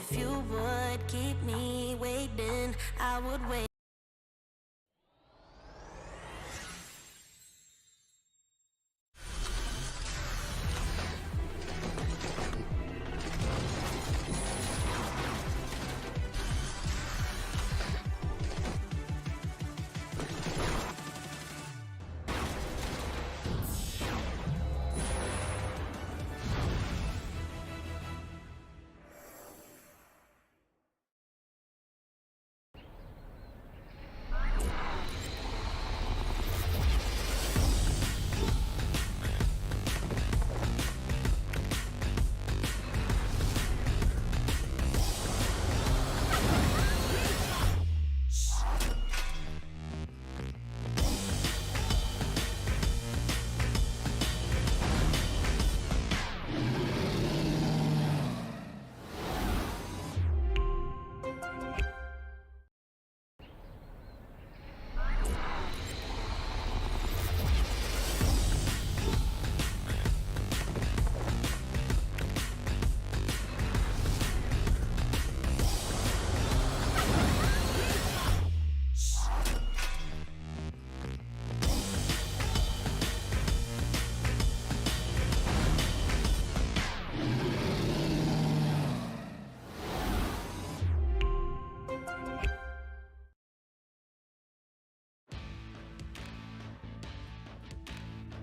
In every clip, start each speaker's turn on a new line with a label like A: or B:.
A: If you would keep me waiting, I would wait.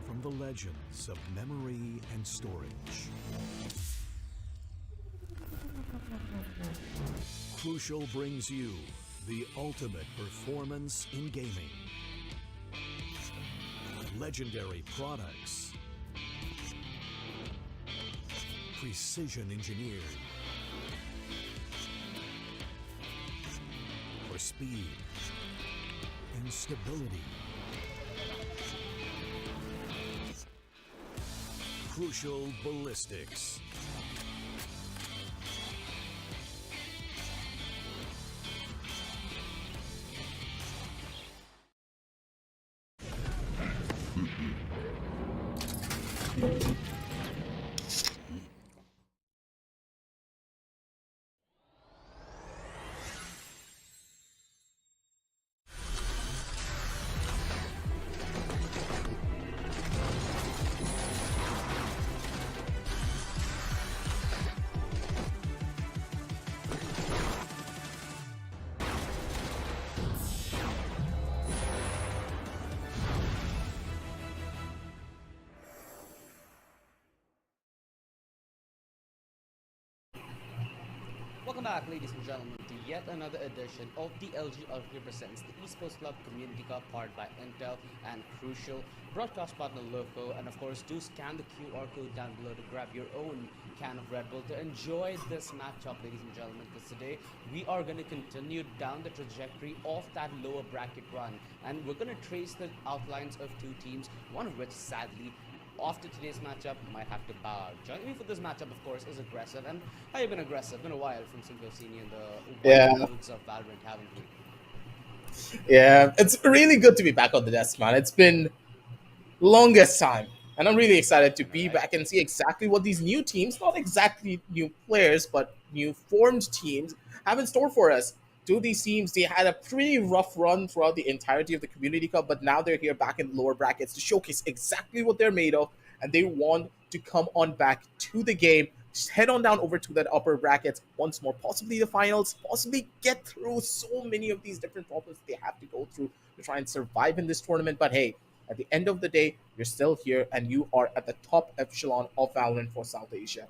B: From the legends of memory and storage, Crucial brings you the ultimate performance in gaming. Legendary products, precision engineered for speed and stability. Crucial Ballistics.
C: Welcome back, ladies and gentlemen, to yet another edition of the LG Ultragear presents the Esports Club Community Cup, powered by Intel and Crucial, broadcast partner Loco, and of course, do scan the QR code down below to grab your own can of Red Bull to enjoy this matchup, ladies and gentlemen, because today we are going to continue down the trajectory of that lower bracket run, and we're going to trace the outlines of two teams, one of which, sadly, after today's matchup, might have to bow out. Joining me for this matchup, of course, is Aggressive. And how you been, Aggressive? Been a while from since we've seen you in the modes of Valorant, haven't we?
D: Yeah, it's really good to be back on the desk, man. It's been longest time, and I'm really excited to be back and see exactly what these new teams, not exactly new players, but new formed teams, have in store for us. Two of these teams, they had a pretty rough run throughout the entirety of the Community Cup, but now they're here back in the lower brackets to showcase exactly what they're made of, and they want to come on back to the game. Just head on down over to that upper brackets once more, possibly the finals, possibly get through so many of these different problems they have to go through to try and survive in this tournament. But hey, at the end of the day, you're still here and you are at the top echelon of Valorant for South Asia.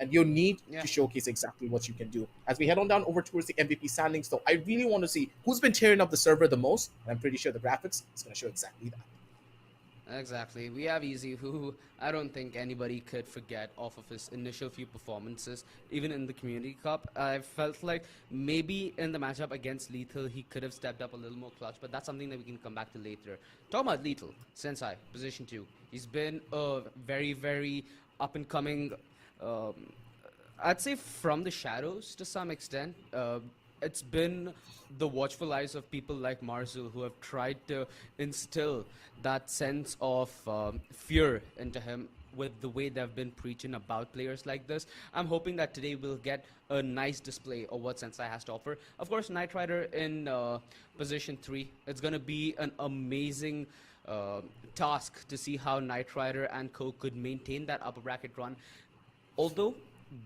D: And you need to showcase exactly what you can do. As we head on down over towards the MVP standings, though, I really want to see who's been tearing up the server the most. And I'm pretty sure the graphics is going to show exactly that.
C: Exactly. We have Easy, who I don't think anybody could forget off of his initial few performances, even in the Community Cup. I felt like maybe in the matchup against Lethal, he could have stepped up a little more clutch, but that's something that we can come back to later. Talking about Lethal, Sensei, position 2. He's been a very, very up-and-coming, I'd say from the shadows to some extent. It's been the watchful eyes of people like Marzul who have tried to instill that sense of fear into him with the way they've been preaching about players like this. I'm hoping that today we'll get a nice display of what Sensei has to offer. Of course, Knight Rider in position 3. It's going to be an amazing task to see how Knight Rider and Co could maintain that upper bracket run. Although,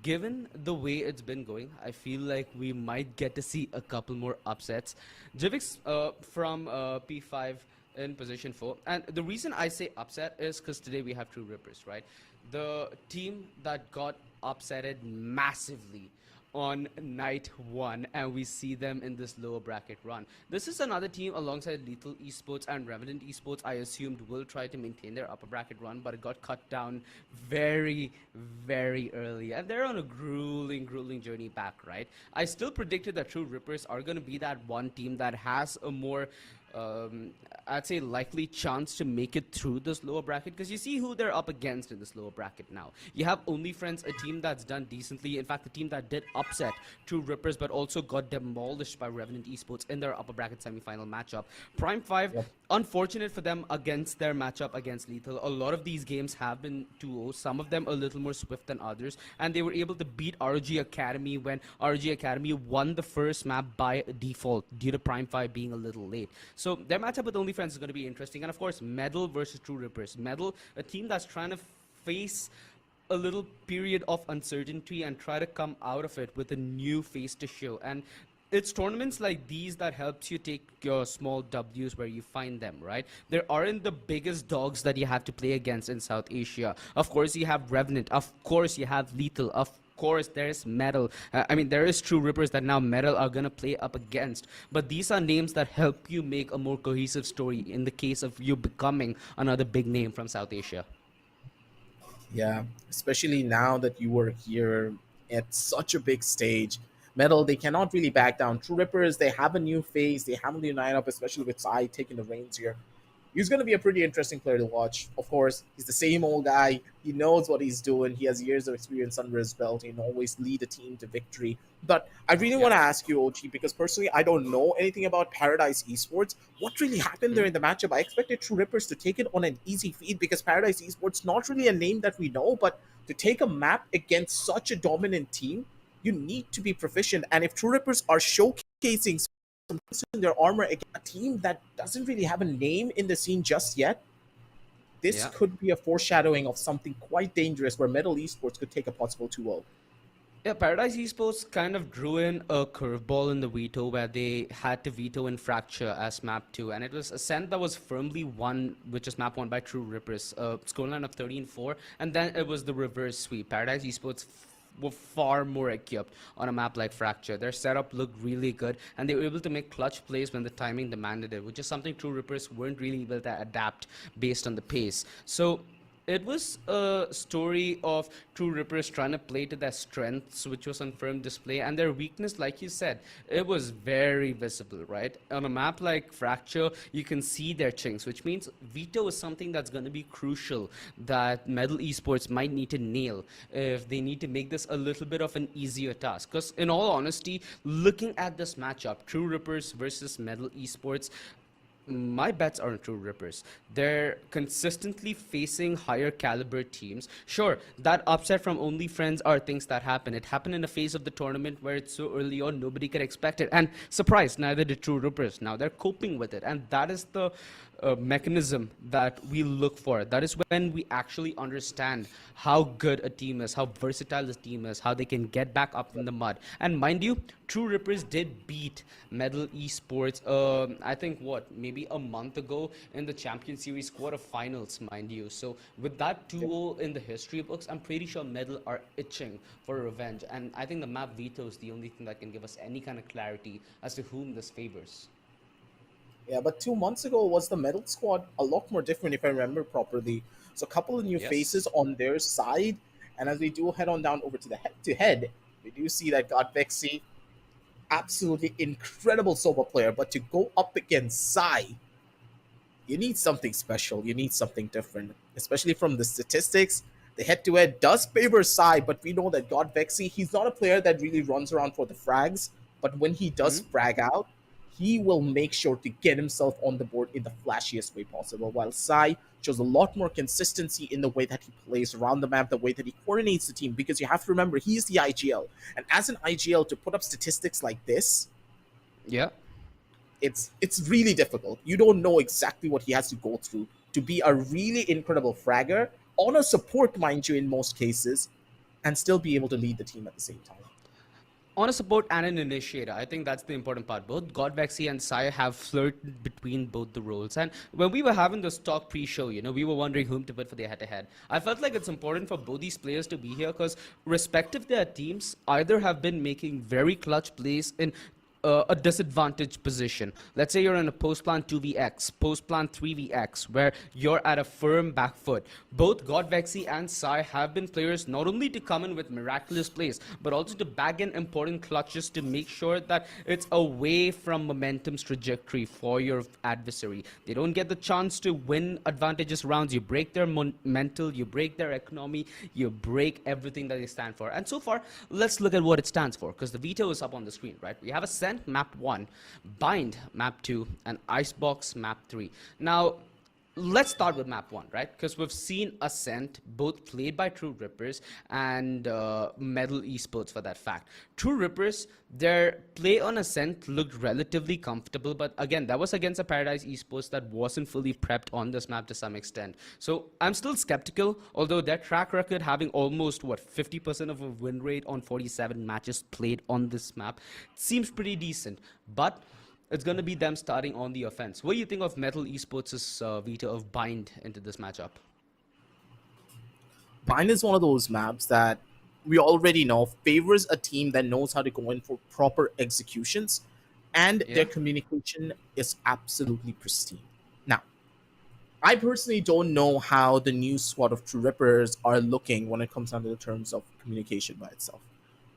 C: given the way it's been going, I feel like we might get to see a couple more upsets. Jivix from P5 in position 4. And the reason I say upset is because today we have TrueRippers, right? The team that got upsetted massively on night 1, and we see them in this lower bracket run. This is another team alongside Lethal Esports and Revenant Esports I assumed will try to maintain their upper bracket run, but it got cut down very, very early, and they're on a grueling journey back, right? I still predicted that TrueRippers are going to be that one team that has a more I'd say likely chance to make it through this lower bracket, because you see who they're up against in this lower bracket now. You have OnlyFriends, a team that's done decently. In fact, the team that did upset TrueRippers but also got demolished by Revenant Esports in their upper bracket semi-final matchup. Prime 5, unfortunate for them against their matchup against Lethal. A lot of these games have been 2-0, some of them a little more swift than others, and they were able to beat RG Academy when RG Academy won the first map by default due to Prime 5 being a little late. So their matchup with OnlyFriends is going to be interesting. And of course, Medal versus TrueRippers. Medal, a team that's trying to face a little period of uncertainty and try to come out of it with a new face to show. And it's tournaments like these that helps you take your small W's where you find them, right? There aren't the biggest dogs that you have to play against in South Asia. Of course, you have Revenant. Of course, you have Lethal. Of course, there's Medal. I mean, there is TrueRippers that now Medal are going to play up against. But these are names that help you make a more cohesive story in the case of you becoming another big name from South Asia.
D: Yeah, especially now that you were here at such a big stage. Metal, they cannot really back down. TrueRippers, they have a new face. They have a new lineup, especially with Sai taking the reins here. He's going to be a pretty interesting player to watch. Of course, he's the same old guy. He knows what he's doing. He has years of experience under his belt. He can always lead a team to victory. But I really want to ask you, OG, because personally, I don't know anything about Paradise Esports. What really happened there in the matchup? I expected TrueRippers to take it on an easy feat because Paradise Esports, not really a name that we know, but to take a map against such a dominant team, you need to be proficient. And if TrueRippers are showcasing some in their armor against a team that doesn't really have a name in the scene just yet, this could be a foreshadowing of something quite dangerous where Metal Esports could take a possible 2-0.
C: Yeah, Paradise Esports kind of drew in a curveball in the veto where they had to veto in Fracture as map 2, and it was Ascent that was firmly won, which is map 1 by TrueRippers, scoreline of 13-4, and then it was the reverse sweep. Paradise Esports were far more equipped on a map like Fracture. Their setup looked really good, and they were able to make clutch plays when the timing demanded it, which is something TrueRippers weren't really able to adapt based on the pace. So it was a story of TrueRippers trying to play to their strengths, which was on firm display, and their weakness, like you said, it was very visible, right? On a map like Fracture, you can see their chinks, which means veto is something that's going to be crucial that Medal Esports might need to nail if they need to make this a little bit of an easier task. Because in all honesty, looking at this matchup, TrueRippers versus Medal Esports, my bets are on TrueRippers. They're consistently facing higher caliber teams. Sure, that upset from OnlyFriends are things that happen. It happened in a phase of the tournament where it's so early on, nobody could expect it. And surprise, neither did TrueRippers. Now they're coping with it. And that is the mechanism that we look for. That is when we actually understand how good a team is, how versatile this team is, how they can get back up in the mud. And mind you, TrueRippers did beat Medal Esports, I think, maybe a month ago in the Champion Series quarterfinals, mind you. So with that 2-0 in the history books, I'm pretty sure Medal are itching for revenge. And I think the map veto is the only thing that can give us any kind of clarity as to whom this favors.
D: Yeah, but 2 months ago was the Metal squad a lot more different, if I remember properly. So a couple of new faces on their side. And as we do head on down over to the head-to-head, we do see that Godvexy, absolutely incredible solo player, but to go up against Sai, you need something special. You need something different, especially from the statistics. The head-to-head does favor Sai, but we know that Godvexy, he's not a player that really runs around for the frags, but when he does frag out, he will make sure to get himself on the board in the flashiest way possible, while Sai shows a lot more consistency in the way that he plays around the map, the way that he coordinates the team. Because you have to remember, he's the IGL, and as an IGL, to put up statistics like this,
C: Yeah.
D: it's really difficult. You don't know exactly what he has to go through to be a really incredible fragger on a support, mind you, in most cases, and still be able to lead the team at the same time.
C: On a support and an initiator, I think that's the important part. Both Godvexy and Sai have flirted between both the roles. And when we were having this talk pre-show, we were wondering whom to put for their head-to-head. I felt like it's important for both these players to be here because respective their teams either have been making very clutch plays in a disadvantaged position. Let's say you're in a post plan 2vx, post plan 3vx, where you're at a firm back foot. Both Godvexy and Sai have been players not only to come in with miraculous plays, but also to bag in important clutches to make sure that it's away from momentum's trajectory for your adversary. They don't get the chance to win advantageous rounds. You break their mental, you break their economy, you break everything that they stand for. And so far, let's look at what it stands for, because the veto is up on the screen, right? We have a map 1, bind map 2, and icebox map 3. Now let's start with map 1, right? Because we've seen Ascent both played by TrueRippers and Medal Esports for that fact. TrueRippers, their play on Ascent looked relatively comfortable, but again, that was against a Paradise Esports that wasn't fully prepped on this map to some extent. So I'm still skeptical, although their track record having almost, 50% of a win rate on 47 matches played on this map seems pretty decent. But it's going to be them starting on the offense. What do you think of Metal Esports' veto of Bind into this matchup?
D: Bind is one of those maps that we already know favors a team that knows how to go in for proper executions, and
C: Yeah.
D: their communication is absolutely pristine. Now, I personally don't know how the new squad of TrueRippers are looking when it comes down to the terms of communication by itself.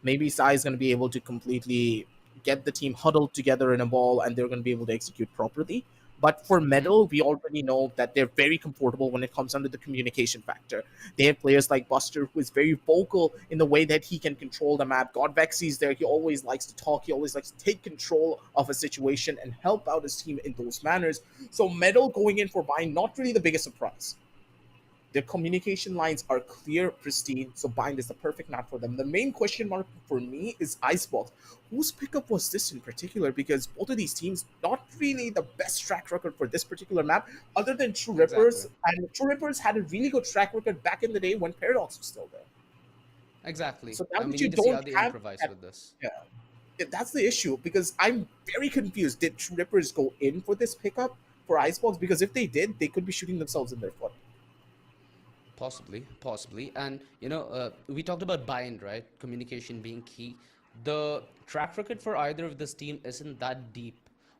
D: Maybe Sai is going to be able to completely get the team huddled together in a ball and they're going to be able to execute properly. But for Medal, we already know that they're very comfortable when it comes down to the communication factor. They have players like Buster, who is very vocal in the way that he can control the map. Godvexy is there. He always likes to talk. He always likes to take control of a situation and help out his team in those manners. So Medal going in for Bind, not really the biggest surprise. Their communication lines are clear, pristine, so Bind is the perfect map for them. The main question mark for me is Icebox. Whose pickup was this in particular? Because both of these teams, not really the best track record for this particular map, other than TrueRippers.
C: Exactly.
D: And TrueRippers had a really good track record back in the day when Paradox was still there.
C: Exactly.
D: So now
C: And we
D: that you
C: need to see how
D: don't
C: they
D: have
C: improvise
D: that,
C: with this.
D: that's the issue, because I'm very confused. Did TrueRippers go in for this pickup for Icebox? Because if they did, they could be shooting themselves in their foot.
C: Possibly. And, we talked about bind, right? Communication being key. The track record for either of this team isn't that deep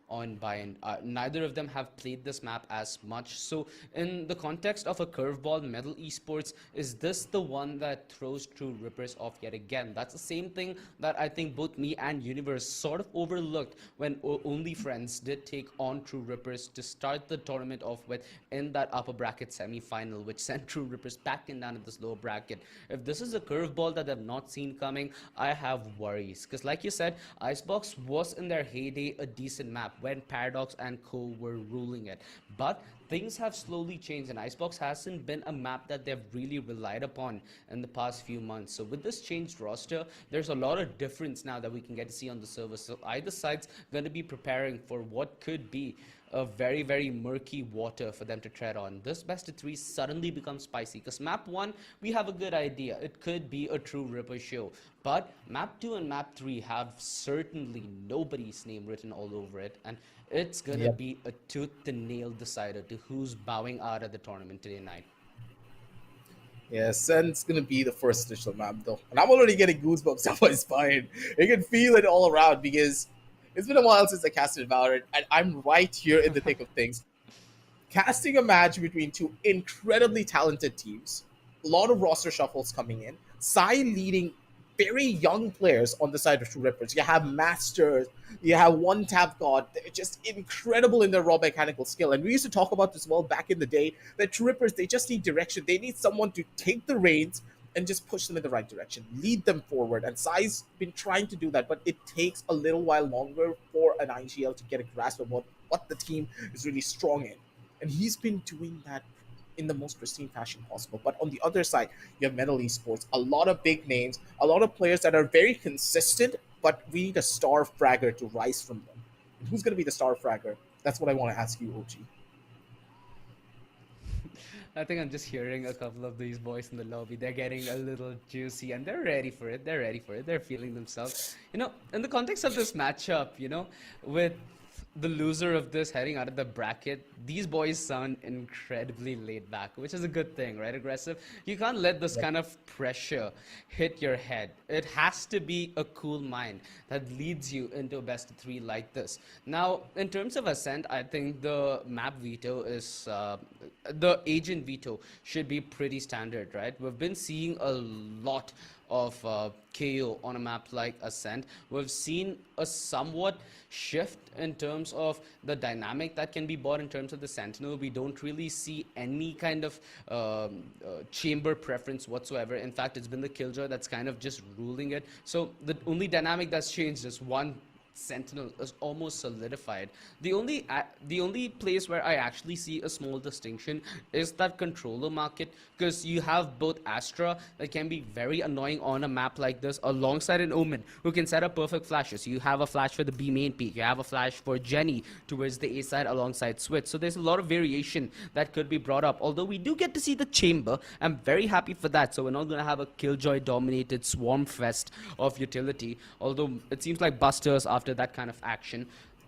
C: on bind. Neither of them have played this map as much. So, in the context of a curveball, Metal Esports, is this the one that throws TrueRippers off yet again? That's the same thing that I think both me and Universe sort of overlooked when Only Friends did take on TrueRippers to start the tournament off with in that upper bracket semi-final, which sent TrueRippers back in down in this lower bracket. If this is a curveball that I've not seen coming, I have worries. Because like you said, Icebox was in their heyday a decent map when Paradox and co were ruling it. But things have slowly changed, and Icebox hasn't been a map that they've really relied upon in the past few months. So with this changed roster, there's a lot of difference now that we can get to see on the server. So either side's going to be preparing for what could be a very, very murky water for them to tread on. This best of three suddenly becomes spicy because map 1, we have a good idea. It could be a true Ripper show. But map 2 and map 3 have certainly nobody's name written all over it. And it's going to
D: Yep.
C: be a tooth and nail decider to who's bowing out of the tournament today night.
D: Yes, and it's gonna be the first official map though. And I'm already getting goosebumps on my spine. You can feel it all around because it's been a while since I casted Valorant, and I'm right here in the thick of things. Casting a match between two incredibly talented teams, a lot of roster shuffles coming in, Sai leading very young players on the side of TrueRippers. You have Masters, you have One Tap God. They're just incredible in their raw mechanical skill. And we used to talk about this well back in the day that TrueRippers, they just need direction. They need someone to take the reins and just push them in the right direction, lead them forward. And Sai's been trying to do that, but it takes a little while longer for an IGL to get a grasp of what the team is really strong in. And he's been doing that in the most pristine fashion possible. But on the other side, you have Metal Esports, a lot of big names, a lot of players that are very consistent, but we need a star fragger to rise from them. And who's going to be the star fragger? That's what I want to ask you, OG.
C: I think I'm just hearing a couple of these boys in the lobby. They're getting a little juicy and they're ready for it. They're ready for it. They're feeling themselves. In the context of this matchup, with the loser of this heading out of the bracket, these boys sound incredibly laid back, which is a good thing, right? Aggressive. You can't let this kind of pressure hit your head. It has to be a cool mind that leads you into a best of three like this. Now, in terms of Ascent, I think the map veto is the agent veto should be pretty standard, right? We've been seeing a lot of KO on a map like Ascent. We've seen a somewhat shift in terms of the dynamic that can be bought in terms of the Sentinel. We don't really see any kind of chamber preference whatsoever. In fact, it's been the Killjoy that's kind of just ruling it. So the only dynamic that's changed is one Sentinel is almost solidified. The only place where I actually see a small distinction is that controller market, because you have both Astra that can be very annoying on a map like this alongside an Omen who can set up perfect flashes. You have a flash for the B main peak, you have a flash for Jenny towards the A side alongside Switch. So there's a lot of variation that could be brought up, although we do get to see the chamber. I'm very happy for that. So we're not going to have a Killjoy dominated swarm fest of utility, although it seems like Busters after that kind of action.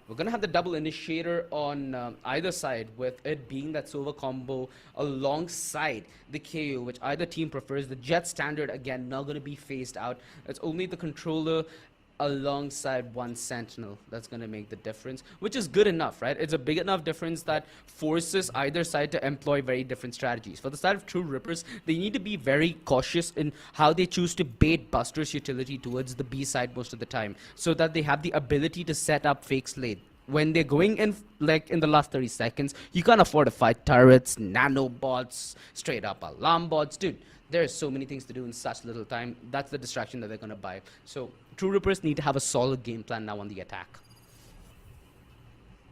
C: We're going to have the double initiator on either side, with it being that silver combo alongside the KO, which either team prefers. The Jet standard, again, not going to be phased out. It's only the controller alongside one Sentinel that's going to make the difference, which is good enough, right? It's a big enough difference that forces either side to employ very different strategies. For the side of TrueRippers, they need to be very cautious in how they choose to bait Buster's utility towards the B side most of the time, so that they have the ability to set up fake slate. When they're going in, like in the last 30 seconds, you can't afford to fight turrets, nanobots, straight up alarm bots. Dude, there's so many things to do in such little time. That's the distraction that they're going to buy. So TrueRippers need to have a solid game plan now on the attack.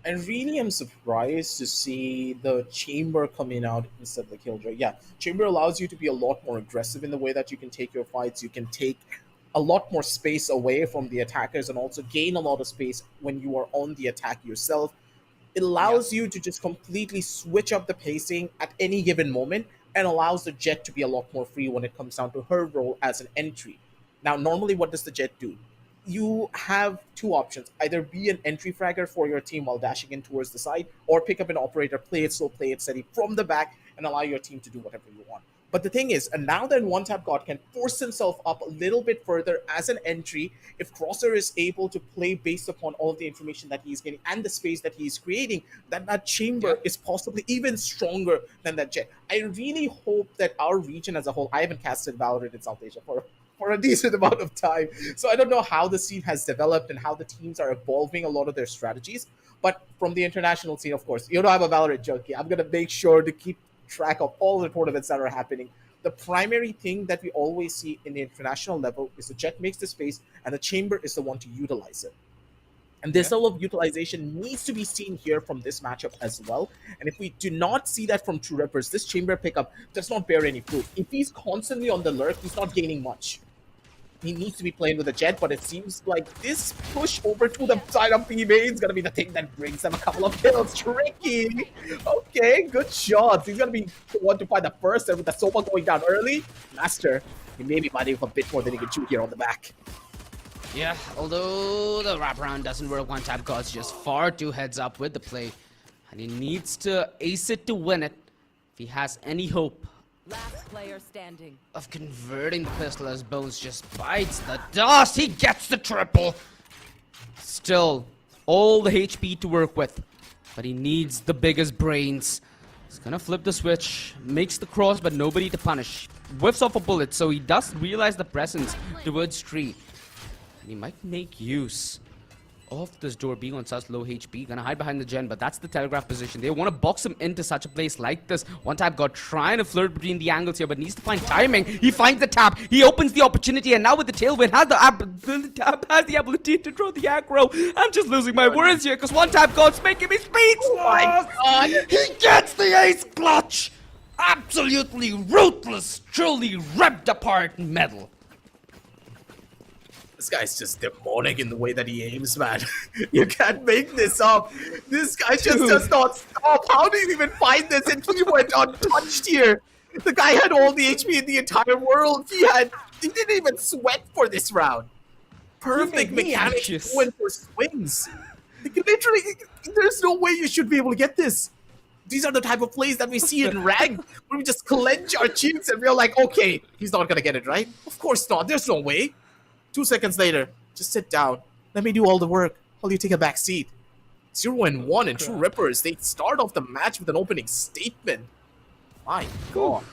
D: And really, I'm surprised to see the Chamber coming out instead of the Killjoy. Yeah, Chamber allows you to be a lot more aggressive in the way that you can take your fights. You can take a lot more space away from the attackers and also gain a lot of space when you are on the attack yourself. It allows you to just completely switch up the pacing at any given moment, and allows the Jet to be a lot more free when it comes down to her role as an entry. Now, normally, what does the Jet do? You have two options: either be an entry fragger for your team while dashing in towards the side, or pick up an operator, play it slow, play it steady from the back, and allow your team to do whatever you want. But the thing is, and now that One Tap God can force himself up a little bit further as an entry, if Crosser is able to play based upon all of the information that he's getting and the space that he's creating, that Chamber is possibly even stronger than that Jet. I really hope that our region as a whole, I haven't casted Valorant in South Asia for a decent amount of time, so I don't know how the scene has developed and how the teams are evolving a lot of their strategies. But from the international scene, of course, I'm a Valorant junkie. I'm going to make sure to keep track of all the tournaments that are happening. The primary thing that we always see in the international level is the Jet makes the space and the Chamber is the one to utilize it. And this level of utilization needs to be seen here from this matchup as well. And if we do not see that from TrueRippers, this Chamber pickup does not bear any fruit. If he's constantly on the lurk, he's not gaining much. He needs to be playing with a Jet, but it seems like this push over to the side of B main is going to be the thing that brings them a couple of kills. Tricky. Okay, good shots. He's going to be the one to find the first, and with the Sopa going down early, Master, he may be fighting for a bit more than he can chew here on the back.
C: Yeah, although the wraparound doesn't work, One Tap God's just far too heads up with the play, and he needs to ace it to win it if he has any hope
E: Last player standing.
C: of converting the pistol. As Bones just bites the dust. He gets the triple. Still, all the HP to work with, but he needs the biggest brains. He's gonna flip the switch, makes the cross, but nobody to punish. Whiffs off a bullet, so he does realize the presence towards Tree. And he might make use of this door being on such low HP. Gonna hide behind the gen, but that's the telegraph position. They want to box him into such a place like this. One Tap God trying to flirt between the angles here, but needs to find timing. He finds the tap. He opens the opportunity, and now with the tailwind, the tap has the ability to draw the aggro. I'm just losing my words here, because One Tap God's making me speechless.
D: Oh my God.
C: He gets the ace clutch. absolutely ruthless, truly ripped apart metal.
D: This guy's just demonic in the way that he aims, man. You can't make this up. This guy just does not stop. How do you even find this? And he went untouched here. The guy had all the HP in the entire world. He didn't even sweat for this round. Perfect mechanics going for swings. Like, literally, there's no way you should be able to get this. These are the type of plays that we see in ranked, where we just clench our cheeks and we're like, okay, he's not gonna get it, right? Of course not. There's no way. 2 seconds later, just sit down. Let me do all the work while you take a back seat. 0-1 in TrueRippers. They start off the match with an opening statement. My God.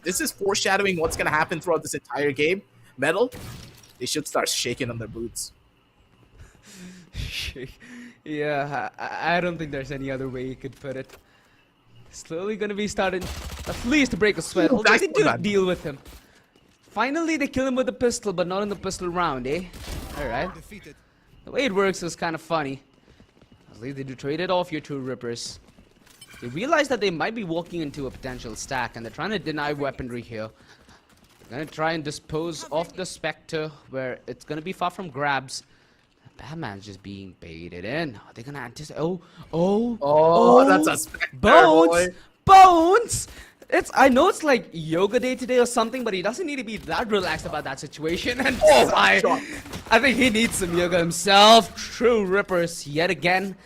D: This is foreshadowing what's gonna happen throughout this entire game. Metal, they should start shaking on their boots.
C: Yeah, I don't think there's any other way you could put it. Slowly gonna be starting at least to break a sweat. Although they do deal with him. Finally, they kill him with a pistol, but not in the pistol round, eh? Alright. The way it works is kind of funny. At least they do trade it off your TrueRippers. They realize that they might be walking into a potential stack, and they're trying to deny weaponry here. They're gonna try and dispose of the Spectre, where it's gonna be far from grabs. Batman's just being baited in. Are they gonna anticipate? Oh,
D: that's a Spectre,
C: Bones!
D: boy.
C: Bones! I know it's like yoga day today or something, but he doesn't need to be that relaxed about that situation. And I think he needs some yoga himself. TrueRippers, yet again,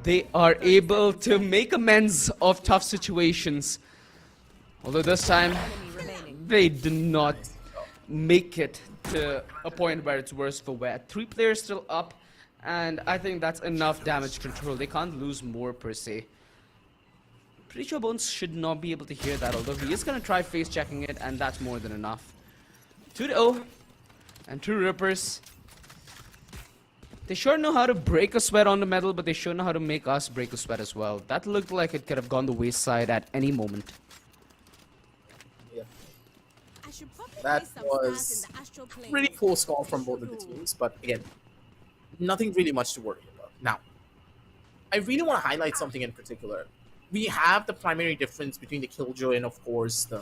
C: they are able to make amends of tough situations. Although this time, they do not make it to a point where it's worse for wear. 3 players still up, and I think that's enough damage control. They can't lose more per se. Pretty sure Bones should not be able to hear that, although he is going to try face checking it, and that's more than enough. 2-0, and TrueRippers. They sure know how to break a sweat on the metal, but they sure know how to make us break a sweat as well. That looked like it could have gone the wayside at any moment.
D: Yeah. That was a pretty close call from both of the teams, but again, nothing really much to worry about. Now, I really want to highlight something in particular. We have the primary difference between the Killjoy and, of course, the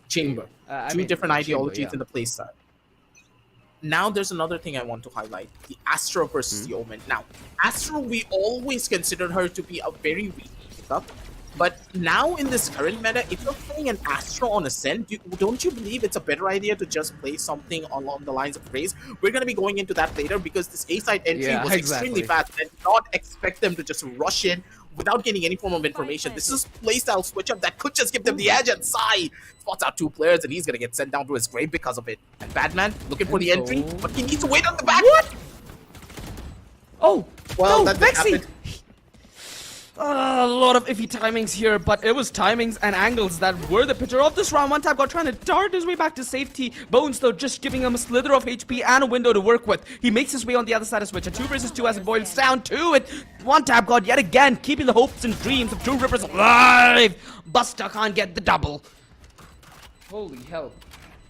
D: Chamber. Two different ideologies in the playstyle. Now, there's another thing I want to highlight. The Astra versus the Omen. Now, Astra, we always considered her to be a very weak pickup. But now, in this current meta, if you're playing an Astra on Ascent, don't you believe it's a better idea to just play something along the lines of Raze? We're going to be going into that later because this A-side entry was extremely fast. And not expect them to just rush in without getting any form of information. This is playstyle switch up that could just give them the edge, and Sai spots out 2 players and he's gonna get sent down to his grave because of it. And Batman looking for the entry, but he needs to wait on the back. What?
C: Oh,
D: well,
C: no,
D: that
C: Vexy! A lot of iffy timings here, but it was timings and angles that were the picture of this round. One Tap God trying to dart his way back to safety. Bones, though, just giving him a slither of HP and a window to work with. He makes his way on the other side of Switch. A 2 versus 2 as it boils down to it. One Tap God yet again keeping the hopes and dreams of TrueRippers alive. Buster can't get the double. Holy hell.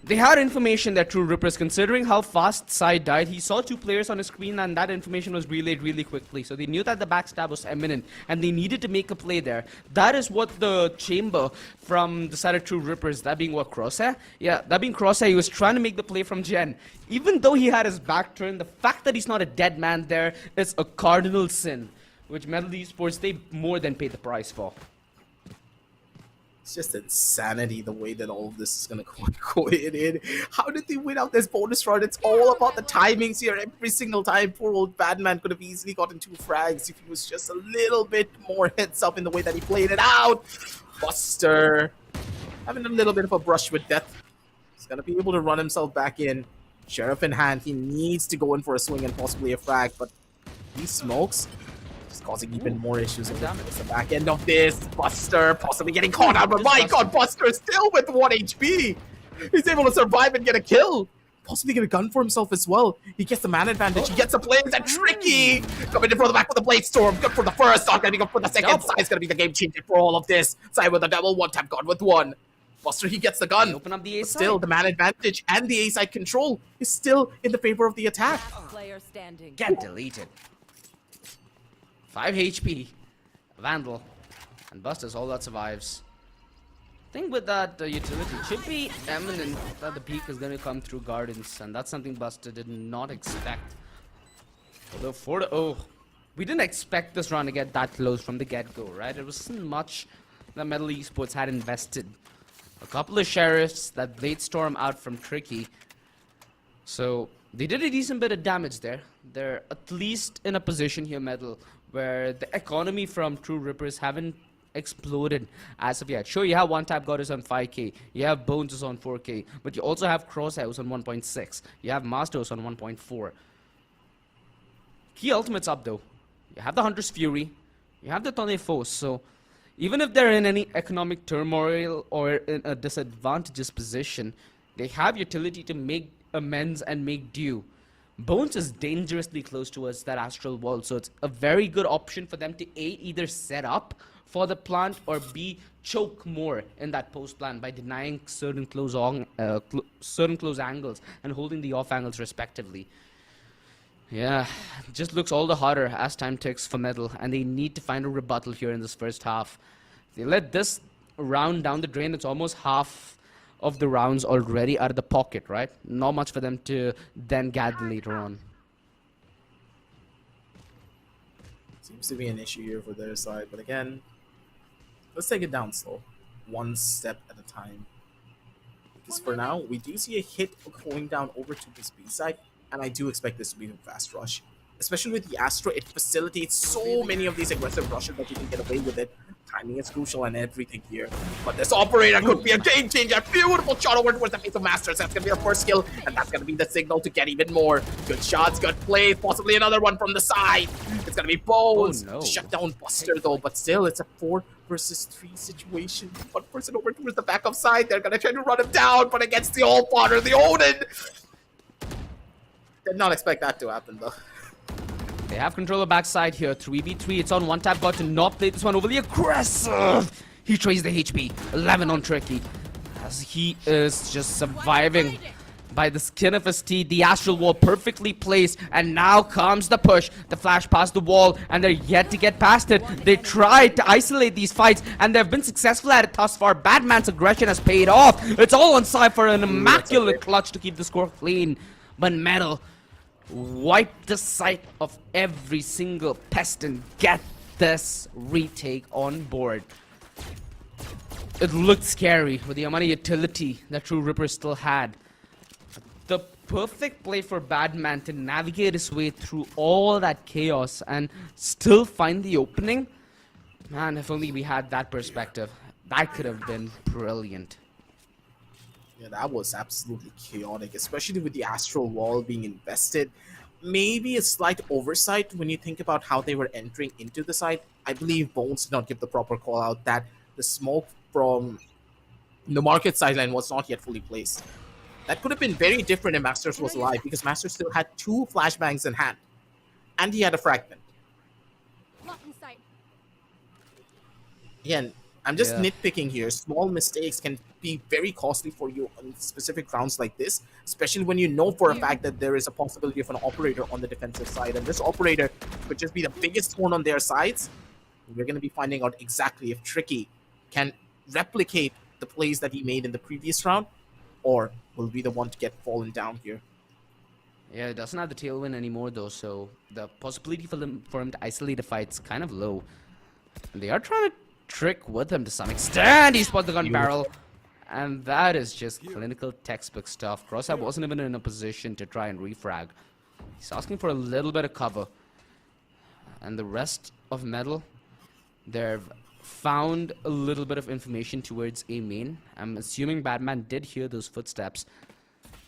C: They had information that TrueRippers, considering how fast Sai died, he saw 2 players on his screen and that information was relayed really quickly. So they knew that the backstab was imminent and they needed to make a play there. That is what the Chamber from the side of TrueRippers, that being what, Crosshair? Yeah, that being Crosshair, he was trying to make the play from Gen. Even though he had his back turned, the fact that he's not a dead man there is a cardinal sin, which Metal Esports, they more than paid the price for.
D: It's just insanity the way that all of this is gonna go in. How did they win out this bonus round? It's all about the timings here. Every single time, poor old Batman could have easily gotten 2 frags if he was just a little bit more heads up in the way that he played it out. Buster having a little bit of a brush with death. He's gonna be able to run himself back in. Sheriff in hand. He needs to go in for a swing and possibly a frag, but he smokes. Causing even more issues at the back end of this. Buster possibly getting caught out, but my God, Buster is still with 1 HP. He's able to survive and get a kill. Possibly get a gun for himself as well. He gets the man advantage. He gets the plays, and Tricky coming in for the back with the Blade Storm. Good for the first, not gonna be good for the second. Sai's gonna be the game changer for all of this. Sai with a double, 1 Tap God with 1. Buster, he gets the gun.
C: Open up the A-side.
D: Still, the man advantage and the A-side control is still in the favor of the attack.
E: Player standing.
C: Get deleted. 5 HP. Vandal. And Busters, all that survives. I think with that utility, it should be eminent that the peak is going to come through Gardens, and that's something Buster did not expect. Although we didn't expect this run to get that close from the get-go, right? It wasn't much that Metal Esports had invested. A couple of Sheriffs, that Blade Storm out from Tricky. So they did a decent bit of damage there. They're at least in a position here, Metal, where the economy from TrueRippers haven't exploded as of yet. Sure, you have One Tap Goddess on 5k, you have Bones on 4k, but you also have Crosshair on 1.6, you have Masters on 1.4. Key ultimates up though. You have the Hunter's Fury, you have the Tonne Force, so even if they're in any economic turmoil or in a disadvantageous position, they have utility to make amends and make due. Bones is dangerously close towards that astral wall, so it's a very good option for them to A, either set up for the plant, or B, choke more in that post plant by denying certain close angles and holding the off angles respectively. Yeah, it just looks all the harder as time ticks for Metal, and they need to find a rebuttal here in this first half. They let this round down the drain. It's almost half of the rounds already out of the pocket, right? Not much for them to then gather later on.
D: Seems to be an issue here for their side, but again, let's take it down slow, one step at a time. Because for now, we do see a hit going down over to this B side, and I do expect this to be a fast rush. Especially with the Astra, it facilitates so many of these aggressive rushes that you can get away with it. Timing is crucial and everything here. But this operator could be a game changer. Beautiful shot over towards the face of Masters. That's going to be our first kill, and that's going to be the signal to get even more. Good shots, good plays, possibly another one from the side. It's going to be Bones to shut down Buster though, but still it's a 4 versus 3 situation. One person over towards the backup side. They're going to try to run him down, but against the All-Father, the Odin. Did not expect that to happen though.
C: They have control of backside here. 3v3. It's on One Tap God to not play this one overly aggressive. He trades the HP. 11 on Tricky. As he is just surviving by the skin of his teeth. The Astral Wall perfectly placed. And now comes the push. The flash past the wall. And they're yet to get past it. They tried to isolate these fights. And they've been successful at it thus far. Badman's aggression has paid off. It's all on side for an immaculate clutch to keep the score clean. But Metal wipe the sight of every single pest and get this retake on board. It looked scary with the amount of utility that TrueRippers still had. The perfect play for Badman to navigate his way through all that chaos and still find the opening. Man, if only we had that perspective. That could have been brilliant.
D: Yeah, that was absolutely chaotic, especially with the Astral Wall being invested. Maybe a slight oversight when you think about how they were entering into the site. I believe Bones did not give the proper call out that the smoke from the market sideline was not yet fully placed. That could have been very different if Masters was alive, because Masters still had 2 flashbangs in hand. And he had a fragment. Again, I'm just nitpicking here. Small mistakes can be very costly for you on specific rounds like this, especially when you know for a fact that there is a possibility of an operator on the defensive side, and this operator could just be the biggest thorn on their sides. We're going to be finding out exactly if Tricky can replicate the plays that he made in the previous round, or will be the one to get fallen down here.
C: Yeah, it doesn't have the tailwind anymore though, so the possibility for him to isolate a fight is kind of low. And they are trying to trick with him to some extent. He spot the gun barrel, and that is just clinical textbook stuff. Crosshair wasn't even in a position to try and refrag. He's asking for a little bit of cover, and the rest of Metal, they've found a little bit of information towards a main. I'm assuming Batman did hear those footsteps.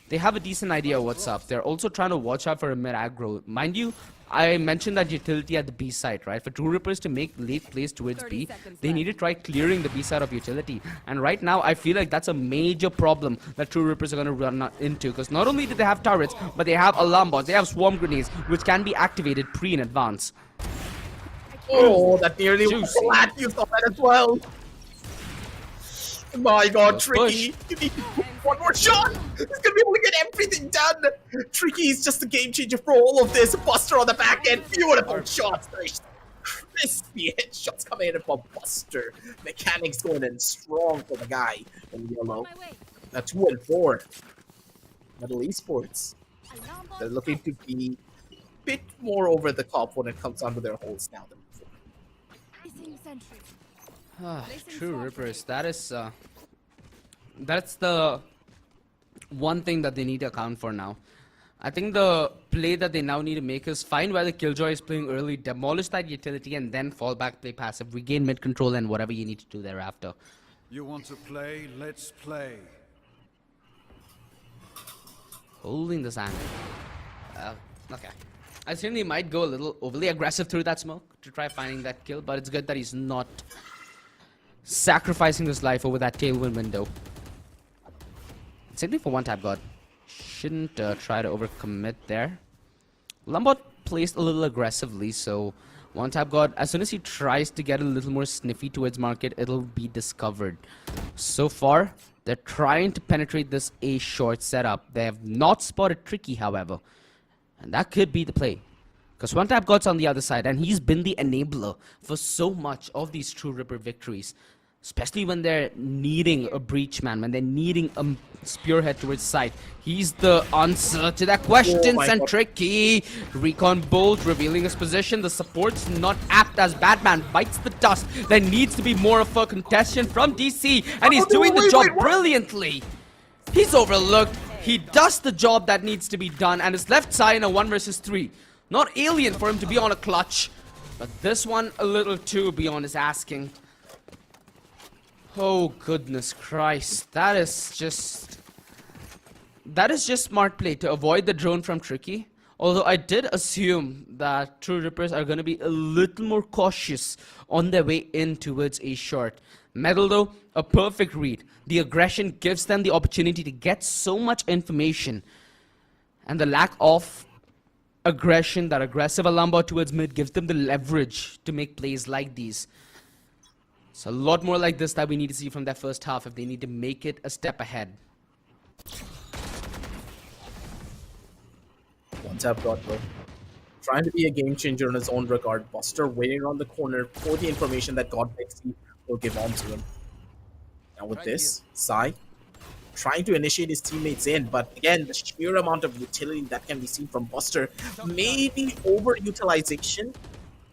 C: They have a decent idea what's up. They're also trying to watch out for a mid aggro. Mind you, I mentioned that utility at the B side, right? For TrueRippers to make late plays towards B, they need to try clearing the B side of utility. And right now, I feel like that's a major problem that TrueRippers are going to run into. Because not only do they have turrets, but they have alarm bots, they have swarm grenades, which can be activated in advance.
D: Oh, that nearly was flat. You saw that as well. My god, Tricky. You need one more shot. He's gonna be able to get everything done. Tricky is just a game changer for all of this. Buster on the back end. Beautiful shots. this. The headshots coming in for Buster. Mechanics going in strong for the guy in yellow. 2 and 4. Metal Esports. They're looking to be a bit more over the top when it comes down to their holds now than before.
C: TrueRippers. That's the one thing that they need to account for now. I think the play that they now need to make is find where the Killjoy is playing early, demolish that utility, and then fall back, play passive, regain mid control, and whatever you need to do thereafter.
F: You want to play? Let's play.
C: Holding this angle. Okay. I assume he might go a little overly aggressive through that smoke to try finding that kill, but it's good that he's not sacrificing his life over that tailwind window. Simply for one tap god. Shouldn't try to overcommit there. Lambot placed a little aggressively, so one tap god, as soon as he tries to get a little more sniffy towards market, it'll be discovered. So far, they're trying to penetrate this A short setup. They have not spotted Tricky, however. And that could be the play. Because one tap god's on the other side, and he's been the enabler for so much of these TrueRipper victories. Especially when they're needing a breach man, when they're needing a spearhead towards side. He's the answer to that question, and Tricky. Recon Bolt revealing his position. The support's not apt as Batman bites the dust. There needs to be more of a contestant from DC, and he's doing the job brilliantly. He's overlooked. He does the job that needs to be done, and is left side in a 1 versus 3. Not alien for him to be on a clutch, but this one a little too beyond his asking. Oh goodness Christ, that is just smart play to avoid the drone from Tricky. Although I did assume that TrueRippers are going to be a little more cautious on their way in towards a short. Metal though, a perfect read. The aggression gives them the opportunity to get so much information. And the lack of aggression, that aggressive Alamba towards mid, gives them the leverage to make plays like these. It's a lot more like this that we need to see from that first half if they need to make it a step ahead.
D: One tap god though. Trying to be a game changer in his own regard. Buster waiting around the corner for the information that God Pixie will give on to him. Now with this, Sai trying to initiate his teammates in, but again, the sheer amount of utility that can be seen from Buster may be overutilization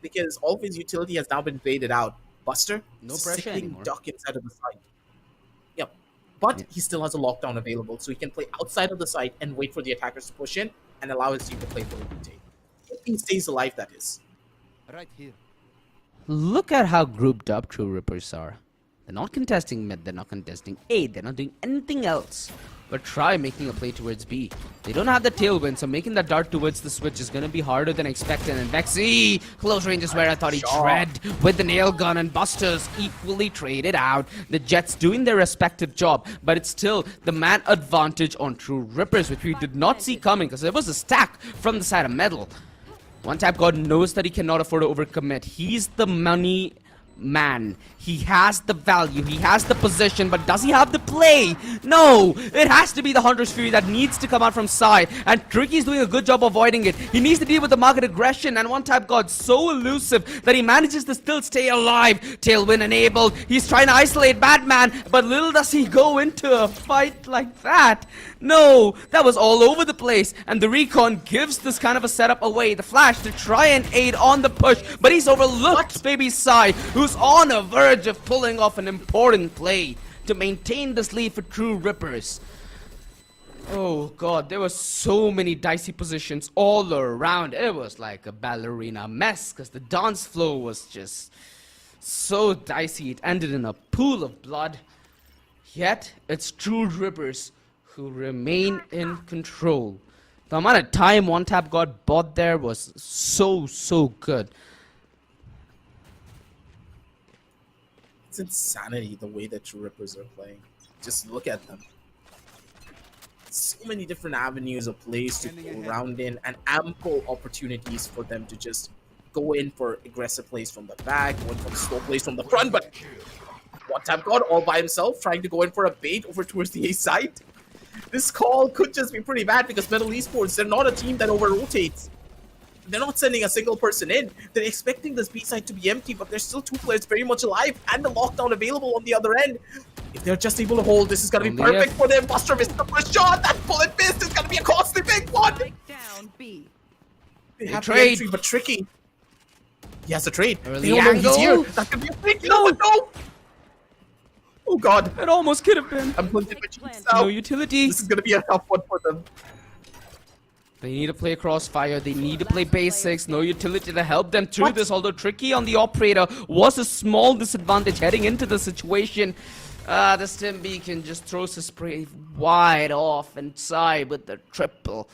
D: because all of his utility has now been baited out. Buster,
C: no pressure anymore.
D: Duck inside of the site. Yep, but he still has a lockdown available, so he can play outside of the site and wait for the attackers to push in and allow his team to play for the rotate. If he stays alive, that is.
F: Right here.
C: Look at how grouped up TrueRippers are. They're not contesting mid, they're not contesting A, they're not doing anything else. But try making a play towards B. They don't have the tailwind, so making that dart towards the switch is going to be harder than expected. And Vexy, close range is where I thought he'd tread with the nail gun, and Buster's equally traded out. The Jets doing their respective job, but it's still the man advantage on TrueRippers, which we did not see coming because there was a stack from the side of Metal. One tap god knows that he cannot afford to overcommit. He's the money man. He has the value, he has the position, but does he have the play? No! It has to be the Hunter's Fury that needs to come out from side, and Tricky's doing a good job avoiding it. He needs to deal with the market aggression, and one tap god so elusive that he manages to still stay alive. Tailwind enabled. He's trying to isolate Batman, but little does he go into a fight like that. No, that was all over the place, and the recon gives this kind of a setup away. The flash to try and aid on the push, but he's overlooked baby Sai, who's on a verge of pulling off an important play to maintain this lead for TrueRippers. Oh god, there were so many dicey positions all around. It was like a ballerina mess because the dance floor was just so dicey. It ended in a pool of blood. Yet, it's TrueRippers who remain in control. The amount of time one tap god bought there was so good.
D: It's insanity the way that TrueRippers are playing. Just look at them. So many different avenues of plays to go around in, and ample opportunities for them to just go in for aggressive plays from the back, go in for slow plays from the front, but one tap god all by himself trying to go in for a bait over towards the A side. This call could just be pretty bad because Metal Esports, they're not a team that over rotates. They're not sending a single person in. They're expecting this B side to be empty, but there's still 2 players very much alive and the lockdown available on the other end. If they're just able to hold, this is going to be
C: Only
D: perfect
C: if-
D: for them. Buster missed the first shot. That bullet missed is going to be a costly big one.
E: Strike down B.
D: They have the
C: trade.
D: entry, but tricky. He has a trade.
C: Early
D: They don't know he's
C: angle.
D: here. That could be a fake. No. Oh god.
C: It almost could have been.
D: I'm putting my cheeks
C: No
D: out.
C: utility.
D: This is going to be a tough one for them.
C: They need to play crossfire. They need to play basics. No utility to help them through this. Although tricky on the operator was a small disadvantage heading into the situation. This Tim B can just throw his spray wide off inside with the triple.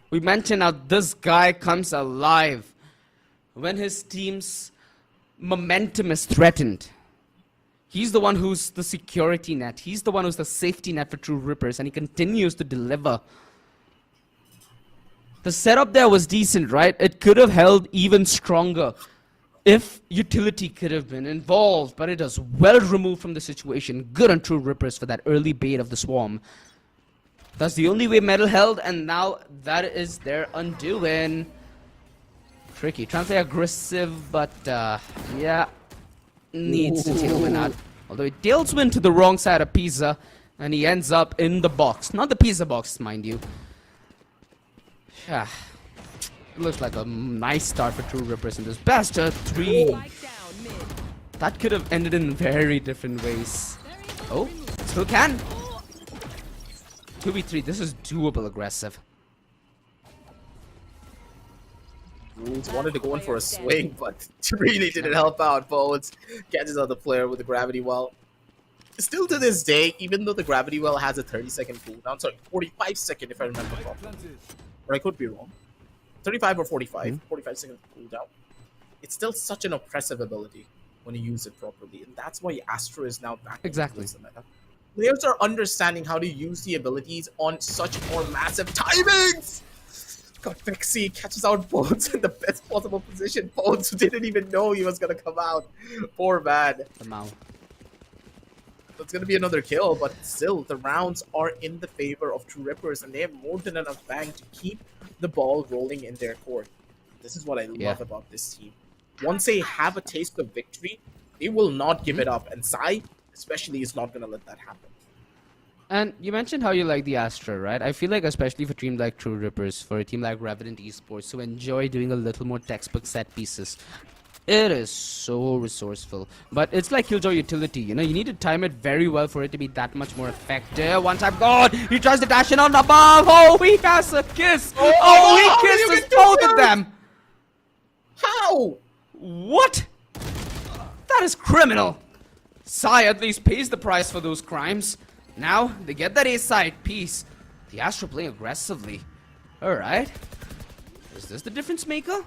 C: We mentioned how this guy comes alive when his team's momentum is threatened. He's the one who's the security net. He's the one who's the safety net for TrueRippers, and he continues to deliver. The setup there was decent, right? It could have held even stronger if utility could have been involved, but it was well removed from the situation. Good on TrueRippers for that early bait of the swarm. That's the only way Metal held, and now that is their undoing. Tricky, trying to play aggressive, but yeah, needs to tailwind out. Although he tailwind to the wrong side of Pizza, and he ends up in the box. Not the Pizza box, mind you. Yeah, it looks like a nice start for TrueRippers in this best of 3.
E: Strike down mid.
C: That could have ended in very different ways. Oh, still can. 2v3, this is doable aggressive.
D: Rules wanted to go in for a swing, but really didn't help out. Bones catches out the player with the gravity well. Still to this day, even though the gravity well has a 30-second cooldown, sorry, 45-second if I remember properly. Or I could be wrong. 35 or 45, 45 seconds cooldown. It's still such an oppressive ability when you use it properly, and that's why Astra is now back.
C: Exactly.
D: Into the meta. Players are understanding how to use the abilities on such more massive timings. God, Vexy catches out Bones in the best possible position. Bones didn't even know he was gonna come out. Poor man.
C: Somehow.
D: It's going to be another kill, but still, the rounds are in the favor of TrueRippers, and they have more than enough bang to keep the ball rolling in their court. This is what I love about this team. Once they have a taste of victory, they will not give it up, and Sai especially is not going to let that happen.
C: And you mentioned how you like the Astra, right? I feel like especially for a team like TrueRippers, for a team like Revenant Esports, who enjoy doing a little more textbook set pieces, it is so resourceful. But it's like Killjoy utility, you know, you need to time it very well for it to be that much more effective. One time gone, he tries to dash in on above. Oh, he has a kiss. Oh, he kisses both of them.
D: How?
C: What? That is criminal. Sai at least pays the price for those crimes. Now, they get that A-side piece. The Astra playing aggressively. Alright. Is this the difference maker?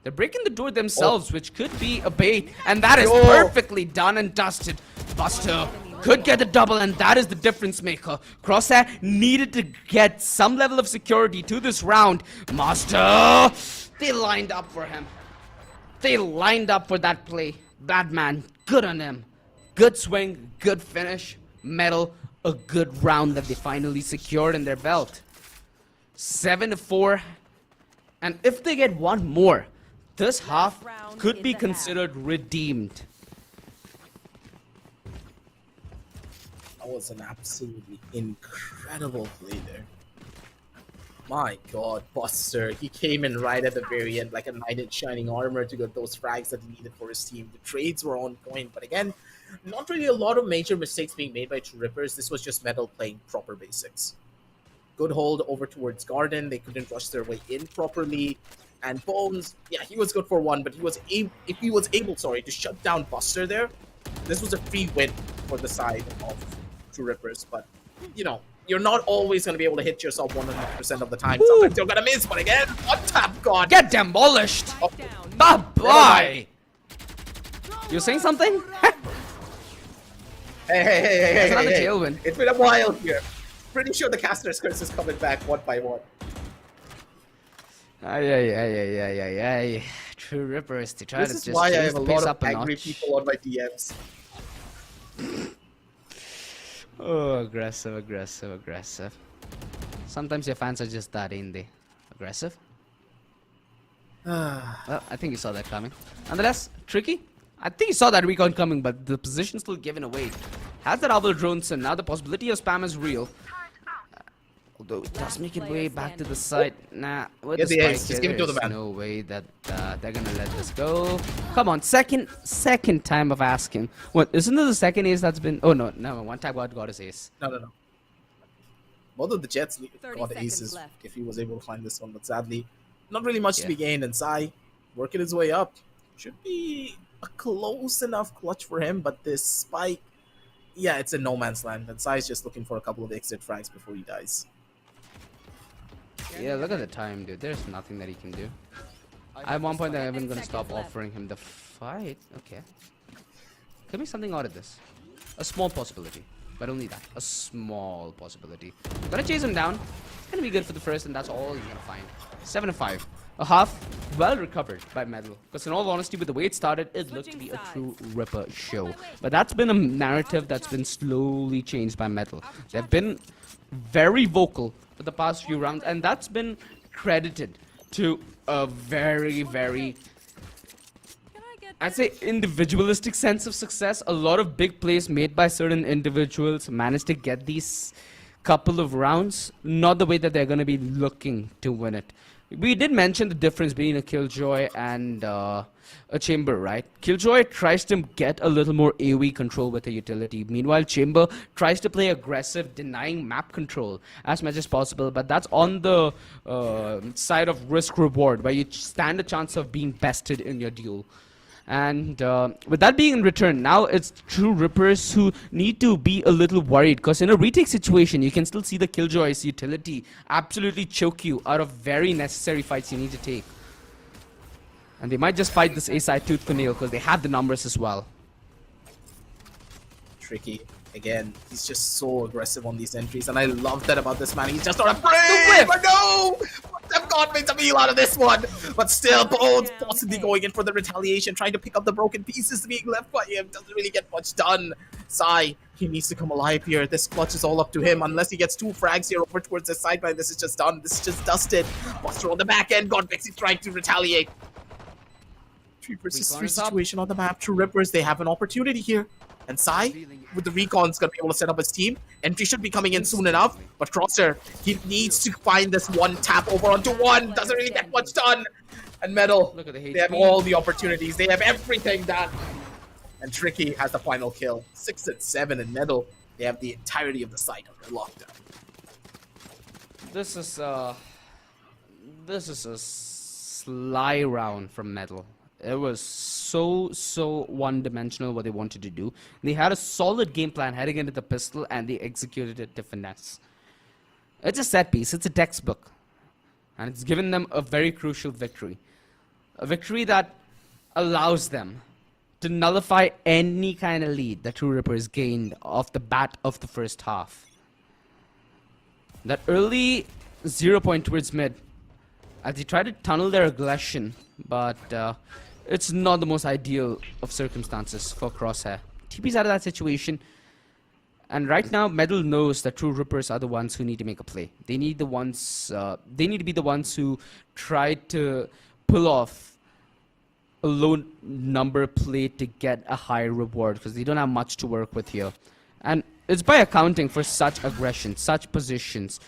C: They're breaking the door themselves, which could be a bait. And that is perfectly done and dusted. Buster could get the double, and that is the difference maker. Crosshair needed to get some level of security to this round. Master! They lined up for him. They lined up for that play. Bad man. Good on him. Good swing. Good finish. Metal. A good round that they finally secured in their belt. 7-4. And if they get one more, this half could be considered redeemed.
D: That was an absolutely incredible play there. My god, Buster. He came in right at the very end like a knight in shining armor to get those frags that he needed for his team. The trades were on point, but again, not really a lot of major mistakes being made by TrueRippers. This was just Metal playing proper basics. Good hold over towards Garden. They couldn't rush their way in properly. And Bones, yeah, he was good for one, but if he was able to shut down Buster there, this was a free win for the side of TrueRippers. But, you know, you're not always going to be able to hit yourself 100% of the time. Sometimes you're going to miss, but again, one tap, God.
C: Get demolished!
D: Oh,
C: Bye-bye! You're saying something?
D: hey,
C: That's not a tailwind.
D: It's been a while here. Pretty sure the caster's curse is coming back one by one.
C: Ay. TrueRippers to try
D: This
C: to
D: is
C: just
D: why I
C: change
D: have
C: the
D: a
C: pace
D: lot
C: up
D: of
C: a
D: angry
C: notch.
D: people on my DMs.
C: Oh, aggressive. Sometimes your fans are just that, ain't they? Aggressive? Well, I think you saw that coming. Nonetheless, tricky. I think you saw that recon coming, but the position's still given away. Has that double drones, and now the possibility of spam is real. Although it does make it way back to the side. Nah, with
D: Get
C: the
D: the
C: spike
D: ace,
C: here,
D: just give it to the
C: there's
D: man.
C: no way that they're gonna let this go. Come on, second time of asking. What, isn't this the second ace that's been... Oh no, one time God got his ace.
D: No. Both of the Jets
E: 30
D: got
E: seconds
D: aces
E: left.
D: if he was able to find this one, but sadly, not really much to
C: Yeah.
D: be gained. And Sai working his way up. Should be a close enough clutch for him, but this spike, yeah, it's in no man's land. And Sai's just looking for a couple of exit frags before he dies.
C: Yeah, look at the time, dude. There's nothing that he can do. At one point, I'm even gonna stop offering him the fight. Okay. Could be something out of this. A small possibility. But only that. A small possibility. Gonna chase him down. It's gonna be good for the first, and that's all he's gonna find. 7-5. A half well recovered by Medal. Because in all honesty, with the way it started, it looked to be a true Ripper show. But that's been a narrative that's been slowly changed by Medal. They've been very vocal for the past few rounds, and that's been credited to a very, very, I'd say, individualistic sense of success. A lot of big plays made by certain individuals managed to get these couple of rounds, not the way that they're going to be looking to win it. We did mention the difference between a Killjoy and a Chamber, right? Killjoy tries to get a little more AoE control with a utility. Meanwhile, Chamber tries to play aggressive, denying map control as much as possible. But that's on the side of risk-reward, where you stand a chance of being bested in your duel. And with that being in return, now it's TrueRippers who need to be a little worried, because in a retake situation, you can still see the Killjoy's utility absolutely choke you out of very necessary fights you need to take. And they might just fight this A-side tooth for nail, because they have the numbers as well.
D: Tricky. Again, he's just so aggressive on these entries, and I love that about this man. He's just not afraid. But no! I've got me to meal out of this one. But still, both possibly going in for the retaliation, trying to pick up the broken pieces being left by him. Doesn't really get much done. Sai, he needs to come alive here. This clutch is all up to him. Unless he gets 2 frags here over towards the sideline, this is just done. This is just dusted. Buster on the back end. God, Vexy's trying to retaliate. 3 versus 3 situation on the map. TrueRippers, they have an opportunity here. And Sai, with the recon's gonna be able to set up his team. Entry should be coming in soon enough. But Crosshair, he needs to find this one tap over onto one. Doesn't really get much done. And Medal,
C: Look at the
D: they have all the opportunities. They have everything done. And Tricky has the final kill. 6 and 7, and Medal, they have the entirety of the site under lockdown.
C: This is a sly round from Medal. It was so one-dimensional what they wanted to do. They had a solid game plan heading into the pistol, and they executed it to finesse. It's a set piece. It's a textbook. And it's given them a very crucial victory. A victory that allows them to nullify any kind of lead that TrueRippers gained off the bat of the first half. That early 0 point towards mid, as they try to tunnel their aggression, but it's not the most ideal of circumstances for Crosshair. TP's out of that situation, and right now Medal knows that TrueRippers are the ones who need to make a play. They need the ones. They need to be the ones who try to pull off a low number play to get a higher reward, because they don't have much to work with here. And it's by accounting for such aggression, such positions,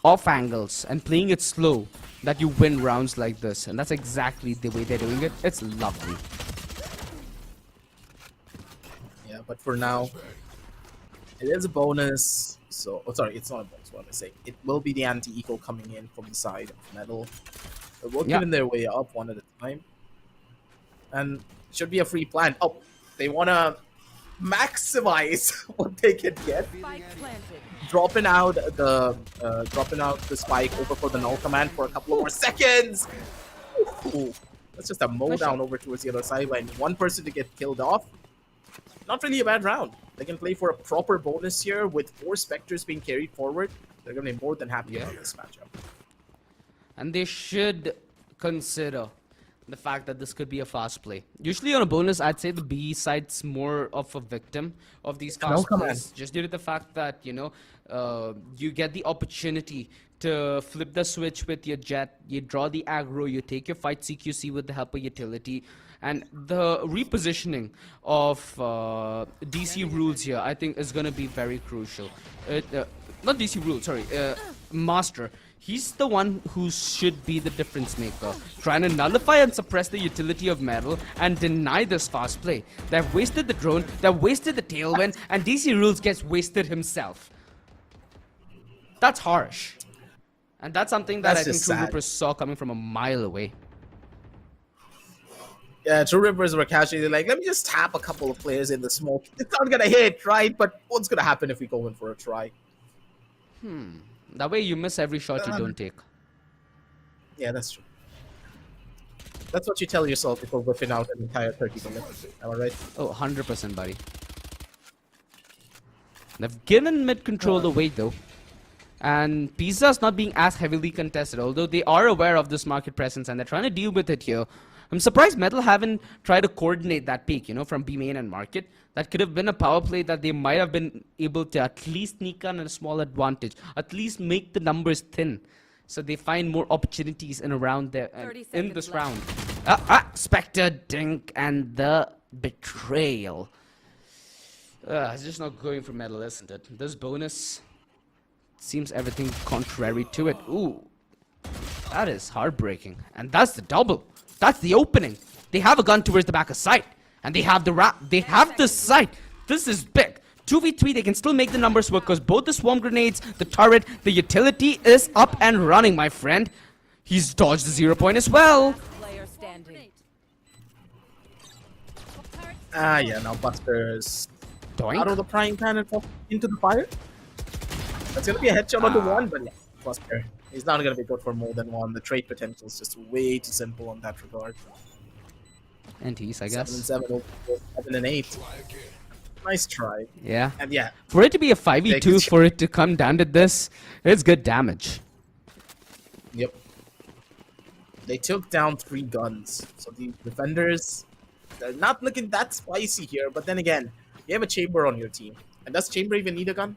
C: off angles, and playing it slow that you win rounds like this. And that's exactly the way they're doing it. It's lovely.
D: Yeah, but for now, it is a bonus. So, oh, sorry, it's not a bonus. What am I saying? It will be the anti-eco coming in from the side of Medal. They're working their way up one at a time. And it should be a free plan. Oh, they want to maximize what they can get.
E: Spike planted.
D: Dropping out the spike over for the null command for a couple more seconds. Ooh, that's just a mow down over towards the other sideline. One person to get killed off. Not really a bad round. They can play for a proper bonus here with 4 Spectres being carried forward. They're going to be more than happy about this matchup.
C: And they should consider the fact that this could be a fast play. Usually on a bonus, I'd say the B side's more of a victim of these fast plays, just due to the fact that, you know, you get the opportunity to flip the switch with your jet, you draw the aggro, you take your fight CQC with the help of utility, and the repositioning of DC rules here, I think, is going to be very crucial. Not DC rules, sorry, Master. He's the one who should be the difference maker, trying to nullify and suppress the utility of metal and deny this fast play. They've wasted the drone, they've wasted the tailwind, and DC rules gets wasted himself. That's harsh. And that's something that I think TrueRippers saw coming from a mile away.
D: Yeah, TrueRippers were casually like, let me just tap a couple of players in the smoke. It's not gonna hit, right? But what's gonna happen if we go in for a try?
C: That way you miss every shot you don't take.
D: Yeah, that's true. That's what you tell yourself before whipping out an entire 30 minutes. Am I right?
C: Oh, 100%, buddy. They've given mid control away, though. And Pizza's not being as heavily contested, although they are aware of this market presence and they're trying to deal with it here. I'm surprised Metal haven't tried to coordinate that peak, you know, from B main and market. That could have been a power play that they might have been able to at least sneak on a small advantage, at least make the numbers thin, so they find more opportunities in around there in this round. Spectre, Dink, and the betrayal. It's just not going for Metal, isn't it? This bonus seems everything contrary to it. Ooh, that is heartbreaking, and that's the double. That's the opening. They have a gun towards the back of sight. And they have the they have the sight. This is big. 2v3, they can still make the numbers work because both the swarm grenades, the turret, the utility is up and running, my friend. He's dodged the 0 point as well.
E: Player standing.
D: Yeah, now Buster's
C: Doink.
D: out of the frying pan and into the fire. That's gonna be a headshot on the one, but yeah, Buster. He's not gonna be good for more than one. The trade potential is just way too simple on that regard.
C: And he's, I guess.
D: 7 and 8. Nice try.
C: Yeah.
D: And yeah.
C: For it to be a 5v2, for it to come down to this, it's good damage.
D: Yep. They took down 3 guns. So the defenders, they're not looking that spicy here. But then again, you have a Chamber on your team. And does Chamber even need a gun?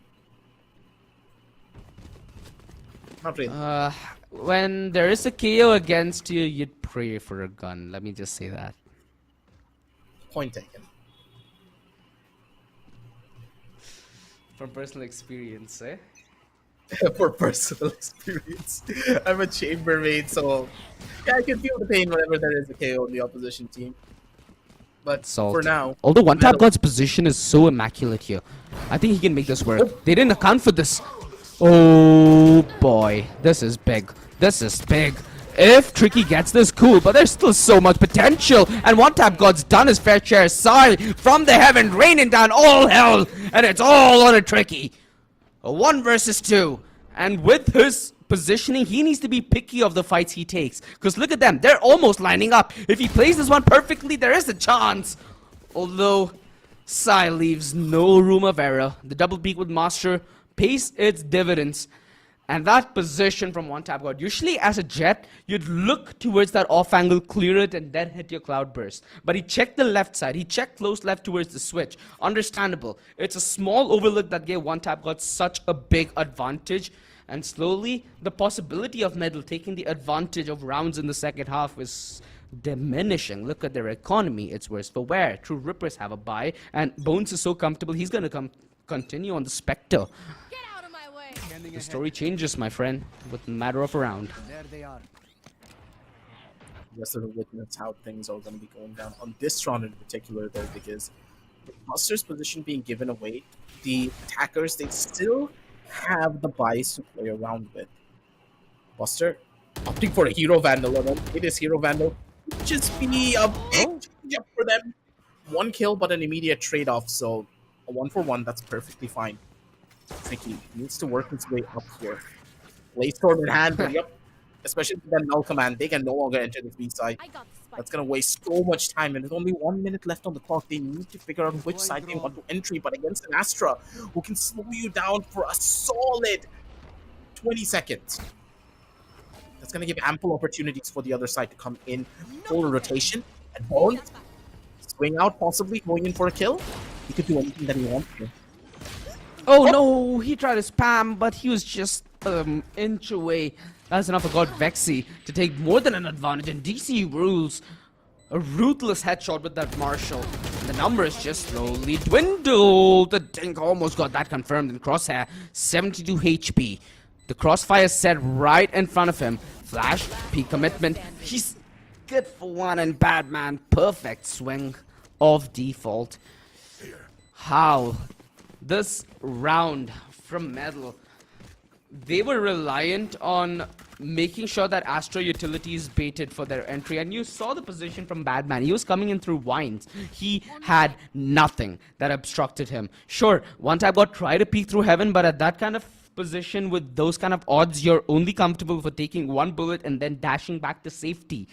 D: Not really.
C: When there is a KO against you, you'd pray for a gun. Let me just say that.
D: Point taken.
C: From personal experience, eh?
D: For personal experience. I'm a chambermaid, so yeah, I can feel the pain whenever there is a KO on the opposition team. But for now...
C: Although One Tap God's position is so immaculate here, I think he can make this work. They didn't account for this. Oh boy, this is big. This is big. If Tricky gets this, cool, but there's still so much potential. And One Tap God's done his fair share. Sai from the heaven, raining down all hell. And it's all on a Tricky. A 1 versus 2. And with his positioning, he needs to be picky of the fights he takes. Because look at them, they're almost lining up. If he plays this one perfectly, there is a chance. Although, Sai leaves no room of error. The double peek with Master pays its dividends. And that position from One Tap God, usually as a jet, you'd look towards that off angle, clear it, and then hit your cloud burst. But he checked the left side. He checked close left towards the switch. Understandable. It's a small overlook that gave One Tap God such a big advantage. And slowly, the possibility of Metal taking the advantage of rounds in the second half is diminishing. Look at their economy. It's worse for wear. TrueRippers have a buy. And Bones is so comfortable, he's going to continue on the Spectre. The story changes, my friend, with a matter of a round.
F: There they are.
D: Just sort of witness how things are going to be going down on this round in particular, though, because with Buster's position being given away, the attackers, they still have the buys to play around with. Buster opting for a Hero Vandal, and it is Hero Vandal. Just be a big jump for them. 1 kill, but an immediate trade-off, so a 1-for-1, that's perfectly fine. Tricky needs to work his way up here. Blaze Storm in hand, but yep. Especially with that null command, they can no longer enter the B side. That's gonna waste so much time, and there's only 1 minute left on the clock. They need to figure out which side they want to entry, but against an Astra who can slow you down for a solid 20 seconds. That's gonna give ample opportunities for the other side to come in full rotation. And Bones swing out, possibly going in for a kill. He could do anything that he wants to.
C: Oh no, he tried to spam, but he was just inch away. That's enough for God Vexy to take more than an advantage, and DC rules a ruthless headshot with that Marshall. The numbers just slowly dwindle. The Dink almost got that confirmed in Crosshair. 72 HP. The crossfire set right in front of him. Flash, peak commitment. He's good for one, and Badman, perfect swing of default. How this round from Medal, they were reliant on making sure that Astro Utilities baited for their entry, and you saw the position from Badman. He was coming in through vines. He had nothing that obstructed him. Sure, one time got tried to peek through heaven, but at that kind of position with those kind of odds, you're only comfortable for taking one bullet and then dashing back to safety.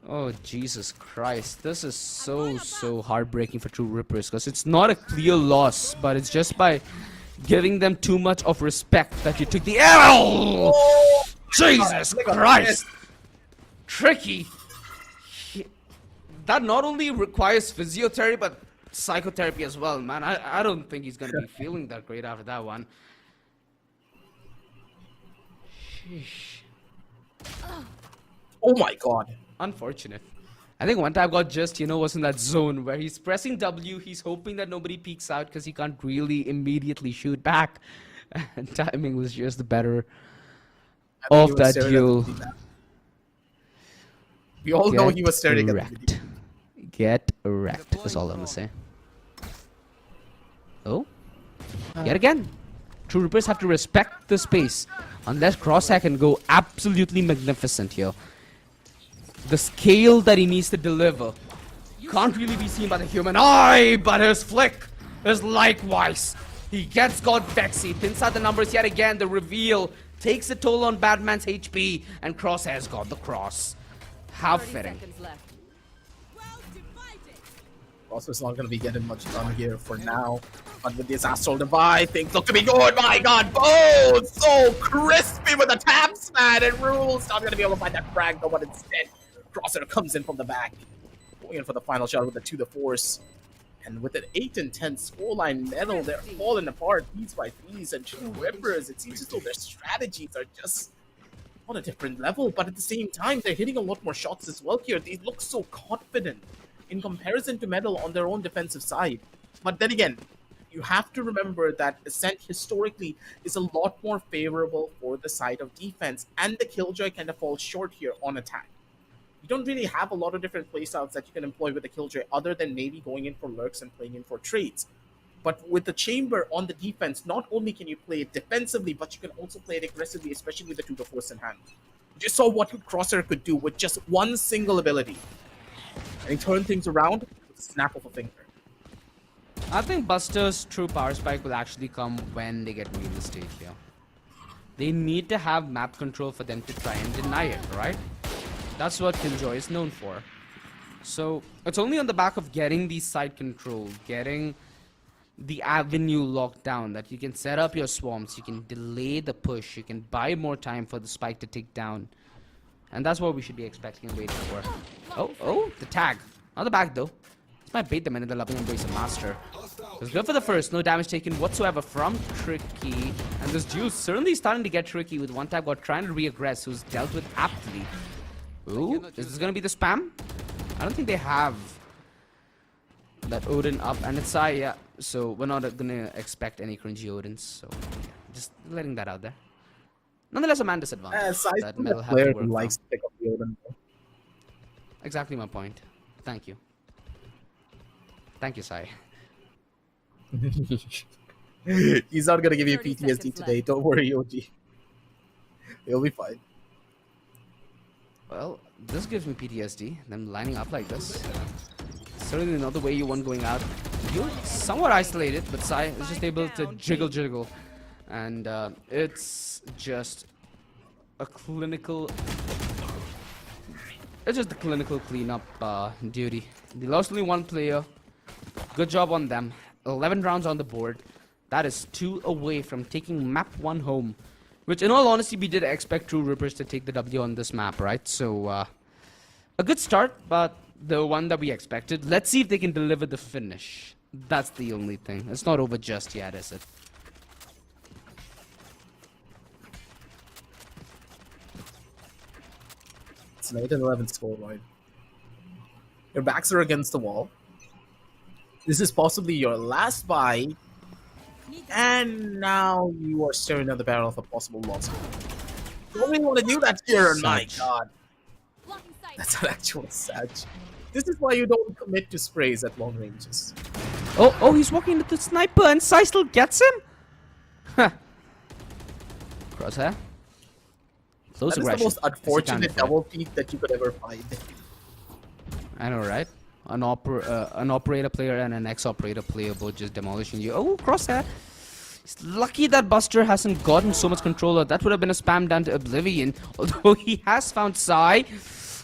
C: Oh, Jesus Christ. This is so heartbreaking for TrueRippers, because it's not a clear loss, but it's just by giving them too much of respect that you took the L. Oh, Jesus Christ. Tricky. That not only requires physiotherapy, but psychotherapy as well, man. I don't think he's going to be feeling that great after that one. Sheesh.
D: Oh my god.
C: Unfortunate. I think one time got just, was in that zone where he's pressing W, he's hoping that nobody peeks out because he can't really immediately shoot back. And timing was just better of that duel.
D: We all know he was staring at the
C: Get wrecked, that's all I'm gonna say. Oh? Yet again. TrueRippers have to respect the space. Unless Crosshair can go absolutely magnificent here. The scale that he needs to deliver can't really be seen by the human eye, but his flick is likewise. He gets God Vexy, pins out the numbers yet again. The reveal takes a toll on Batman's HP, and Crosshair's got the cross. How fitting.
D: Crosshair's not going to be getting much done here for now. But with this Astral Divide, things look to be good. My god, both so crispy with the taps, man. And Rules not going to be able to find that frag, though, but instead, Crosshair comes in from the back, going in for the final shot with the 2 the force. And with an 8-10 scoreline Medal, they're falling apart piece by piece. And TrueRippers, it seems as though their strategies are just on a different level. But at the same time, they're hitting a lot more shots as well here. They look so confident in comparison to Medal on their own defensive side. But then again, you have to remember that Ascent historically is a lot more favorable for the side of defense. And the Killjoy kind of falls short here on attack. You don't really have a lot of different playstyles that you can employ with the Killjoy other than maybe going in for lurks and playing in for trades. But with the Chamber on the defense, not only can you play it defensively, but you can also play it aggressively, especially with the 2 the force in hand. You just saw what Crosshair could do with just one single ability. And he turned things around with a snap of a finger.
C: I think Buster's true power spike will actually come when they get real estate here. They need to have map control for them to try and deny it, right? That's what Killjoy is known for. So it's only on the back of getting the side control, getting the avenue locked down, that you can set up your swarms, you can delay the push, you can buy more time for the spike to take down. And that's what we should be expecting and waiting for. Oh, the tag. Not the back though. This might bait them into the loving embrace of Master. It's good for the first, no damage taken whatsoever from Tricky. And this duel's certainly starting to get tricky with one tag got trying to re-aggress, who's dealt with aptly. Ooh, is this gonna be the spam? I don't think they have that Odin up, and it's yeah. So we're not gonna expect any cringy Odins. So yeah, just letting that out there. Nonetheless, a man disadvantage.
D: That Medal player who likes to pick up the Odin.
C: Exactly my point. Thank you. Thank you, Sai.
D: He's not gonna give you PTSD today. Don't worry, OG. He'll be fine.
C: Well, this gives me PTSD. Them lining up like this. Certainly not the way you want going out. You're somewhat isolated, but Sai is just able to jiggle. And it's just a clinical... It's just a clinical cleanup duty. They lost only one player. Good job on them. 11 rounds on the board. That is 2 away from taking map 1 home. Which, in all honesty, we did expect TrueRippers to take the W on this map, right? So, a good start, but the one that we expected. Let's see if they can deliver the finish. That's the only thing. It's not over just yet, is it?
D: It's an 8-11 scoreline. Your backs are against the wall. This is possibly your last buy, and now you are staring at the barrel of a possible loss. You don't really want to do that here, my god. That's an actual Sag. This is why you don't commit to sprays at long ranges.
C: Oh, he's walking into the sniper and Sai still gets him? Huh. Crosshair. Close
D: That is
C: aggression.
D: the most
C: It's
D: unfortunate
C: accounted for.
D: double peak that you could ever find.
C: I know, right? An operator player and an ex-operator player both just demolishing you. Oh, Crosshair. It's lucky that Buster hasn't gotten so much controller. That would have been a spam down to oblivion. Although he has found Sai.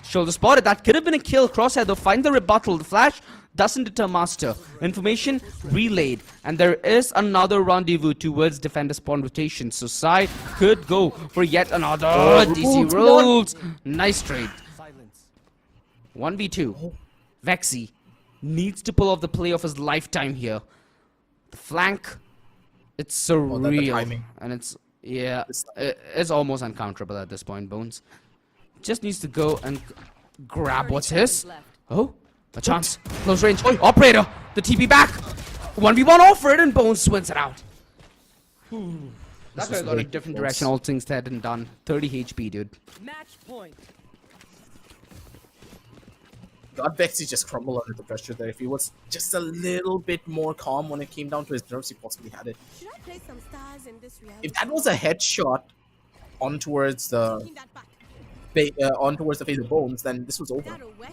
C: Shoulder spotted. That could have been a kill. Crosshair though. Find the rebuttal. The flash doesn't deter Master. Information relayed. And there is another rendezvous towards defender spawn rotation. So Sai could go for yet another DC rolls. Nice trade. 1v2. Vexy needs to pull off the play of his lifetime here. The flank. It's surreal.
D: timing.
C: And it's, yeah, it's almost uncounterable at this point, Bones. Just needs to go and grab
E: 30
C: what's his.
E: seconds left.
C: Oh, a chance. Close range. Operator. The TP back. 1v1 offered and Bones wins it out. That could have gone a different direction, all things said and done. 30 HP, dude.
E: Match point.
D: God, Vexy just crumbled under the pressure there. If he was just a little bit more calm when it came down to his nerves, he possibly had it.
A: Should I play some stars in this reality?
D: If that was a headshot on towards the
A: Taking that back.
D: face of Bones, then this was over.
A: That'll work.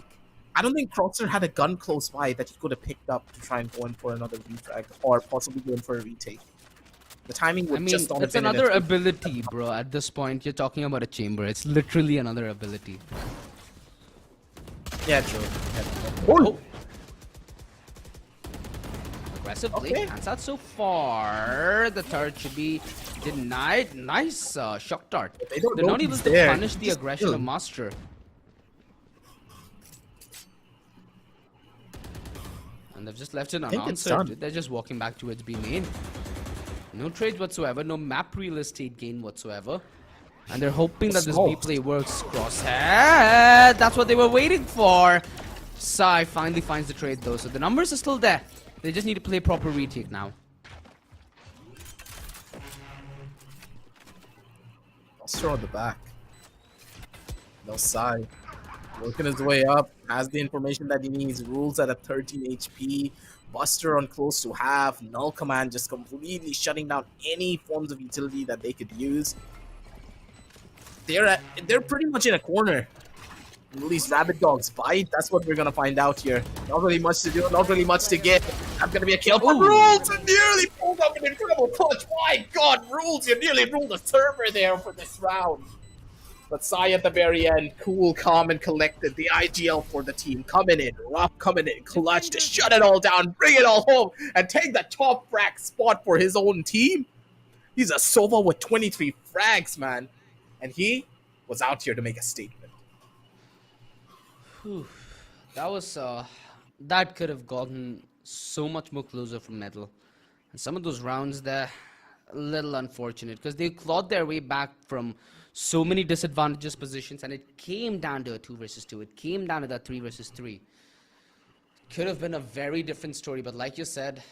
D: I don't think Croxer had a gun close by that he could have picked up to try and go in for another refrag or possibly go in for a retake. The timing would
C: I mean,
D: just not have
C: it's
D: been in
C: another
D: it.
C: ability, bro. At this point, you're talking about a chamber. It's literally another ability.
D: Yeah, true. Yeah.
C: Oh. Aggressively.
D: Okay.
C: Hands out so far. The turret should be denied. Nice shock dart.
D: They don't
C: They're
D: know
C: not able
D: he's
C: to
D: there.
C: punish the
D: Just
C: aggression
D: kill
C: of
D: him.
C: Master. And they've just left it
D: think it's
C: unanswered.
D: done.
C: They're just walking back towards B main. No trades whatsoever. No map real estate gain whatsoever. And they're hoping that this B
D: Smoked.
C: play works. Crosshair. That's what they were waiting for. Sai finally finds the trade though. So the numbers are still there. They just need to play proper retake now.
D: Buster on the back. No side. Working his way up. Has the information that he needs. Rules at a 13 HP. Buster on close to half. Null command just completely shutting down any forms of utility that they could use. They're pretty much in a corner. Will these rabbit dogs bite? That's what we're gonna find out here. Not really much to do, not really much to get. Not gonna be a kill. But Rules nearly pulled up an incredible clutch. My god, Rules, you nearly ruled the server there for this round. But Sai at the very end, cool, calm, and collected. The IGL for the team. Coming in, rough, coming in, clutch to shut it all down, bring it all home, and take the top frag spot for his own team. He's a Sova with 23 frags, man. And he was out here to make a statement.
C: Whew. That was that could have gotten so much more closer from Metal. And some of those rounds there, a little unfortunate because they clawed their way back from so many disadvantageous positions, and it came down to a 2 versus 2. It came down to that 3 versus 3. Could have been a very different story, but like you said,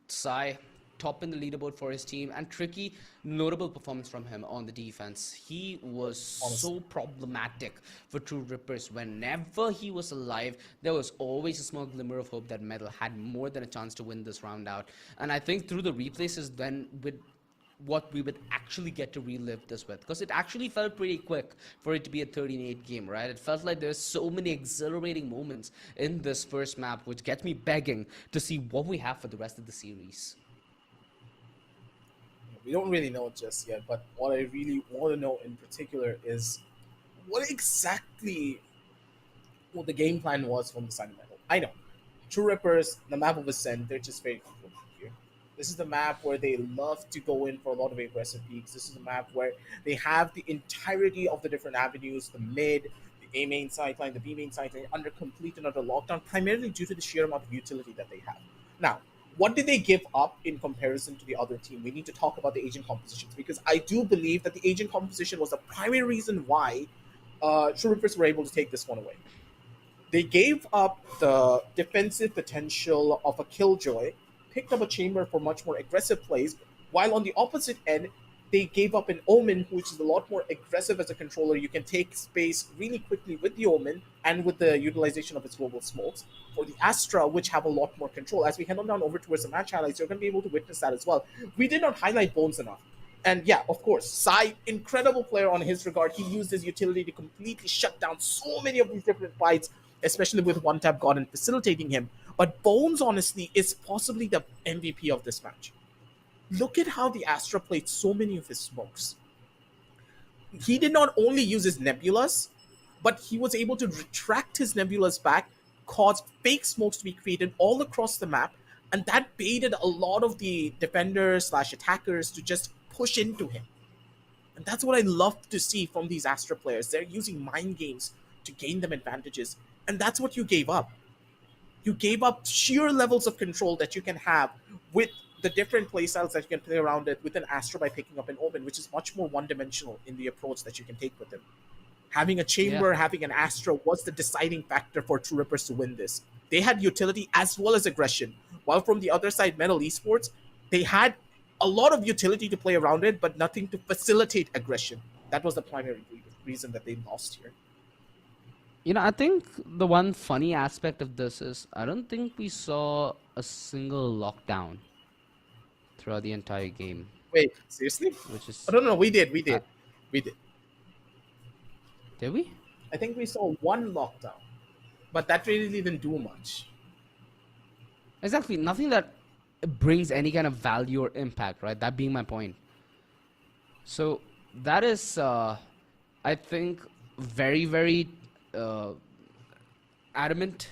C: Sai top in the leaderboard for his team, and Tricky, notable performance from him on the defense. He was so problematic for TrueRippers. Whenever he was alive, there was always a small glimmer of hope that Metal had more than a chance to win this round out. And I think through the replays is then with what we would actually get to relive this with, because it actually felt pretty quick for it to be a 13-8 game, right? It felt like there's so many exhilarating moments in this first map, which gets me begging to see what we have for the rest of the series.
D: We don't really know just yet, but what I really want to know in particular is what exactly the game plan was from the side of Metal. I know, TrueRippers, the map of Ascent, they're just very comfortable here. This is the map where they love to go in for a lot of aggressive peaks. This is a map where they have the entirety of the different avenues, the mid, the A main sideline, the B main sideline, under complete and utter lockdown, primarily due to the sheer amount of utility that they have. Now, what did they give up in comparison to the other team? We need to talk about the agent compositions, because I do believe that the agent composition was the primary reason why TrueRippers were able to take this one away. They gave up the defensive potential of a Killjoy, picked up a Chamber for much more aggressive plays, while on the opposite end, they gave up an Omen, which is a lot more aggressive as a controller. You can take space really quickly with the Omen and with the utilization of its global smokes. For the Astra, which have a lot more control. As we head on down over towards the match highlights, you're going to be able to witness that as well. We did not highlight Bones enough. And yeah, of course, Sai, incredible player on his regard. He used his utility to completely shut down so many of these different fights, especially with one tap God and facilitating him. But Bones, honestly, is possibly the MVP of this match. Look at how the Astra played so many of his smokes. He did not only use his nebulas, but he was able to retract his nebulas back, cause fake smokes to be created all across the map, and that baited a lot of the defenders/attackers to just push into him. And that's what I love to see from these Astra players. They're using mind games to gain them advantages, and that's what you gave up. You gave up sheer levels of control that you can have with the different playstyles that you can play around it with an Astra by picking up an Omen, which is much more one-dimensional in the approach that you can take with him. Having a Chamber, having an Astra was the deciding factor for TrueRippers to win this. They had utility as well as aggression, while from the other side, Metal Esports, they had a lot of utility to play around it, but nothing to facilitate aggression. That was the primary reason that they lost here.
C: I think the one funny aspect of this is I don't think we saw a single lockdown throughout the entire game.
D: Wait, seriously?
C: Which is...
D: No, we did. We did.
C: Did we?
D: I think we saw one lockdown, but that really didn't do much.
C: Exactly. Nothing that brings any kind of value or impact, right? That being my point. So that is, I think, very, very adamant,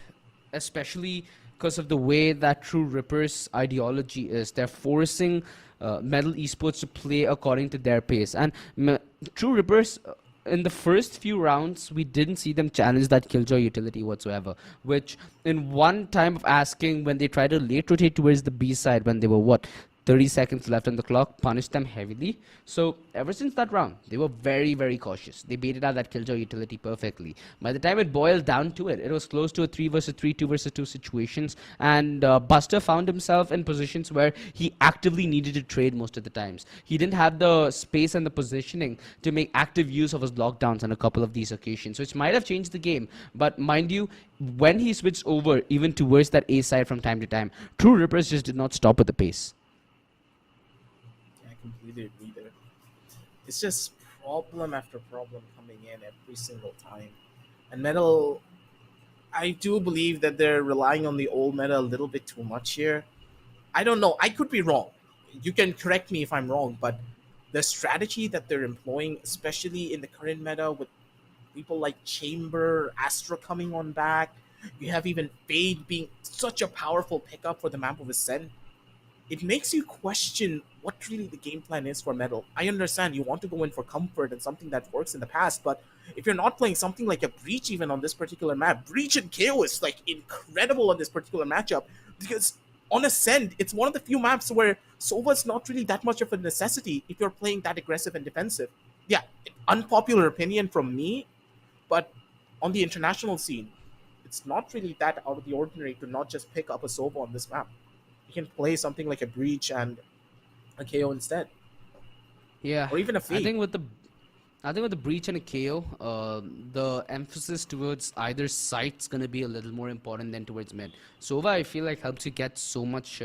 C: especially because of the way that TrueRippers' ideology is. They're forcing Metal Esports to play according to their pace. And TrueRippers, in the first few rounds, we didn't see them challenge that Killjoy utility whatsoever, which in one time of asking, when they tried to late rotate towards the B side when they were, 30 seconds left on the clock, punished them heavily. So ever since that round, they were very, very cautious. They baited out that Killjoy utility perfectly. By the time it boiled down to it, it was close to a 3 versus 3, 2 versus 2 situations. And Buster found himself in positions where he actively needed to trade most of the times. He didn't have the space and the positioning to make active use of his lockdowns on a couple of these occasions, which might have changed the game. But mind you, when he switched over even towards that A side from time to time, TrueRippers just did not stop at the pace.
D: Completely agree there. It's just problem after problem coming in every single time. And Metal, I do believe that they're relying on the old meta a little bit too much here. I don't know. I could be wrong. You can correct me if I'm wrong, but the strategy that they're employing, especially in the current meta with people like Chamber, Astra coming on back, you have even Fade being such a powerful pickup for the map of Ascent. It makes you question what really the game plan is for Metal. I understand you want to go in for comfort and something that works in the past, but if you're not playing something like a Breach even on this particular map, Breach and KO is like incredible on this particular matchup, because on Ascent, it's one of the few maps where Sova's not really that much of a necessity if you're playing that aggressive and defensive. Yeah, unpopular opinion from me, but on the international scene, it's not really that out of the ordinary to not just pick up a Sova on this map. You can play something like a Breach and a KO instead.
C: Yeah.
D: Or even a Fade.
C: I think with the Breach and a KO, the emphasis towards either site's going to be a little more important than towards mid. Sova, I feel like, helps you get so much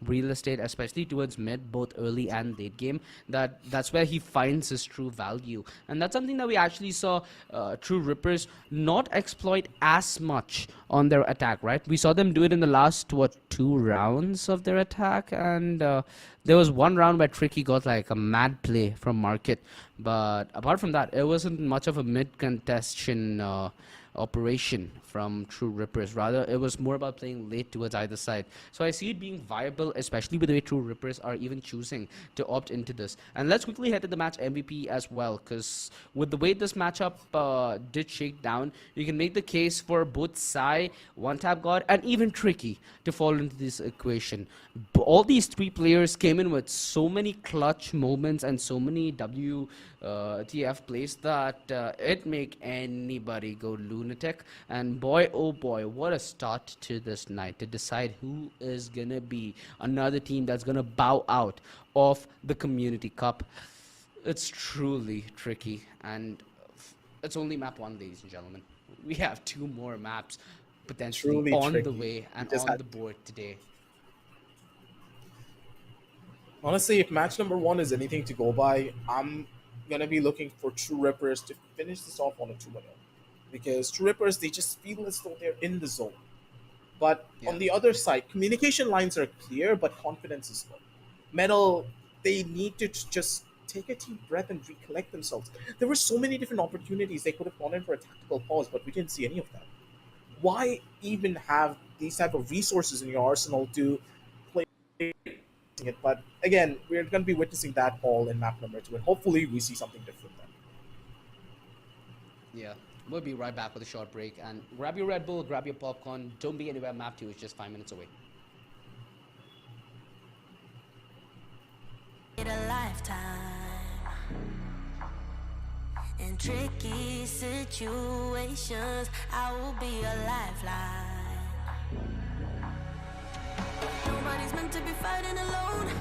C: real estate, especially towards mid, both early and late game, that's where he finds his true value. And that's something that we actually saw TrueRippers not exploit as much on their attack, right? We saw them do it in the last, 2 rounds of their attack, and there was one round where Tricky got like a mad play from Market, but apart from that, it wasn't much of a mid-contention operation from TrueRippers. Rather, it was more about playing late towards either side. So I see it being viable, especially with the way TrueRippers are even choosing to opt into this. And let's quickly head to the match MVP as well, because with the way this matchup did shake down, you can make the case for both Sai, One Tap God, and even Tricky to fall into this equation. All these three players came in with so many clutch moments and so many WTF plays that it make anybody go lunatic. And boy, oh boy, what a start to this night to decide who is gonna be another team that's gonna bow out of the Community Cup. It's truly tricky, and it's only map 1, ladies and gentlemen. We have 2 more maps potentially
D: Truly
C: on the
D: tricky.
C: way and
D: Just
C: on
D: had-
C: the board today.
D: Honestly, if match number 1 is anything to go by, I'm gonna be looking for TrueRippers to finish this off on a 2-0. Because TrueRippers, they just feel as though they're in the zone. But
C: Yeah.
D: on the other side, communication lines are clear, but confidence is low. Metal, they need to just take a deep breath and recollect themselves. There were so many different opportunities they could have gone in for a tactical pause, but we didn't see any of that. Why even have these type of resources in your arsenal to play it? But again, we're going to be witnessing that all in map number 2, and hopefully we see something different then.
C: Yeah, we'll be right back with a short break. And grab your Red Bull, grab your popcorn. Don't be anywhere. Map 2 is just 5 minutes away.
A: A lifetime in tricky situations, I will be a lifeline. Nobody's meant to be fighting alone.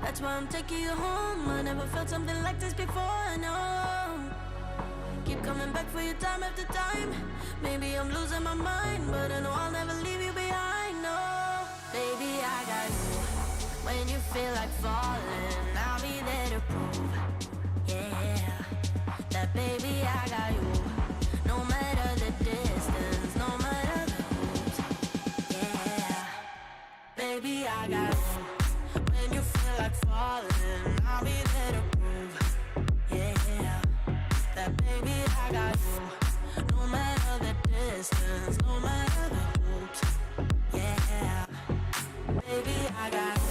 A: That's why I'm taking you home. I never felt something like this before, no. Keep coming back for you time after time. Maybe I'm losing my mind, but I know I'll never leave you behind, no. Baby, I got you. When you feel like falling, I'll be there to prove, yeah, that baby, I got you. No matter the distance, no matter the moves, yeah, baby, I got you. When you feel like falling, I'll be there to prove, yeah, that baby, I got you. No matter the distance, no matter the moves, yeah, baby, I got you.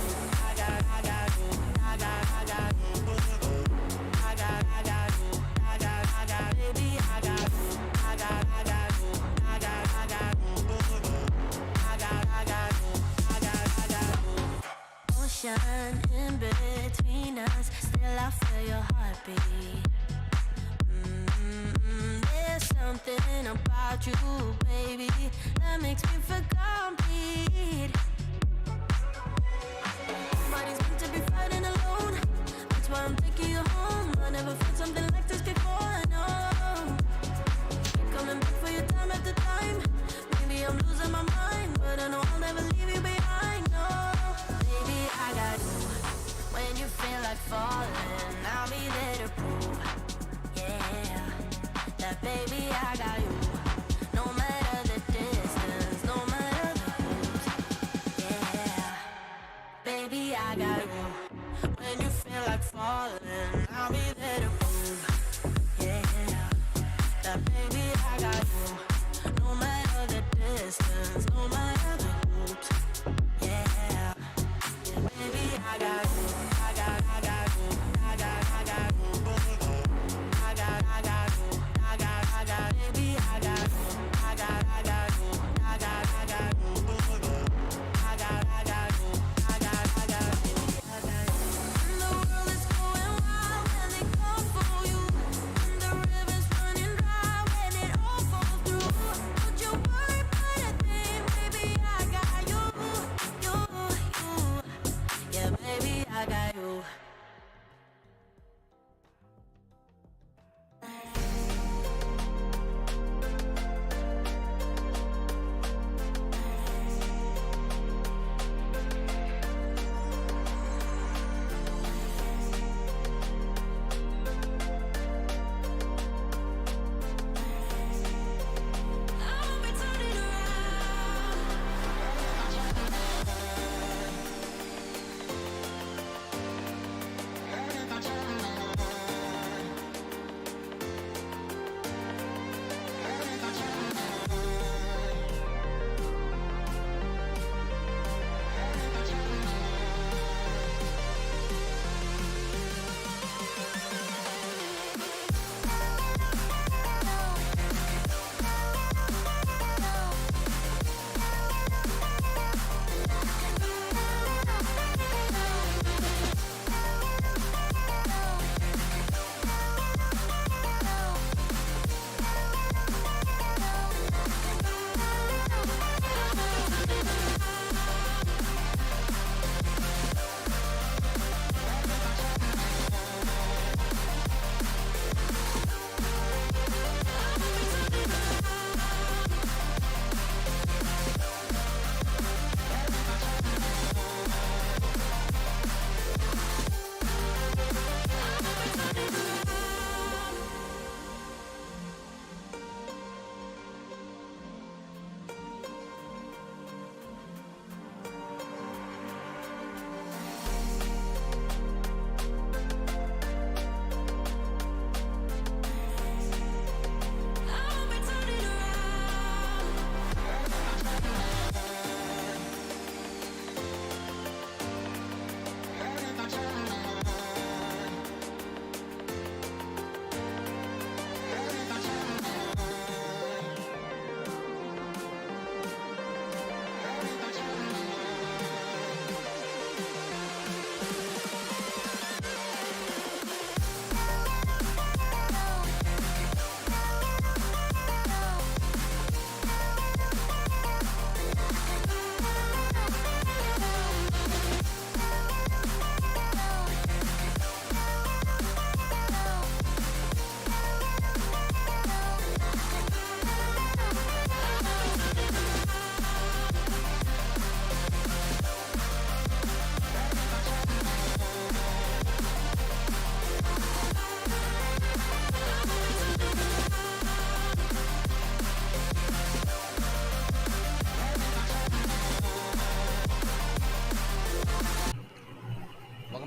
A: In between us, still I feel your heartbeat. There's something about you, baby, that makes me feel complete. Nobody's meant to be fighting alone. That's why I'm taking you home. I never felt something like this before, no. Coming back for you time after time. Maybe I'm losing my mind, but I know I'll never leave you behind, no. Baby, I got you. When you feel like falling, I'll be there to prove, yeah, that baby, I got you. No matter the distance, no matter the moves, yeah, baby, I got you. When you feel like falling, I'll be there to prove, yeah, that baby, I got you. No matter the distance, no matter the moves, yeah, baby, I got you.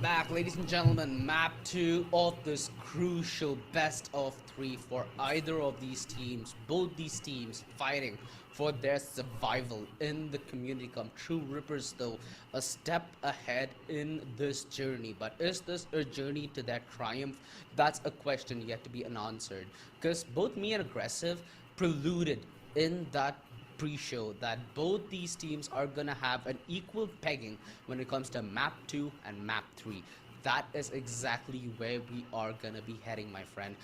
C: back, ladies and gentlemen. Map 2 of this crucial best of 3 for either of these teams. Both these teams fighting for their survival in the Community Cup. TrueRippers, though, a step ahead in this journey. But is this a journey to their triumph? That's a question yet to be unanswered. Because both me and Aggressive preluded in that pre-show that both these teams are gonna have an equal pegging when it comes to map 2 and map 3. That is exactly where we are gonna be heading, my friend.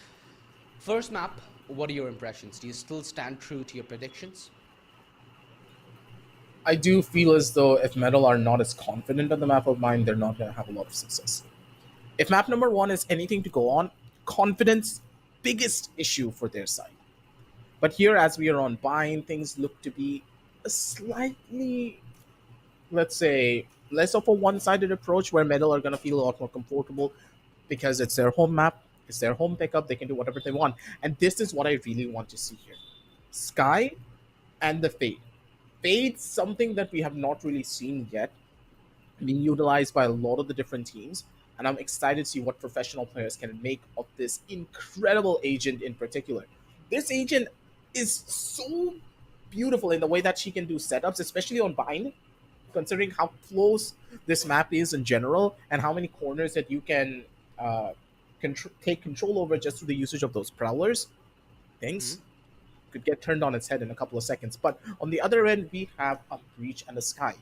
C: First map, what are your impressions? Do you still stand true to your predictions?
D: I do feel as though if Metal are not as confident on the map of mine, they're not going to have a lot of success. If map number 1 is anything to go on, confidence, biggest issue for their side. But here, as we are on Bind, things look to be a slightly, let's say, less of a one-sided approach where Metal are going to feel a lot more comfortable because it's their home map, it's their home pickup, they can do whatever they want. And this is what I really want to see here. Sky and the Fade. Fade's something that we have not really seen yet being utilized by a lot of the different teams. And I'm excited to see what professional players can make of this incredible agent in particular. This agent is so beautiful in the way that she can do setups, especially on Bind, considering how close this map is in general and how many corners that you can take control over just through the usage of those prowlers. Things could get turned on its head in a couple of seconds. But on the other end, we have a Breach and a Sky.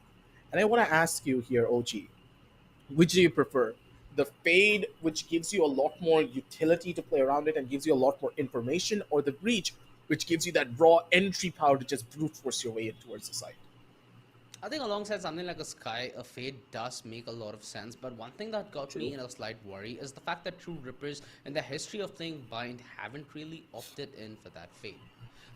D: And I want to ask you here, OG, which do you prefer? The Fade, which gives you a lot more utility to play around it and gives you a lot more information, or the Breach, which gives you that raw entry power to just brute force your way in towards the site?
C: I think alongside something like a Sky, a Fade does make a lot of sense. But one thing that got me in a slight worry is the fact that TrueRippers, in the history of playing Bind, haven't really opted in for that Fade.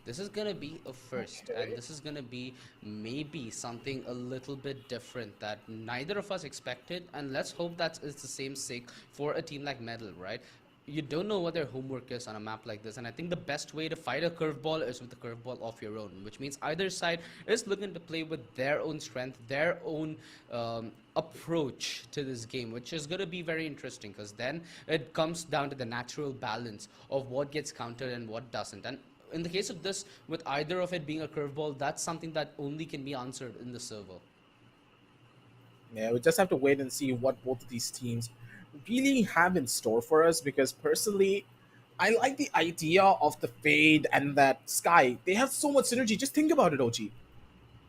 C: This is going to be a first, and this is going to be maybe something a little bit different that neither of us expected, and let's hope that it's the same sake for a team like Metal, right? You don't know what their homework is on a map like this, and I think the best way to fight a curveball is with a curveball of your own, which means either side is looking to play with their own strength, their own approach to this game, which is going to be very interesting because then it comes down to the natural balance of what gets countered and what doesn't. And in the case of this, with either of it being a curveball, that's something that only can be answered in the server.
D: Yeah, we just have to wait and see what both of these teams really have in store for us, because personally, I like the idea of the Fade and that Sky. They have so much synergy. Just think about it, OG.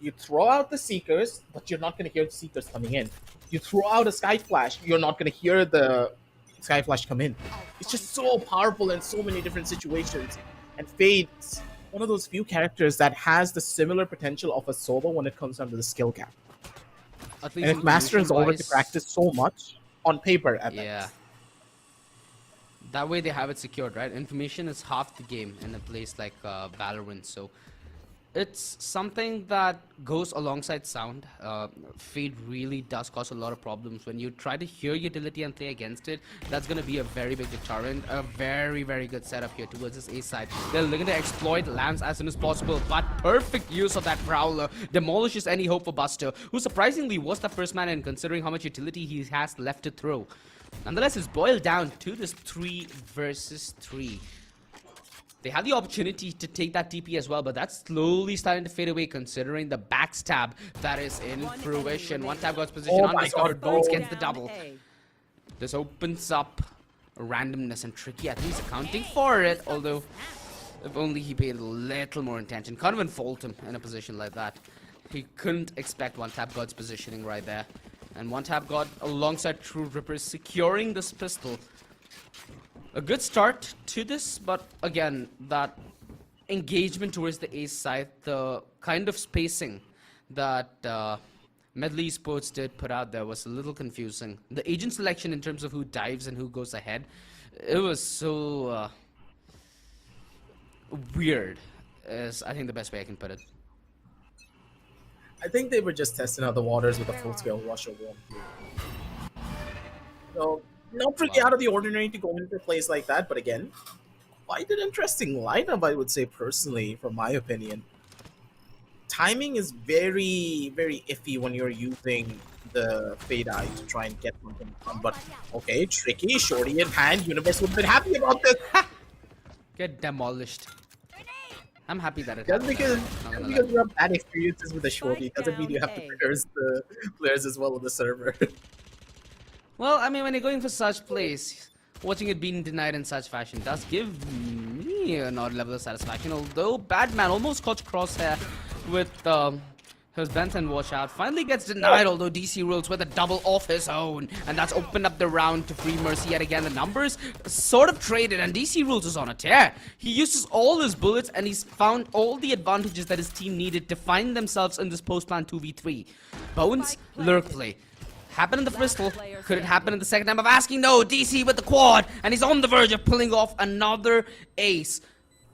D: You throw out the Seekers, but you're not going to hear the Seekers coming in. You throw out a Sky Flash, you're not going to hear the Sky Flash come in. It's just so powerful in so many different situations. And Fade's one of those few characters that has the similar potential of a solo when it comes down to the skill gap.
C: At
D: And
C: least
D: if Master has already
C: information-wise,
D: practiced so much on paper at
C: yeah.
D: best.
C: That way they have it secured, right? Information is half the game in a place like Valorant, so it's something that goes alongside sound. Fade really does cause a lot of problems. When you try to hear utility and play against it, that's going to be a very big deterrent. A very, very good setup here towards this A side. They're looking to exploit Lance as soon as possible, but perfect use of that Prowler demolishes any hope for Buster, who surprisingly was the first man in, considering how much utility he has left to throw. Nonetheless, it's boiled down to this 3 versus 3. They had the opportunity to take that TP as well, but that's slowly starting to fade away considering the backstab that is in fruition. One tap God's position
D: Oh my
C: undiscovered.
D: God,
C: Bones
D: bro.
C: gets the double. This opens up randomness and tricky, at least accounting for it, although if only he paid a little more attention. Can't even fault him in a position like that. He couldn't expect one tap God's positioning right there. And one tap God alongside TrueRippers securing this pistol. A good start to this, but again, that engagement towards the ace side, the kind of spacing that Medley Esports did put out there was a little confusing. The agent selection in terms of who dives and who goes ahead, it was so weird, is I think the best way I can put it.
D: I think they were just testing out the waters with a full-scale Russia war. So, not really out of the ordinary to go into a place like that, but again, quite an interesting lineup, I would say, personally, from my opinion. Timing is very, very iffy when you're using the Fade Eye to try and get something done. But okay, tricky, shorty in hand. Universe would have been happy about this.
C: Get demolished. I'm happy that it
D: Just
C: happened.
D: because,
C: Not gonna
D: because
C: lie.
D: you have bad experiences with the shorty doesn't mean you have to
E: down A.
D: curse the players as well on the server.
C: Well, I mean, when you're going for such plays, watching it being denied in such fashion does give me an odd level of satisfaction. Although Batman almost caught crosshair with his Benson watch out. Finally gets denied, although DC rules with a double of his own. And that's opened up the round to Free Mercy yet again. The numbers sort of traded, and DC rules is on a tear. He uses all his bullets, and he's found all the advantages that his team needed to find themselves in this post-plan 2v3. Bones, lurk play. Happened in the Bristol. Could it happen in the second time of asking? No, DC with the quad, and he's on the verge of pulling off another ace.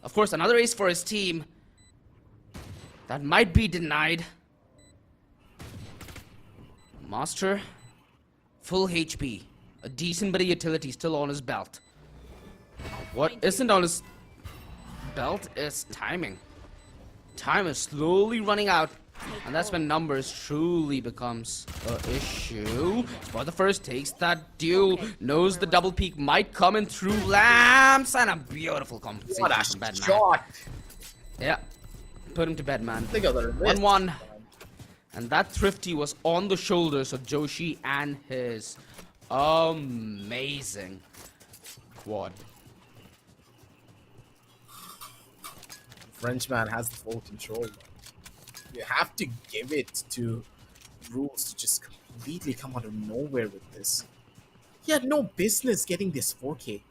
C: Of course, another ace for his team. That might be denied. Master, full HP. A decent bit of utility still on his belt. What isn't on his belt is timing. Time is slowly running out. And that's when numbers truly becomes an issue. For the first takes that duel, knows the double peak might come in through lamps, and a beautiful compensation
D: What a
C: from Bedman.
D: shot!
C: Yeah, put him to bed, man.
D: Think of the wrist.
C: 1-1. And that thrifty was on the shoulders of Joshi and his amazing quad.
D: Frenchman has the full control. You have to give it to Rules to just completely come out of nowhere with this. He had no business getting this 4K.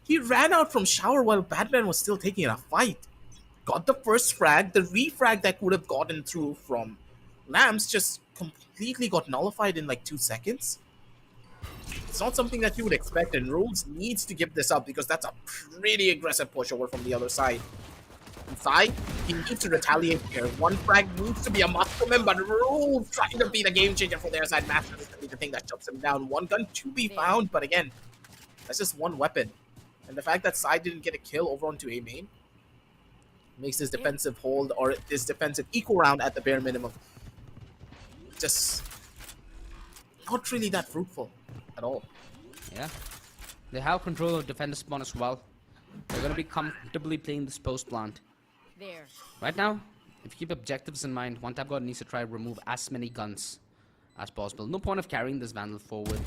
D: He ran out from shower while Batman was still taking a fight. Got the first frag, the refrag that would have gotten through from Lamps just completely got nullified in like 2 seconds. It's not something that you would expect, and Rules needs to give this up because that's a pretty aggressive pushover from the other side. Inside, he needs to retaliate here. One frag needs to be a must from him, but Rules trying to be the game changer for their side. Master is going to be the thing that shuts him down. One gun to be found, but again, that's just one weapon. And the fact that Side didn't get a kill over onto A main makes this defensive hold, or this defensive eco round at the bare minimum, just not really that fruitful at all.
C: Yeah. They have control of defender spawn as well. They're going to be comfortably playing this post plant.
E: There.
C: Right now, if you keep objectives in mind, One Tap God needs to try to remove as many guns as possible. No point of carrying this Vandal forward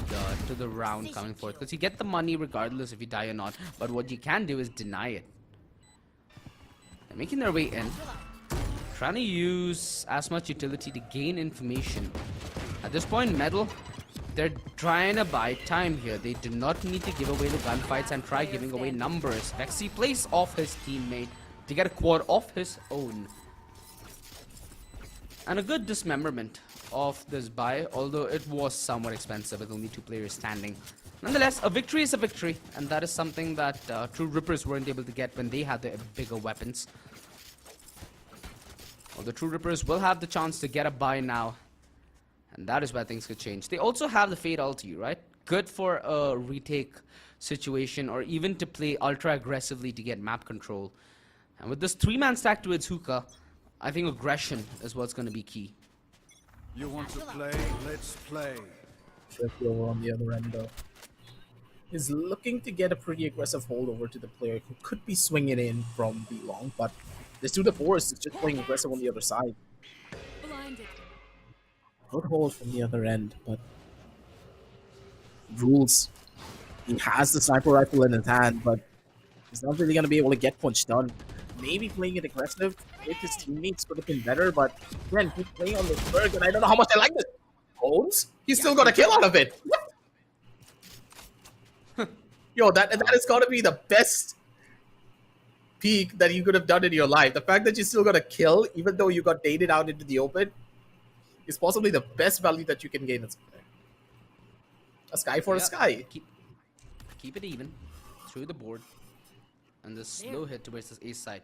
C: to the round coming forward, because you get the money regardless if you die or not. But what you can do is deny it. They're making their way in, trying to use as much utility to gain information. At this point, Metal, they're trying to buy time here. They do not need to give away the gunfights and try giving away numbers. Vexy plays off his teammate to get a quad of his own. And a good dismemberment of this buy, although it was somewhat expensive with only 2 players standing. Nonetheless, a victory is a victory, and that is something that TrueRippers weren't able to get when they had their bigger weapons. Well, the TrueRippers will have the chance to get a buy now, and that is where things could change. They also have the Fade ulti, right? Good for a retake situation, or even to play ultra aggressively to get map control. And with this 3-man stack to its hookah, I think aggression is what's going to be key.
F: You want to play? Let's play.
D: Tricky over on the other end though. Is looking to get a pretty aggressive hold over to the player who could be swinging in from the long, but this 2-4 is just playing aggressive on the other side.
E: Blinded.
D: Good hold from the other end, but Rules, he has the sniper rifle in his hand, but he's not really going to be able to get much done. Maybe playing it aggressive with his teammates could have been better, but again, he's playing on this berg, and I don't know how much I like this. Bones? He's still got a kill out of it. Yo, that has got to be the best peak that you could have done in your life. The fact that you still got a kill, even though you got dated out into the open, is possibly the best value that you can gain as a player. A sky for a sky.
C: Keep it even through the board, and the slow hit towards this ace side.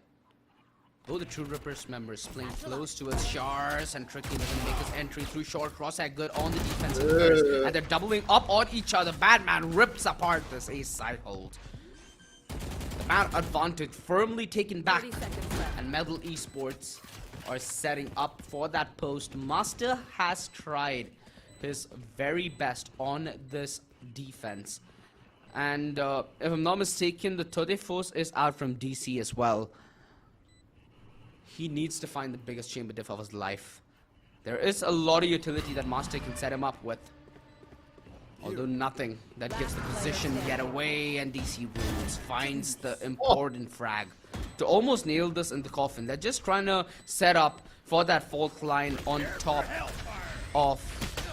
C: Both the TrueRippers members playing close towards Shars, and Tricky doesn't make his entry through short crosshair good on the defensive players, and they're doubling up on each other. Batman rips apart this ace side hold. The man advantage firmly taken back,
E: 30 seconds left.
C: and Metal Esports are setting up for that post. Master has tried his very best on this defense. And if I'm not mistaken, the Tode Force is out from DC as well. He needs to find the biggest chamber diff of his life. There is a lot of utility that Master can set him up with. Although nothing that gives the position yet away, and DC Rules finds the important frag to almost nail this in the coffin. They're just trying to set up for that fault line on top of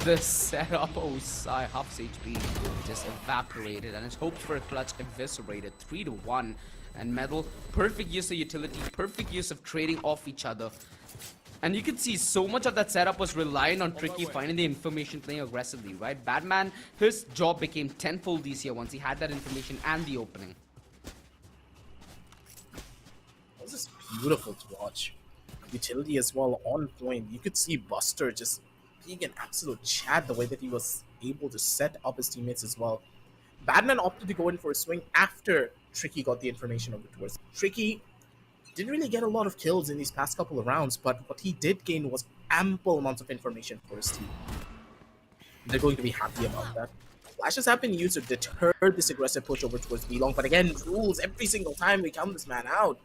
C: this setup. Oh, Huff's HP just evaporated, and his hopes for a clutch eviscerated. 3-1. And Metal, perfect use of utility, perfect use of trading off each other. And you can see so much of that setup was relying on Tricky finding the information, playing aggressively, right? Batman, his job became tenfold easier once he had that information and the opening.
D: This is beautiful to watch. Utility as well on point. You could see Buster just being an absolute chat the way that he was able to set up his teammates as well. Batman opted to go in for a swing after Tricky got the information over towards. Tricky didn't really get a lot of kills in these past couple of rounds, but what he did gain was ample amounts of information for his team. They're going to be happy about that. Flashes have been used to deter this aggressive push over towards B-Long, but again, Rules, every single time we count this man out,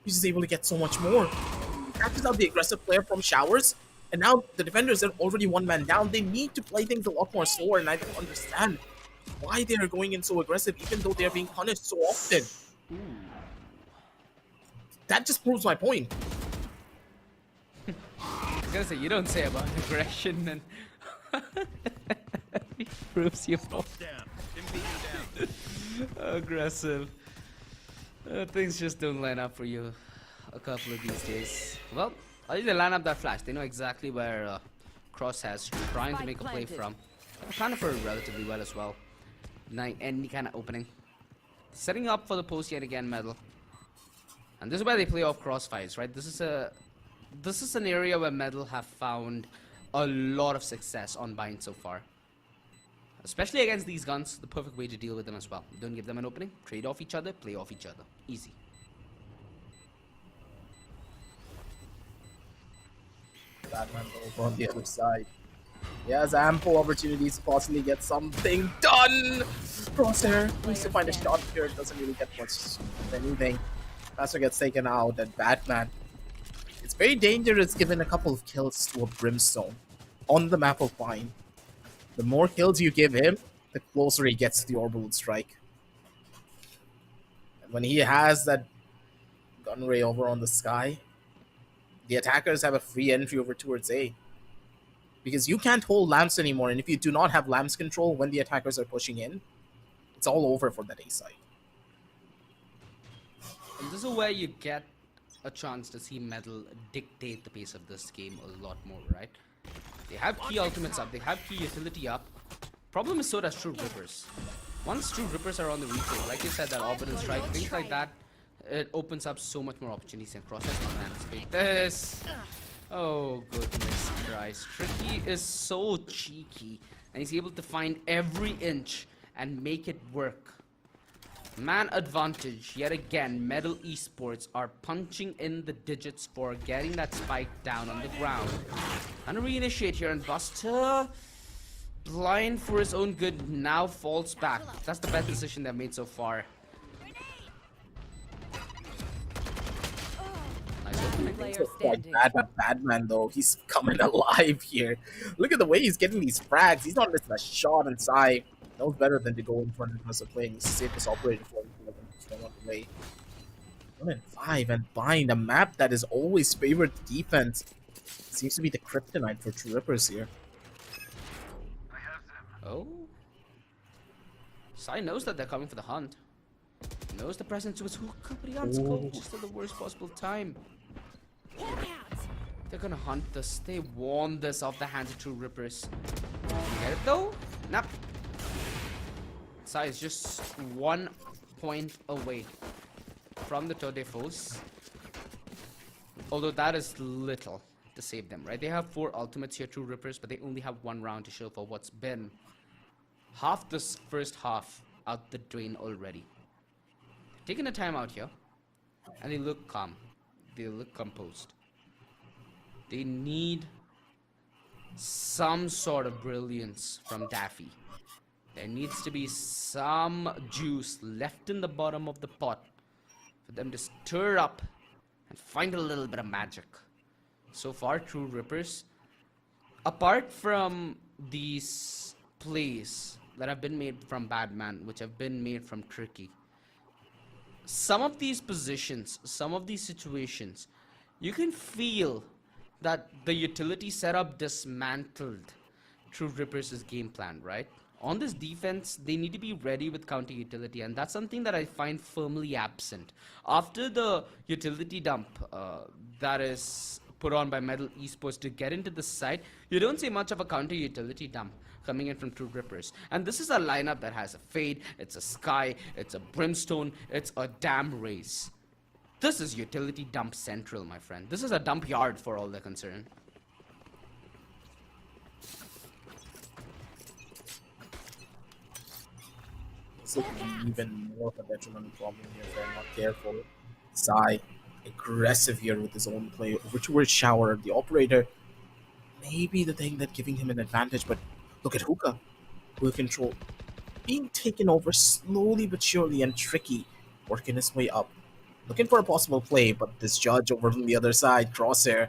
D: he's just able to get so much more. He catches out the aggressive player from Showers, and now the defenders are already one man down. They need to play things a lot more slower, and I don't understand why they are going in so aggressive, even though they are being punished so often. That just proves my point.
C: I was gonna say, you don't say about aggression and proves you wrong. Aggressive. Things just don't line up for you a couple of these days. Well, at least they line up that flash. They know exactly where Cross has trying to make a play from. Kind of for relatively well as well. Denying any kind of opening. Setting up for the post yet again, Metal. And this is where they play off crossfires, right? This is an area where Metal have found a lot of success on bind so far. Especially against these guns, the perfect way to deal with them as well. Don't give them an opening, trade off each other, play off each other. Easy.
D: Batman over on the other side. He has ample opportunities to possibly get something done. Crosshair needs to find a shot here. It doesn't really get much of anything. Master gets taken out, and Batman. It's very dangerous given a couple of kills to a Brimstone on the map of Vine. The more kills you give him, the closer he gets to the orbital strike. And when he has that gun ray over on the sky, the attackers have a free entry over towards A. Because you can't hold lamps anymore, and if you do not have lamps control when the attackers are pushing in, it's all over for that A side.
C: And this is where you get a chance to see Metal dictate the pace of this game a lot more, right? They have key ultimates up, they have key utility up. Problem is so does TrueRippers. Once TrueRippers are on the replay, like you said, that orbital strike, things like that, it opens up so much more opportunities and crosses. Man, anticipate this. Oh goodness Christ. Tricky is so cheeky, and he's able to find every inch and make it work. Man advantage, yet again, Metal Esports are punching in the digits for getting that spike down on the ground. And a reinitiate here, and Buster, blind for his own good, now falls back. That's the best decision they've made so far. Nice opening.
E: Player
D: Quite
E: standing.
D: bad with Batman though. He's coming alive here. Look at the way he's getting these frags. He's not missing a shot inside. Knows better than to go in front of us of playing. He's the safest operator for him to run away. 1-5 and Bind, a map that is always favored defense. Seems to be the kryptonite for TrueRippers here.
C: Oh. Sai knows that they're coming for the hunt. Knows the presence of his hook, but he unscoped just at the worst possible time. They're gonna hunt this. They warned this off the hands of TrueRippers. Get it though? Nah. Sai is just 1 point away from the Tour de Force. Although that is little to save them, right? They have 4 ultimates here, TrueRippers, but they only have 1 round to show for what's been half this first half out the drain already. Taking a time out here, and they look calm. They look composed. They need some sort of brilliance from Daffy. There needs to be some juice left in the bottom of the pot for them to stir up and find a little bit of magic. So far, TrueRippers, apart from these plays that have been made from Badman, which have been made from Tricky, some of these positions, some of these situations, you can feel that the utility setup dismantled TrueRippers' game plan, right? On this defense, they need to be ready with counter utility, and that's something that I find firmly absent. After the utility dump that is put on by Metal Esports to get into the side, you don't see much of a counter utility dump coming in from TrueRippers. And this is a lineup that has a Fade, it's a Sky, it's a Brimstone, it's a Dam Race. This is utility dump central, my friend. This is a dump yard for all they're concerned.
D: This is even more of a detrimental problem here if they're not careful. Sai, aggressive here with his own play. Overtoward shower, the operator, maybe the thing that's giving him an advantage, but look at Hookah. Will control being taken over slowly but surely, and Tricky working his way up. Looking for a possible play, but this judge over from the other side, Crosshair,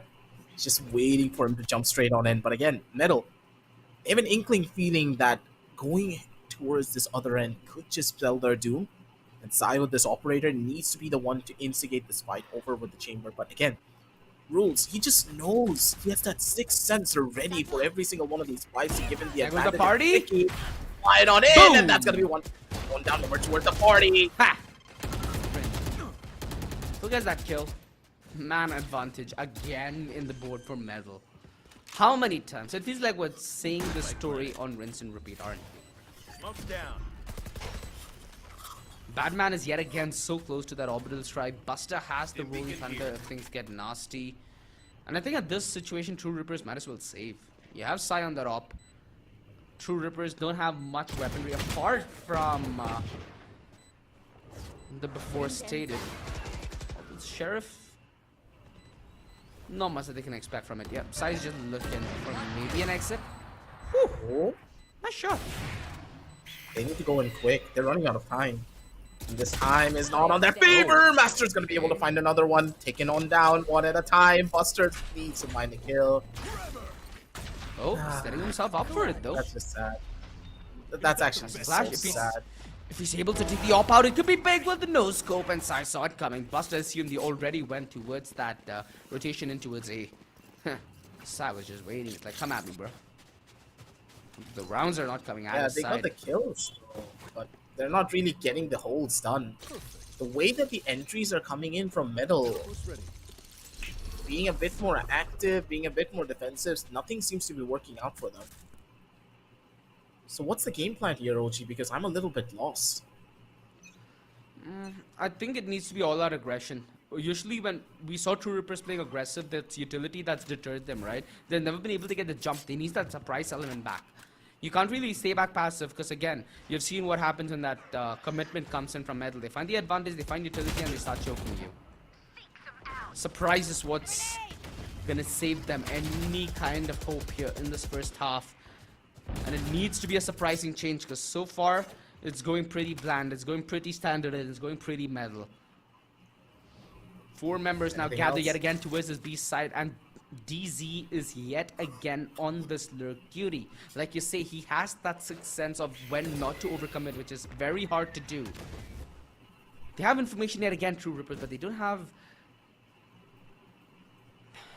D: is just waiting for him to jump straight on in. But again, Metal, they have an inkling feeling that going towards this other end could just spell their doom. And Sai with this operator needs to be the one to instigate this fight over with the chamber. But again, Rules, he just knows. He has that sixth sense already for every single one of these fights, given the
C: There goes
D: advantage.
C: the party.
D: Tricky, fly it on in,
C: Boom.
D: and that's gonna be one down over towards the party.
C: Ha! Look at that kill. Man advantage again in the board for Metal. How many times? It feels like we're saying the story on rinse and repeat, aren't we?
F: Smoke's down.
C: Badman is yet again so close to that orbital strike. Buster has the rolling thunder if things get nasty. And I think at this situation, TrueRippers might as well save. You have Sai on that op. TrueRippers don't have much weaponry apart from the before stated. Sheriff, not much that they can expect from it. Yep, Sai's just looking for maybe an exit.
D: Oh,
C: Nice shot.
D: they need to go in quick. They're running out of time. And this time is not on their favor. Master's gonna be able to find another one. Taking on down one at a time. Buster needs to find a kill.
C: Oh, setting himself up for it though.
D: That's just sad. That's actually just
C: Flash,
D: so
C: if he's-
D: sad.
C: If he's able to take the op out, it could be big with the no scope, and Sai saw it coming. Buster assumed he already went towards that rotation in towards A. Sai was just waiting. It's like, come at me, bro. The rounds are not coming out
D: Yeah,
C: of
D: they got
C: side.
D: the kills, but they're not really getting the holds done. The way that the entries are coming in from Metal, being a bit more active, being a bit more defensive, nothing seems to be working out for them. So what's the game plan here, OG? Because I'm a little bit lost.
C: I think it needs to be all-out aggression. Usually when we saw TrueRippers playing aggressive, that's utility that's deterred them, right? They've never been able to get the jump. They need that surprise element back. You can't really stay back passive because, again, you've seen what happens when that commitment comes in from Metal. They find the advantage, they find utility, and they start choking you. Surprise is what's gonna save them any kind of hope here in this first half. And it needs to be a surprising change because so far it's going pretty bland, it's going pretty standard, and it's going pretty Metal. 4 members now
D: Anything
C: gather
D: else?
C: yet again towards this B side, and DZ is yet again on this lurk cutie. Like you say, he has that sixth sense of when not to overcome it, which is very hard to do. They have information yet again, TrueRippers, but they don't have...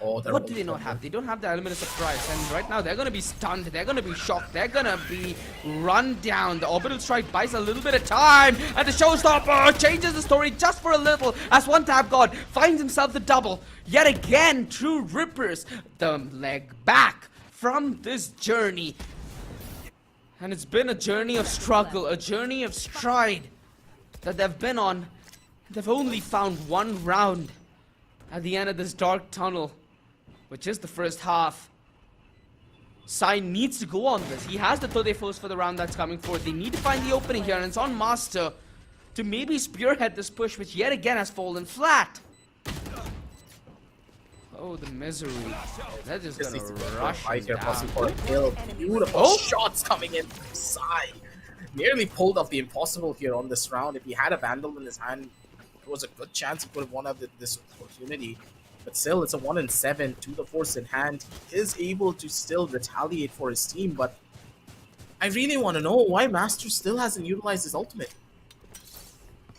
D: Oh, they're
C: What do they not have? They don't have the element of surprise, and right now they're gonna be stunned, they're gonna be shocked, they're gonna be run down. The orbital strike buys a little bit of time, and the showstopper changes the story just for a little as one tap god finds himself the double. Yet again, TrueRippers, the leg back from this journey. And it's been a journey of struggle, a journey of stride that they've been on. They've only found one round at the end of this dark tunnel, which is the first half. Sai needs to go on this. He has the Tode force for the round that's coming forward. They need to find the opening here, and it's on Master to maybe spearhead this push, which yet again has fallen flat. Oh, the misery. They're just
D: Just
C: gonna
D: needs to go for a
C: rush
D: fight
C: him
D: here,
C: down.
D: possibly for a kill. Beautiful
C: Oh!
D: shots coming in from side. Nearly pulled off the impossible here on this round. If he had a Vandal in his hand, there was a good chance he could have won out this opportunity. But still, it's a 1 in 7, to the force in hand. He is able to still retaliate for his team, but I really want to know why Master still hasn't utilized his ultimate.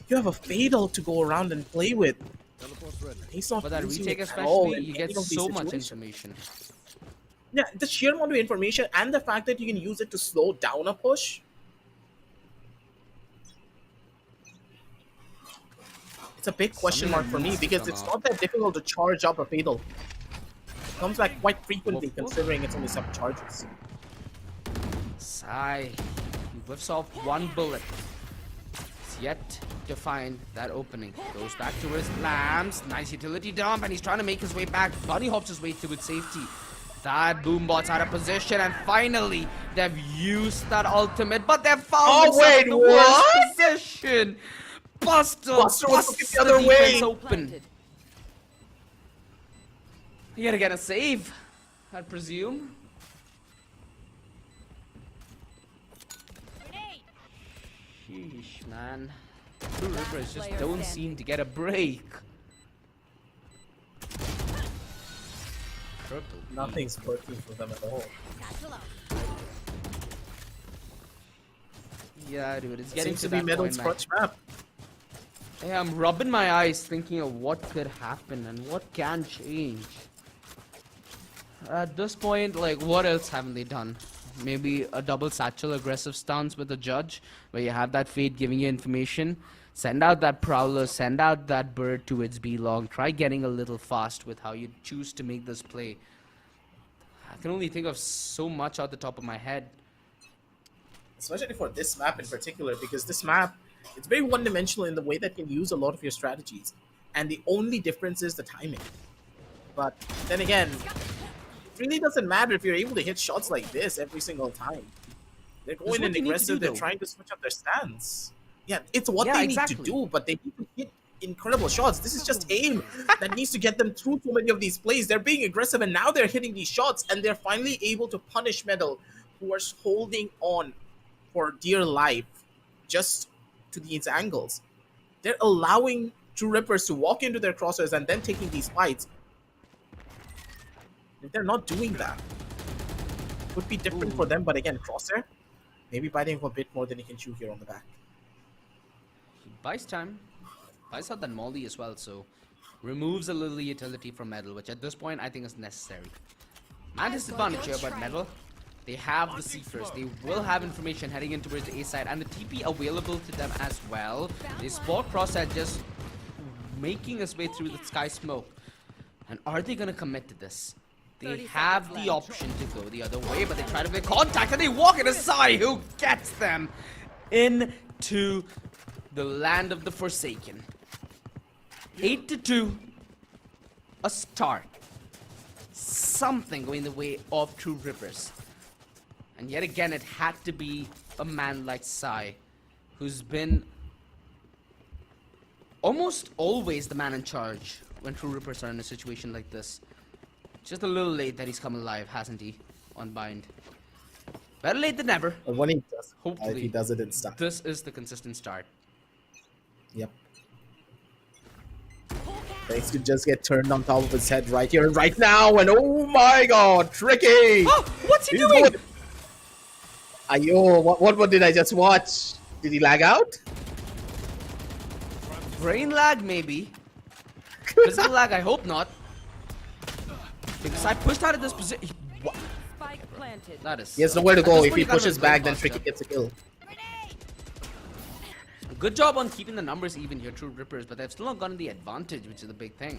D: You have a Fatal to go around and play with.
F: Teleport's ready.
D: He's not
C: But that
D: using
C: retake
D: it at all
C: especially,
D: in
C: you
D: any
C: get
D: of these
C: so much
D: situations.
C: information.
D: Yeah, the sheer amount of information and the fact that you can use it to slow down a push. It's a big question mark for me because it's not that difficult to charge up a Fatal. It comes back quite frequently considering it's only 7 charges.
C: Sai, he whiffs off one bullet. He's yet to find that opening. Goes back to his lamps. Nice utility dump, and he's trying to make his way back. Bunny hops his way to good safety. That boombot's out of position, and finally they've used that ultimate, but they've found themselves in the worst position. Buster
D: was
C: busts
D: the other way.
C: defense open. Yet again a save, I presume. Sheesh, man. TrueRippers just don't seem to get a break. Purple.
D: Nothing's working for them at all.
C: Yeah, dude, it's
D: It
C: getting
D: seems
C: to
D: to be
C: that
D: Metal's
C: point, man.
D: crutch map.
C: Hey, I'm rubbing my eyes thinking of what could happen and what can change. At this point, like, what else haven't they done? Maybe a double satchel aggressive stance with a judge, where you have that Fade giving you information. Send out that Prowler, send out that bird to its B-long. Try getting a little fast with how you choose to make this play. I can only think of so much out the top of my head.
D: Especially for this map in particular, because this map, it's very one-dimensional in the way that you can use a lot of your strategies. And the only difference is the timing. But then again, it really doesn't matter if you're able to hit shots like this every single time. They're
C: That's
D: going
C: what
D: in
C: you need to
D: aggressive,
C: do,
D: they're
C: though.
D: trying to switch up their stance. Yeah, it's what
C: Yeah,
D: they
C: exactly.
D: need to do, but they need to hit incredible shots. This is just aim that needs to get them through so many of these plays. They're being aggressive, and now they're hitting these shots, and they're finally able to punish Metal, who are holding on for dear life just to these angles. They're allowing TrueRippers to walk into their crosshairs and then taking these fights. If they're not doing that, it would be different for them, but again, Crosshair, maybe biting a bit more than he can chew here on the back.
C: He buys time. Buys out that Molly as well, so removes a little utility from Metal, which at this point I think is necessary. Man disadvantage here, but Metal, they have the Seekers. They will have information heading in towards the A side, and the TP available to them as well. They spot Crosshair just making his way through the sky smoke. And are they gonna commit to this? They have the option to go the other way, but they try to make contact and they walk in aside, who gets them into the land of the Forsaken. 8-2, a start. Something going the way of TrueRippers. And yet again, it had to be a man like Sai, who's been almost always the man in charge when TrueRippers are in a situation like this. Just a little late that he's come alive, hasn't he? On Bind. Better late than never.
D: But when he does,
C: Hopefully,
D: if he does it in style.
C: this is the consistent start.
D: Yep. Thanks to just get turned on top of his head right here and right now, and oh my god, Tricky!
C: Oh, what's he
D: He's
C: doing?
D: going- Ayo, what did I just watch? Did he lag out?
C: Brain lag, maybe. Physical lag, I hope not. Because I pushed out of this position.
E: Spike planted.
C: That is.
D: He has nowhere to
C: at
D: go.
C: this
D: If
C: point,
D: he
C: you gotta
D: pushes
C: run
D: back, then
C: faster.
D: Tricky gets a kill.
C: Good job on keeping the numbers even here, TrueRippers, but they've still not gotten the advantage, which is the big thing.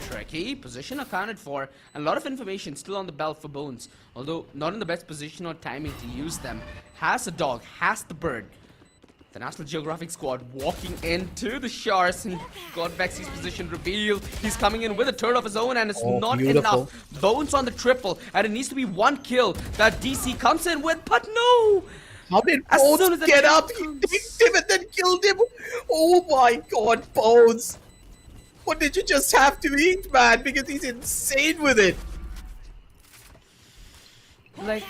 C: Tricky, position accounted for, and a lot of information still on the belt for Bones. Although not in the best position or timing to use them. Has a dog, has the bird. The National Geographic squad walking into the Shards and got Vexy's position revealed. He's coming in with a turret of his own and it's
D: Oh,
C: not
D: beautiful.
C: enough. Bones on the triple and it needs to be one kill that DC comes in with, but no!
D: How did
C: As soon as
D: Bones
C: the
D: get
C: kill
D: up? He
C: comes-
D: picked him and then killed him. Oh my god, Bones! What did you just have to eat, man? Because he's insane with it.
C: Like,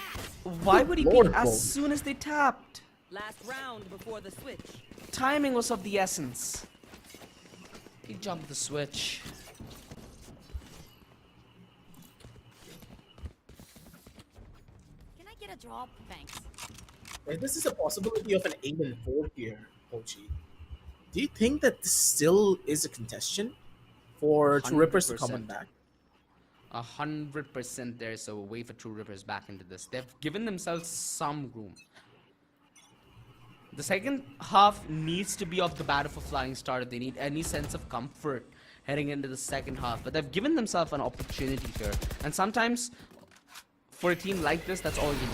C: why would he
D: Lord,
C: peek as
D: bro.
C: soon as they tapped?
E: Last round before the switch.
C: Timing was of the essence. He jumped the switch.
G: Can I get a drop? Thanks.
D: Like, this is a possibility of an 8 and 4 here, Pochi. Do you think that this still is a contention for TrueRippers to come
C: 100%.
D: back?
C: 100% there's a way for TrueRippers back into this. They've given themselves some room. The second half needs to be off the bat of a flying start if they need any sense of comfort heading into the second half. But they've given themselves an opportunity here. And sometimes, for a team like this, that's all you need.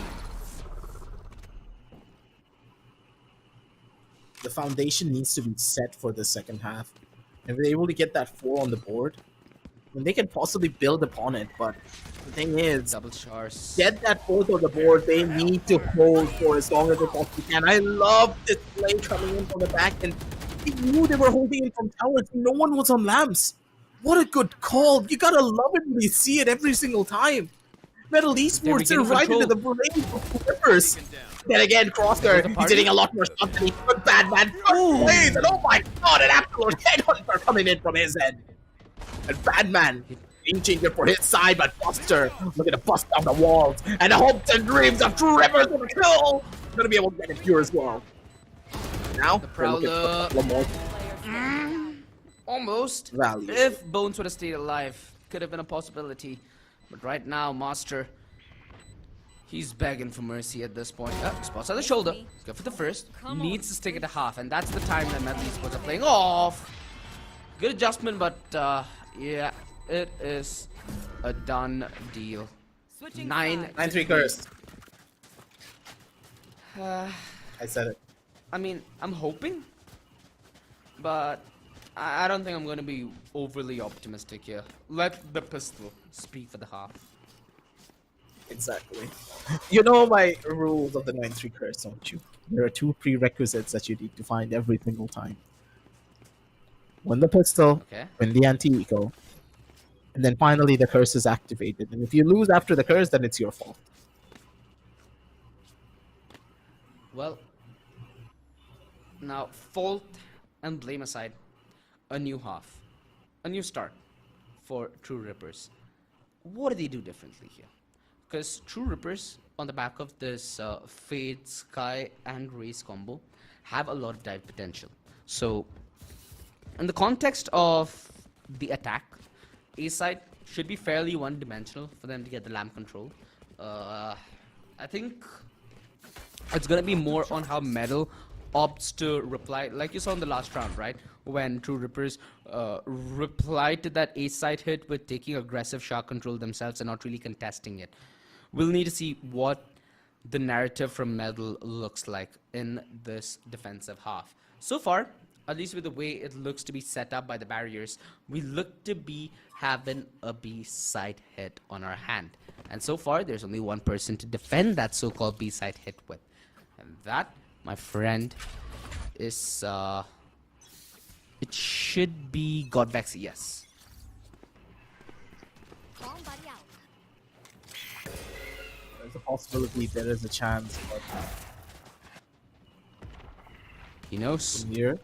D: The foundation needs to be set for the second half. If they're able to get that 4 on the board, then they can possibly build upon it. But the thing is,
C: Double chars.
D: get that 4th on the board, they need to hold for as long as they possibly can. I love this play coming in from the back, and they knew they were holding it from towers. No one was on lamps. What a good call. You gotta love it when you see it every single time. Metal Esports, they're
C: regain
D: right
C: control.
D: into the brain of Rippers. Then again, Crosshair, he's hitting a lot more shots than he could. Bad man, first plays, and oh my god, an absolute headhunter coming in from his end. And Badman, game changer for his side, but Buster looking to bust down the walls. And the hopes and dreams of TrueRippers with a kill. Gonna be able to get it here as well. Now,
C: The
D: they're looking for a
C: Prowler.
D: couple more
C: Almost.
D: value.
C: If Bones would have stayed alive, could have been a possibility. But right now, Master, he's begging for mercy at this point. Spots on the shoulder. Go for the first. Needs to stick it to half, and that's the time that Metal Esports are playing off. Good adjustment, but yeah, it is a done deal.
E: Switching
C: 9.
D: 9-3 curse. I said it.
C: I mean, I'm hoping, but I don't think I'm going to be overly optimistic here. Let the pistol speak for the half.
D: Exactly. You know my rules of the 9-3 curse, don't you? There are 2 prerequisites that you need to find every single time. Win the pistol,
C: Okay.
D: win the anti-eco, and then finally the curse is activated. And if you lose after the curse, then it's your fault.
C: Well, now fault and blame aside, a new half, a new start for TrueRippers. What do they do differently here? Because TrueRippers, on the back of this Fade, Sky, and Race combo, have a lot of dive potential. So, in the context of the attack, A side should be fairly one-dimensional for them to get the lamp control. I think it's gonna be more on how Metal opts to reply, like you saw in the last round, right? When TrueRippers replied to that A side hit with taking aggressive shot control themselves and not really contesting it. We'll need to see what the narrative from Metal looks like in this defensive half. So far, at least with the way it looks to be set up by the barriers, we look to be having a B-side hit on our hand. And so far, there's only one person to defend that so-called B-side hit with. And that, my friend, is, it should be Godvex, yes.
G: Bomb buddy out.
D: There's a possibility, there is a chance, but
C: He knows.
D: here,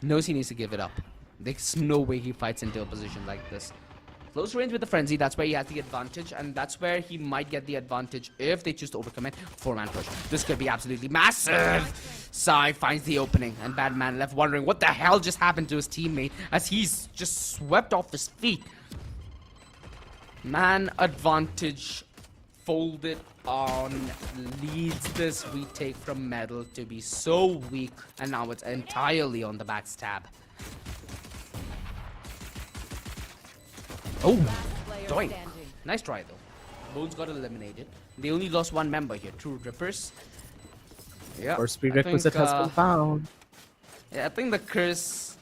C: Knows he needs to give it up. There's no way he fights into a position like this. Close range with the frenzy, that's where he has the advantage, and that's where he might get the advantage if they choose to overcommit. 4-man push. This could be absolutely massive. Sai finds the opening, and Badman left wondering what the hell just happened to his teammate as he's just swept off his feet. Man advantage folded on leads this retake from Metal to be so weak, and now it's entirely on the backstab. Oh,
E: Player
C: doink.
E: standing.
C: Nice try though. Bones got eliminated. They only lost one member here, TrueRippers. Yeah,
D: first
C: I
D: prerequisite
C: think,
D: has been found.
C: yeah, I think the curse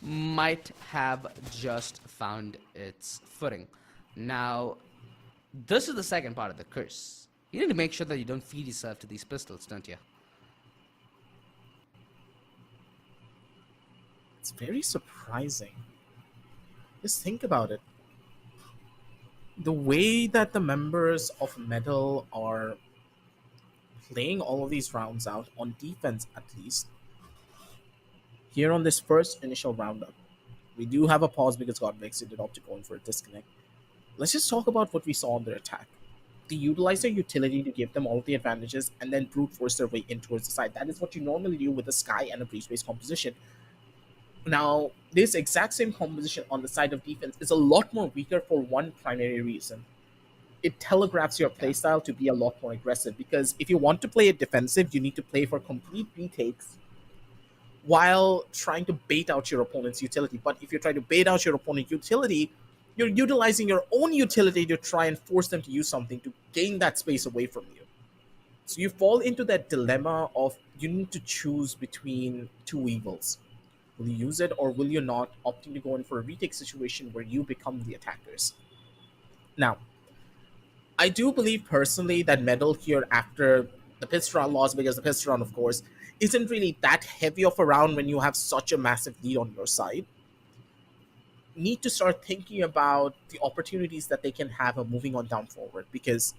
C: might have just found its footing. Now, this is the second part of the curse. You need to make sure that you don't feed yourself to these pistols, don't you?
D: It's very surprising Just think about it. The way that the members of Metal are playing all of these rounds out, on defense at least, here on this first initial roundup. We do have a pause because Godmix ended up to going for a disconnect. Let's just talk about what we saw on their attack. They utilize their utility to give them all of the advantages and then brute force their way in towards the side. That is what you normally do with a Sky and a Breeze-based composition. Now, this exact same composition on the side of defense is a lot more weaker for one primary reason. It telegraphs your playstyle to be a lot more aggressive, because if you want to play it defensive, you need to play for complete retakes while trying to bait out your opponent's utility. But if you try to bait out your opponent's utility, you're utilizing your own utility to try and force them to use something to gain that space away from you. So you fall into that dilemma of you need to choose between two evils. Will you use it or will you not, opting to go in for a retake situation where you become the attackers? Now, I do believe personally that Medal here, after the pistol round loss, because the pistol round, of course, isn't really that heavy of a round when you have such a massive lead on your side, need to start thinking about the opportunities that they can have of moving on down forward. Because,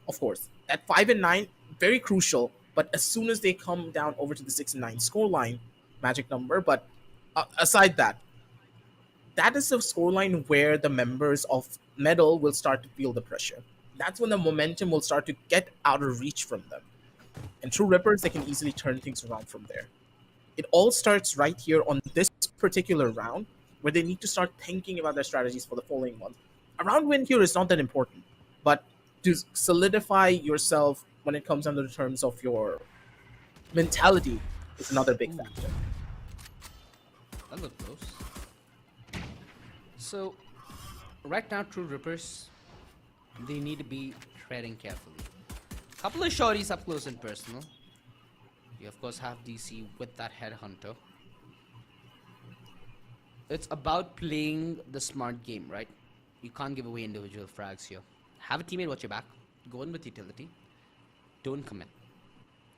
D: of course, at 5 and 9, very crucial, but as soon as they come down over to the 6 and 9 scoreline, magic number. But aside that, that is the scoreline where the members of Medal will start to feel the pressure. That's when the momentum will start to get out of reach from them. And TrueRippers, they can easily turn things around from there. It all starts right here on this particular round, where they need to start thinking about their strategies for the following one. A round win here is not that important, but to solidify yourself when it comes under the terms of your mentality is another big factor.
C: That looked close. So, right now, TrueRippers, they need to be treading carefully. Couple of shorties up close and personal. You of course have DC with that headhunter. It's about playing the smart game, right? You can't give away individual frags here. Have a teammate watch your back. Go in with utility. Don't commit.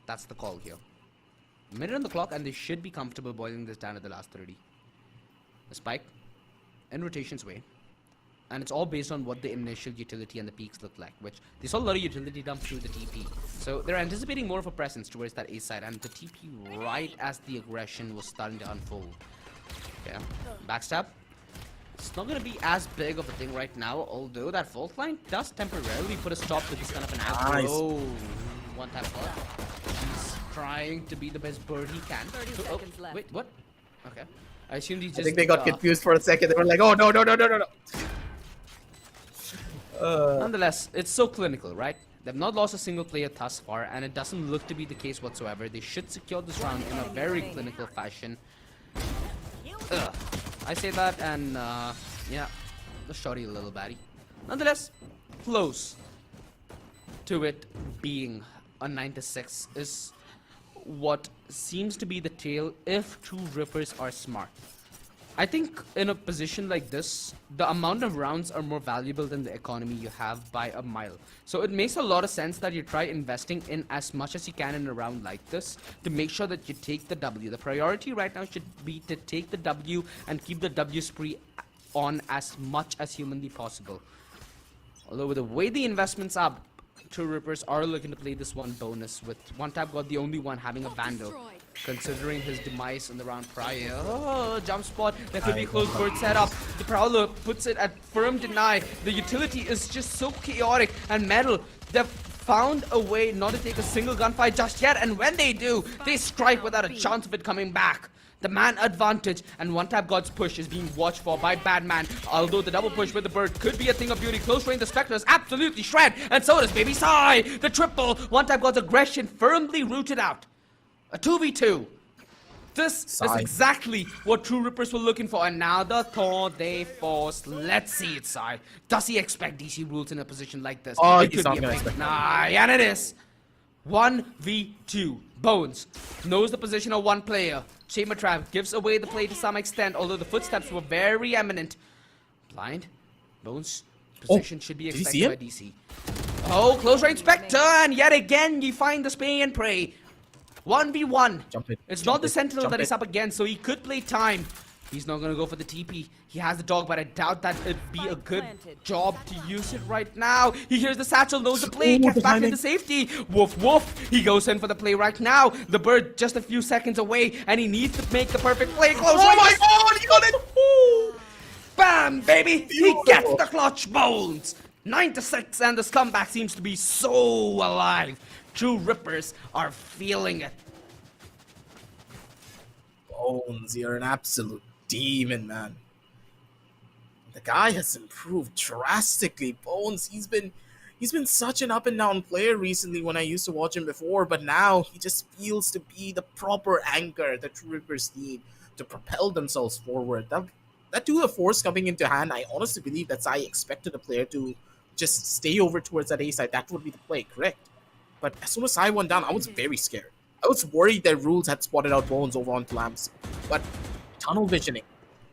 C: That's the call here. A minute on the clock and they should be comfortable boiling this down at the last 30. A spike in rotation's way. And it's all based on what the initial utility and the peaks look like, which they saw a lot of utility dump through the TP. So they're anticipating more of a presence towards that A side, and the TP right as the aggression was starting to unfold. Okay, backstab. It's not going to be as big of a thing right now, although that fault line does temporarily put a stop to this kind of an aggro.
D: Nice.
C: Oh, one tap fault. He's trying to be the best bird he can.
E: 30
C: So,
E: seconds left.
C: Wait, what? Okay. I assumed he just...
D: I think they got confused for a second. They were like, oh, no.
C: Nonetheless, it's so clinical, right? They've not lost a single player thus far, and it doesn't look to be the case whatsoever. They should secure this round in a very clinical fashion. I say that, and yeah, the shorty a little batty. Nonetheless, close to it being a 9-6 is what seems to be the tale if TrueRippers are smart. I think in a position like this, the amount of rounds are more valuable than the economy you have by a mile. So it makes a lot of sense that you try investing in as much as you can in a round like this to make sure that you take the W. The priority right now should be to take the W and keep the W spree on as much as humanly possible. Although with the way the investments are, TrueRippers are looking to play this one bonus, with one tap got the only one having a Vandal, considering his demise in the round prior. Oh, jump spot, that could be a close bird setup. The Prowler puts it at firm deny. The utility is just so chaotic, and Metal, they've found a way not to take a single gunfight just yet, and when they do, they strike without a chance of it coming back. The man advantage, and one tap God's push is being watched for by Badman. Although the double push with the bird could be a thing of beauty. Close range, the Spectre is absolutely shred, and so does Baby Sai. The triple, one tap God's aggression firmly rooted out. A 2v2. This is exactly what TrueRippers were looking for, and now the Thor they forced. Let's see it, Sai. Does he expect DC rules in a position like this?
D: Oh,
C: it
D: he's
C: could
D: not
C: be
D: gonna
C: a big
D: expect
C: nah, and it is. 1v2. Bones knows the position of one player. Chamber Trap gives away the play to some extent, although the footsteps were very eminent. Blind. Bones' position should be expected by DC. Oh, close range Spectre, and yet again you find the spray and pray. 1v1.
D: Jump it.
C: It's
D: Jump
C: not the
D: it.
C: Sentinel
D: Jump
C: that
D: it.
C: is up against, so he could play time. He's not gonna go for the TP. He has the dog, but I doubt that it'd be a good job to use it right now. He hears the satchel, knows the play, gets back into safety. Woof woof. He goes in for the play right now. The bird just a few seconds away, and he needs to make the perfect play. Close.
D: Oh my god, he got it!
C: Woo! Bam, baby!
D: Beautiful.
C: He gets the clutch bones. 9-6, and the scumbag seems to be so alive. TrueRippers are feeling it.
D: Bones, you're an absolute demon, man. The guy has improved drastically. Bones, he's been such an up and down player recently when I used to watch him before, but now he just feels to be the proper anchor that TrueRippers need to propel themselves forward. That 2 of force coming into hand, I honestly believe that I expected a player to just stay over towards that A side. That would be the play, correct? But as soon as I went down, I was very scared. I was worried that Rules had spotted out Bones over on Lamps, but tunnel visioning,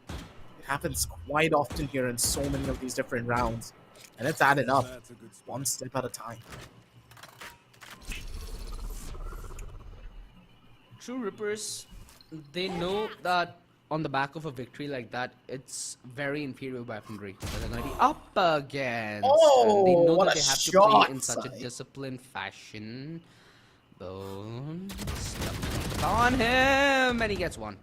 D: it happens quite often here in so many of these different rounds, and it's added up one step at a time.
C: TrueRippers, they know that on the back of a victory like that, it's very inferior weaponry that they're going to be up against.
D: Oh,
C: and they know
D: what
C: that
D: a
C: they have to
D: shot,
C: play in such a
D: Sai.
C: disciplined fashion. Bones on him, and he gets one.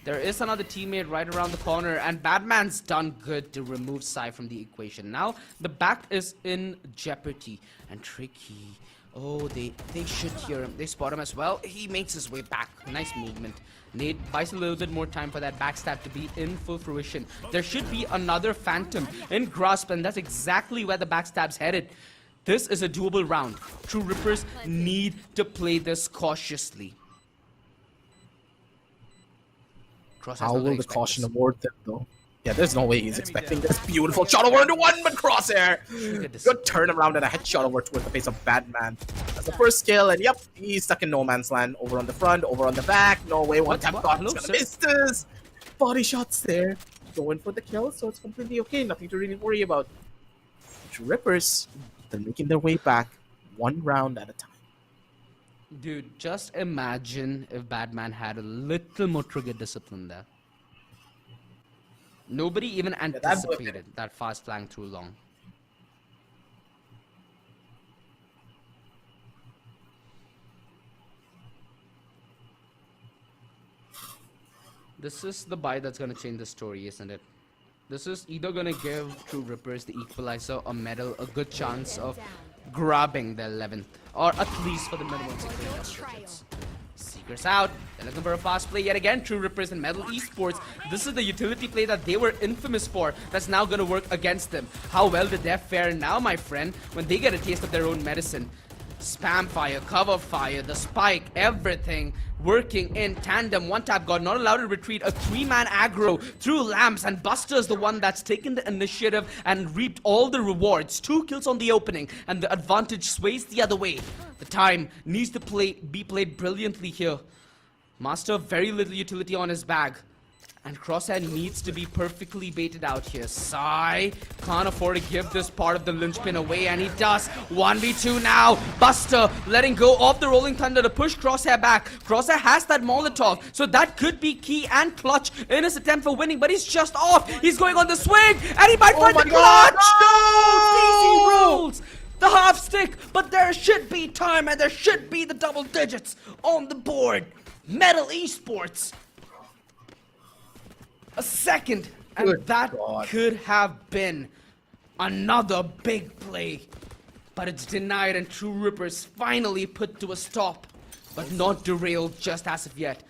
C: There is another teammate right around the corner, and Batman's done good to remove Sai from the equation. Now the back is in jeopardy, and Tricky. Oh, they should hear him. They spot him as well. He makes his way back. Nice movement. Nate buys a little bit more time for that backstab to be in full fruition. There should be another Phantom in grasp, and that's exactly where the backstab's headed. This is a doable round. TrueRippers need to play this cautiously.
D: How will the caution award them, though? Yeah, there's no way he's expecting this beautiful shot over into one, but Crosshair! Good turnaround and a headshot over towards the face of Batman. That's the first kill, and yep, he's stuck in no man's land. Over on the front, over on the back. No way, one tap shot is gonna miss this. Body shots there. Going for the kill, so it's completely okay. Nothing to really worry about. TrueRippers, they're making their way back one round at a time.
C: Dude, just imagine if Batman had a little more trigger discipline there. Nobody even anticipated that fast flank through long. This is the buy that's gonna change the story, isn't it? This is either gonna give TrueRippers, the equalizer, a medal, a good chance of grabbing the 11th, or at least for the minimum digits. Seekers out. They're looking for a fast play yet again. TrueRippers and Metal Esports. This is the utility play that they were infamous for. That's now gonna work against them. How well did they fare now, my friend, when they get a taste of their own medicine? Spam fire, cover fire, the spike, everything working in tandem. One tap god, not allowed to retreat. A 3-man aggro through lamps, and Buster's the one that's taken the initiative and reaped all the rewards. 2 kills on the opening, and the advantage sways the other way. The time needs to be played brilliantly here. Master, very little utility on his bag. And Crosshair needs to be perfectly baited out here. Sai can't afford to give this part of the linchpin away, and he does. 1v2 now. Buster letting go of the Rolling Thunder to push Crosshair back. Crosshair has that Molotov, so that could be key and clutch in his attempt for winning, but he's just off. He's going on the swing, and he might find the clutch! No! Easy rolls! The half stick, but there should be time, and there should be the double digits on the board. Metal Esports. A second, and
D: Good
C: that
D: God.
C: could have been another big play, but it's denied, and TrueRippers finally put to a stop, but not derailed just as of yet.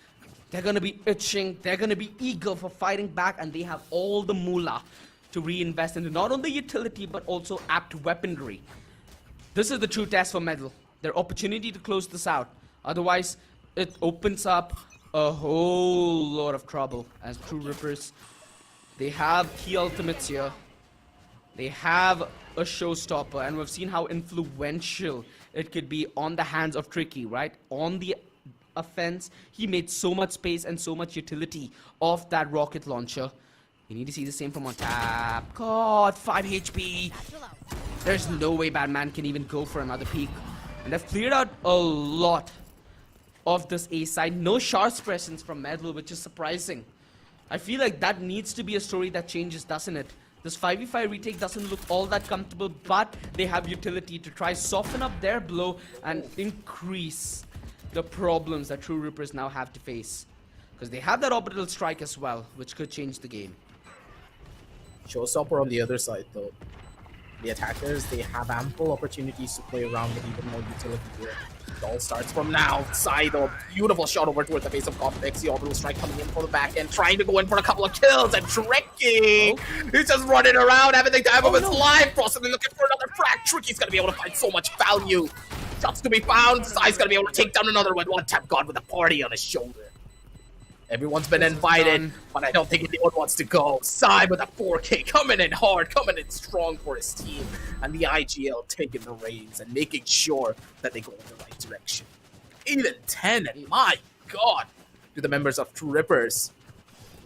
C: They're gonna be itching, they're gonna be eager for fighting back, and they have all the moolah to reinvest into not only utility but also apt weaponry. This is the true test for Metal, their opportunity to close this out. Otherwise, it opens up a whole lot of trouble, as TrueRippers, they have key ultimates here. They have a showstopper, and we've seen how influential it could be on the hands of Tricky, right? On the offense, he made so much space and so much utility off that rocket launcher. You need to see the same from on tap. God, 5 HP. There's no way Batman can even go for another peek. And they've cleared out a lot of this A side. No Sharp's presence from Metal, which is surprising. I feel like that needs to be a story that changes, doesn't it? This 5v5 retake doesn't look all that comfortable, but they have utility to try soften up their blow and increase the problems that TrueRippers now have to face. Because they have that orbital strike as well, which could change the game.
D: Showstopper on the other side, though. The attackers, they have ample opportunities to play around with even more utility here. It all starts from now. Side, a beautiful shot over towards the base of Complex. The orbital strike coming in for the back end, trying to go in for a couple of kills. And Tricky, he's just running around, having the time of his life, possibly looking for another frag. Tricky's gonna be able to find so much value. Shots to be found. Sai's gonna be able to take down another one tap god with a party on his shoulder. Everyone's been invited, but I don't think anyone wants to go. Sai with a 4K coming in hard, coming in strong for his team. And the IGL taking the reins and making sure that they go in the right direction. 8 and 10, and my god, to the members of TrueRippers.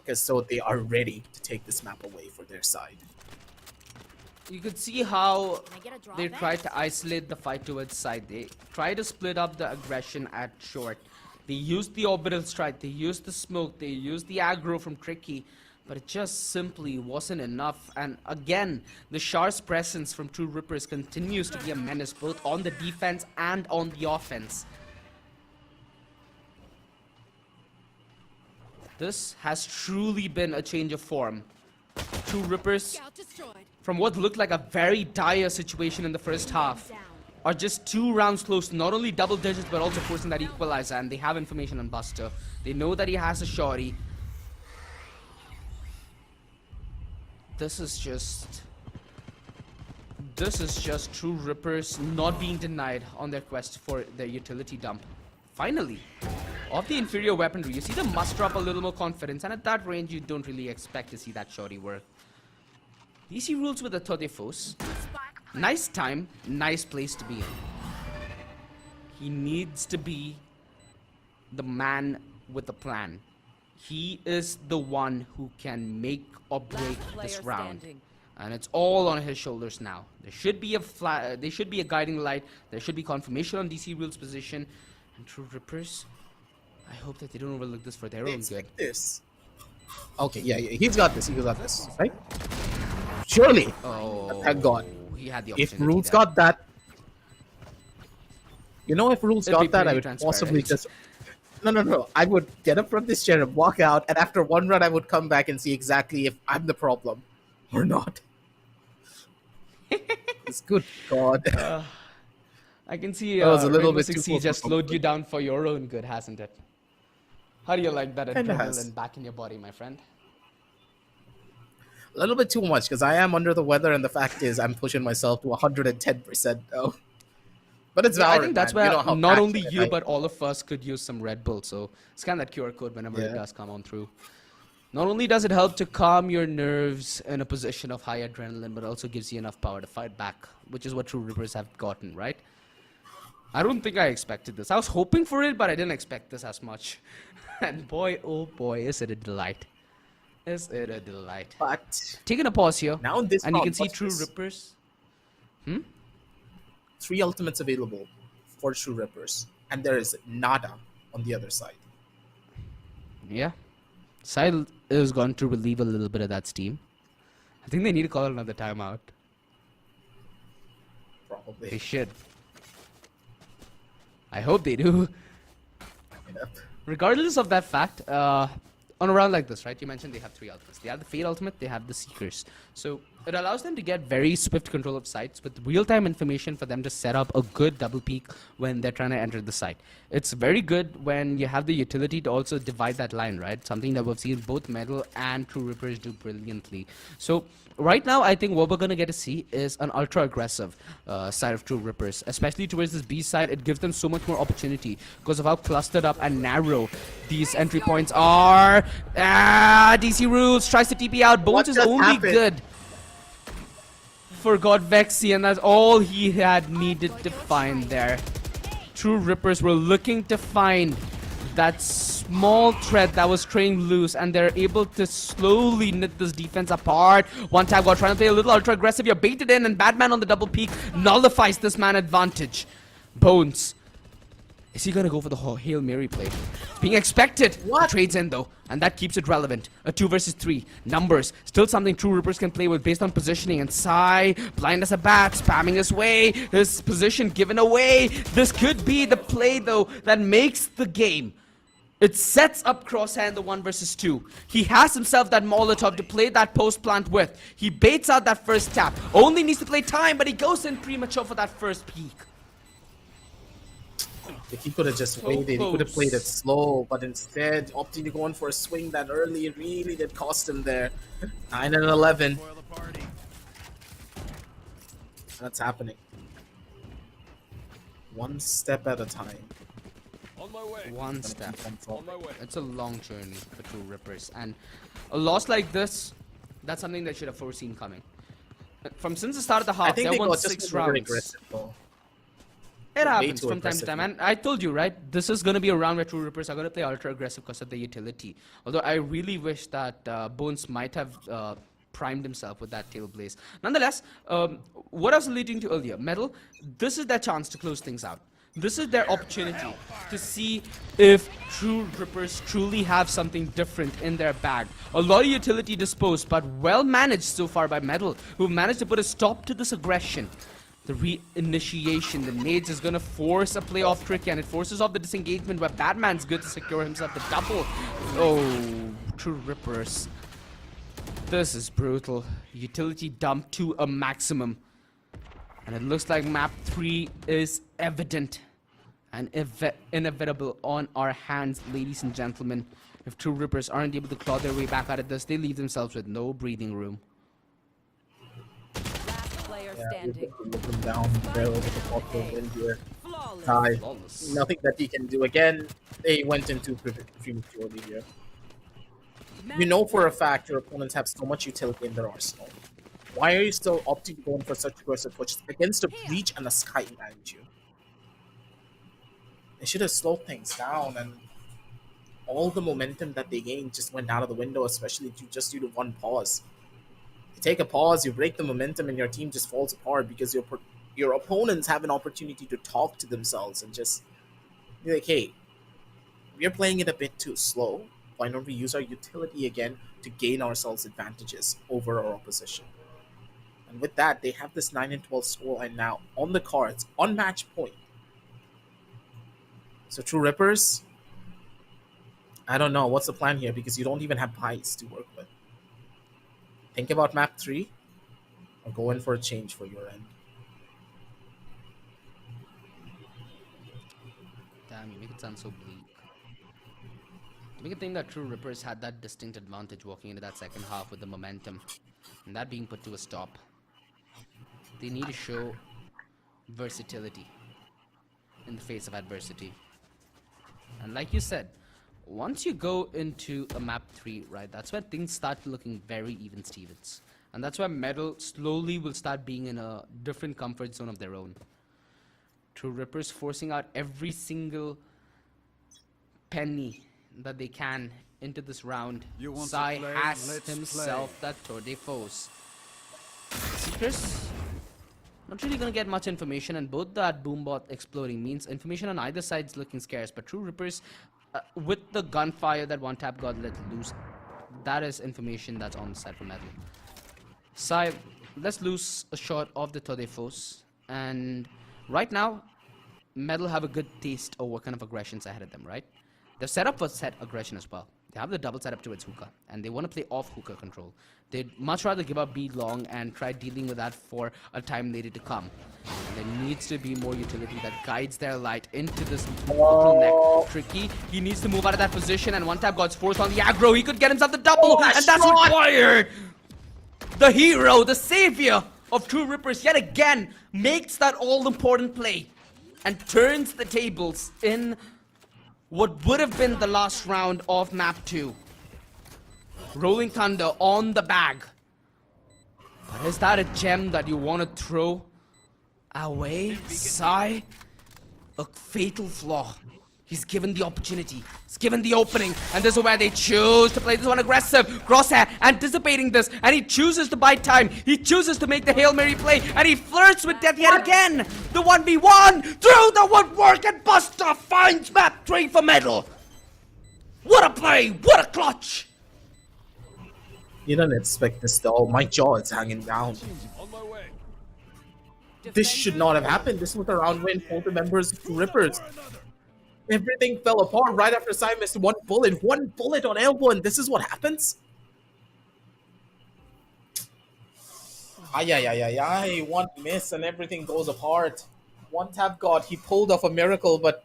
D: Because so they are ready to take this map away for their side.
C: You could see how
G: Can I get a draw
C: they
G: back?
C: tried to isolate the fight towards side. They tried to split up the aggression at short. They used the orbital strike, they used the smoke, they used the aggro from Tricky, but it just simply wasn't enough. And again, the Shar's presence from TrueRippers continues to be a menace, both on the defense and on the offense. This has truly been a change of form. TrueRippers,
G: Scout destroyed.
C: from what looked like a very dire situation in the first half,
G: Down.
C: are just 2 rounds close to not only double digits but also forcing that equalizer, and they have information on Buster. They know that he has a shorty. This is just TrueRippers not being denied on their quest for their utility dump. Finally, of the inferior weaponry, you see them muster up a little more confidence, and at that range you don't really expect to see that shorty work. DC rules with the Todefos. Nice time, nice place to be in. He needs to be the man with the plan. He is the one who can make or break this
E: player
C: round.
E: standing.
C: And it's all on his shoulders now. There should be a guiding light. There should be confirmation on DC rules position. And TrueRippers, I hope that they don't overlook this for their own good.
D: This. Okay, yeah, he's got this. He got this, right? Surely.
C: Oh,
D: Thank God.
C: he had the
D: If
C: opportunity
D: Rules
C: there.
D: got that, you know, if Rules
C: It'd be
D: got that, I
C: pretty
D: would possibly
C: transparent.
D: just. No. I would get up from this chair and walk out, and after one run, I would come back and see exactly if I'm the problem or not. It's good, God.
C: I can see
D: That was a little
C: Rainbow
D: bit
C: Six
D: too
C: Siege
D: close for
C: just slowed you
D: comfort.
C: down for your own good, hasn't it? How do you like that
D: Kinda
C: adrenaline
D: has.
C: back in your body, my friend?
D: A little bit too much because I am under the weather, and the fact is, I'm pushing myself to 110% though. But it's Valorant.
C: I think that's
D: man. You
C: where
D: know how
C: not only
D: passionate
C: you
D: I-
C: but all of us could use some Red Bull. So scan that QR code whenever it
D: Yeah.
C: does come on through. Not only does it help to calm your nerves in a position of high adrenaline, but also gives you enough power to fight back, which is what TrueRippers have gotten, right? I don't think I expected this. I was hoping for it, but I didn't expect this as much. And boy, oh boy, is it a delight. Is it a delight.
D: But
C: Taking a pause here,
D: now in this
C: and you
D: round,
C: can see
D: watch this.
C: TrueRippers.
D: 3 ultimates available for TrueRippers, and there is nada on the other side.
C: Yeah. Sile is going to relieve a little bit of that steam. I think they need to call another timeout. They
D: Probably.
C: should. I hope they do.
D: Yep.
C: Regardless of that fact, on a round like this, right? You mentioned they have 3 ultimates. They have the Fate ultimate, they have the Seekers. So it allows them to get very swift control of sites with real-time information for them to set up a good double peek when they're trying to enter the site. It's very good when you have the utility to also divide that line, right? Something that we've seen both Metal and TrueRippers do brilliantly. So right now, I think what we're going to get to see is an ultra-aggressive side of TrueRippers, especially towards this B side. It gives them so much more opportunity because of how clustered up and narrow these entry points are. DC Rules tries to TP out. Bones
D: What
C: is
D: just
C: only
D: happened?
C: good for God Vexi, and that's all he had needed to find there. TrueRippers were looking to find that small thread that was straying loose, and they're able to slowly knit this defense apart. One tap got trying to play a little ultra aggressive. You're baited in, and Batman on the double peak nullifies this man advantage. Bones Is he gonna go for the Hail Mary play? It's being expected.
D: What?
C: Trades in though, and that keeps it relevant. A 2 versus 3. Numbers. Still something TrueRippers can play with based on positioning. And Sai, blind as a bat, spamming his way. His position given away. This could be the play though that makes the game. It sets up Crosshair in the 1 versus 2. He has himself that Molotov to play that post plant with. He baits out that first tap. Only needs to play time, but he goes in premature for that first peek.
D: If he could have just waited, he could have played it slow, but instead opting to go in for a swing that early really did cost him there. 9 and 11.
F: Spoil the party.
D: That's happening. One step at a time.
F: On my way.
C: One step.
F: On my way.
C: It's a long journey for TrueRippers, and a loss like this, that's something they should have foreseen coming. Since the start of the
D: I
C: half,
D: think
C: they
D: they
C: won
D: got
C: 6
D: just very
C: rounds.
D: aggressive though.
C: It
D: Way
C: happens
D: too
C: from time to
D: aggressive.
C: time, and I told you, right? This is going to be a round where TrueRippers are going to play ultra aggressive because of the utility. Although I really wish that Bones might have primed himself with that tail blaze. Nonetheless, what I was alluding to earlier, Metal, this is their chance to close things out. This is their opportunity to see if TrueRippers truly have something different in their bag. A lot of utility disposed, but well managed so far by Metal, who managed to put a stop to this aggression. The reinitiation, the nades is gonna force a playoff trick, and it forces off the disengagement where Batman's good to secure himself the double. Oh, TrueRippers. This is brutal. Utility dump to a maximum. And it looks like map 3 is evident and inevitable on our hands, ladies and gentlemen. If TrueRippers aren't able to claw their way back out of this, they leave themselves with no breathing room.
E: Last player standing.
D: Looking down there with the possible win here.
E: Flawless.
D: Kai,
C: Flawless.
D: nothing that he can do again. They went into prematurely here. You know for a fact your opponents have so much utility in their arsenal. Why are you still opting to go in for such aggressive pushes against a breach and a sky behind you? They should have slowed things down, and all the momentum that they gained just went out of the window, especially just due to one pause. You take a pause, you break the momentum, and your team just falls apart because your opponents have an opportunity to talk to themselves and just be like, hey, we're playing it a bit too slow. Why don't we use our utility again to gain ourselves advantages over our opposition? And with that, they have this 9 and 12 scoreline now on the cards, on match point. So TrueRippers, I don't know what's the plan here because you don't even have pies to work with. Think about map 3 or go in for a change for your end.
C: Damn, you make it sound so bleak. To make it think that TrueRippers had that distinct advantage walking into that second half with the momentum, and that being put to a stop. They need to show versatility in the face of adversity. And like you said, once you go into a map 3, right, that's where things start looking very even Stevens. And that's where Metal slowly will start being in a different comfort zone of their own. TrueRippers forcing out every single penny that they can into this round.
F: You want to
C: Sai
F: play?
C: has
F: Let's
C: himself that tour de force. Seekers, not really gonna get much information, and both that boombot exploding means information on either side is looking scarce. But TrueRippers, with the gunfire that one tap got let loose, that is information that's on the side for Metal. Sai, let's lose a shot of the tour de force, and right now, Metal have a good taste of what kind of aggressions ahead of them, right? They're set up for set aggression as well. They have the double setup towards hookah, and they want to play off hookah control. They'd much rather give up B long and try dealing with that for a time later to come. And there needs to be more utility that guides their light into this bottleneck. Tricky, he needs to move out of that position, and one tap got forced on the aggro. He could get himself the double, and that's required. The hero, the savior of TrueRippers yet again makes that all-important play and turns the tables in what would have been the last round of map 2. Rolling Thunder on the bag. But is that a gem that you want to throw away? Sai? A fatal flaw. He's given the opportunity. He's given the opening. And this is where they choose to play this one aggressive. Crosshair anticipating this. And he chooses to buy time. He chooses to make the Hail Mary play. And he flirts with death yet again. The 1v1 through the woodwork. And Buster finds map 3 for medal. What a play. What a clutch.
D: You don't expect this though. My jaw is hanging down.
F: On my way.
D: This should not have happened. This was a round win for the members of TrueRippers. Everything fell apart right after Sai missed one bullet on elbow, and this is what happens? Ay, one miss and everything goes apart. One tap god, he pulled off a miracle, but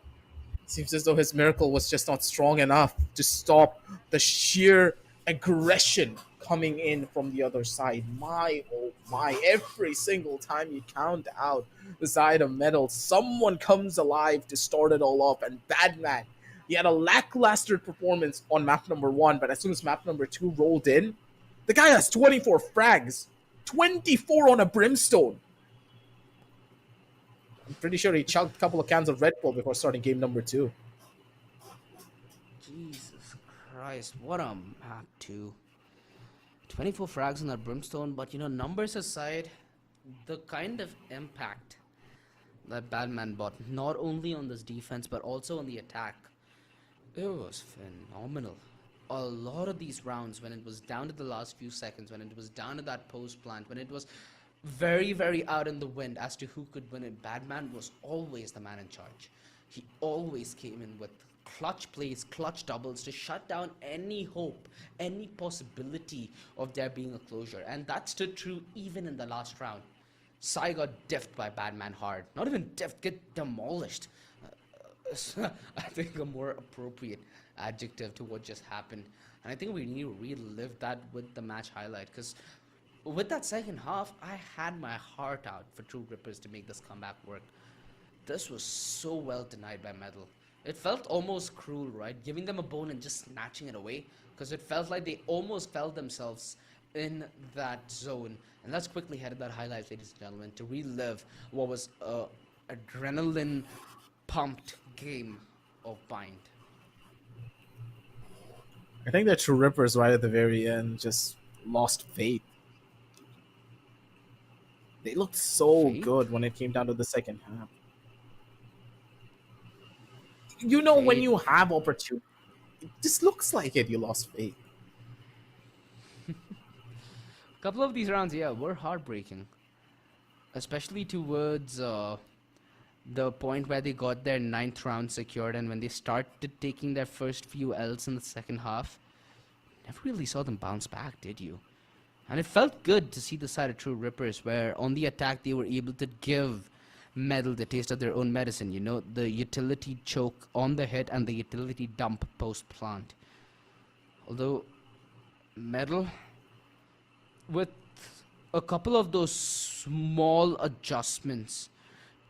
D: it seems as though his miracle was just not strong enough to stop the sheer aggression coming in from the other side. My, oh my, every single time you count out the side of metal, someone comes alive to start it all off. And Badman, he had a lackluster performance on map number 1, but as soon as map number 2 rolled in, the guy has 24 frags, 24 on a brimstone. I'm pretty sure he chugged a couple of cans of Red Bull before starting game number 2.
C: Jesus Christ, what a map 2. 24 frags on that brimstone, but you know, numbers aside, the kind of impact that Badman brought, not only on this defense but also on the attack, it was phenomenal. A lot of these rounds, when it was down to the last few seconds, when it was down to that post plant, when it was very, very out in the wind as to who could win it, Badman was always the man in charge. He always came in with clutch plays, clutch doubles to shut down any hope, any possibility of there being a closure. And that stood true even in the last round. Sai got diffed by Badman hard. Not even diffed, get demolished. I think a more appropriate adjective to what just happened. And I think we need to relive that with the match highlight, because with that second half, I had my heart out for TrueRippers to make this comeback work. This was so well denied by Metal. It felt almost cruel, right? Giving them a bone and just snatching it away, because it felt like they almost felt themselves in that zone. And let's quickly head to that highlight, ladies and gentlemen, to relive what was a adrenaline pumped game of Bind.
D: I think that TrueRippers right at the very end just lost faith. They looked so good when it came down to the second half. You know, when you have opportunity, it just looks like it. You lost faith.
C: A couple of these rounds, yeah, were heartbreaking. Especially towards the point where they got their 9th round secured, and when they started taking their first few L's in the second half, never really saw them bounce back, did you? And it felt good to see the side of TrueRippers, where on the attack they were able to give Metal the taste of their own medicine. You know, the utility choke on the hit and the utility dump post plant. Although Metal, with a couple of those small adjustments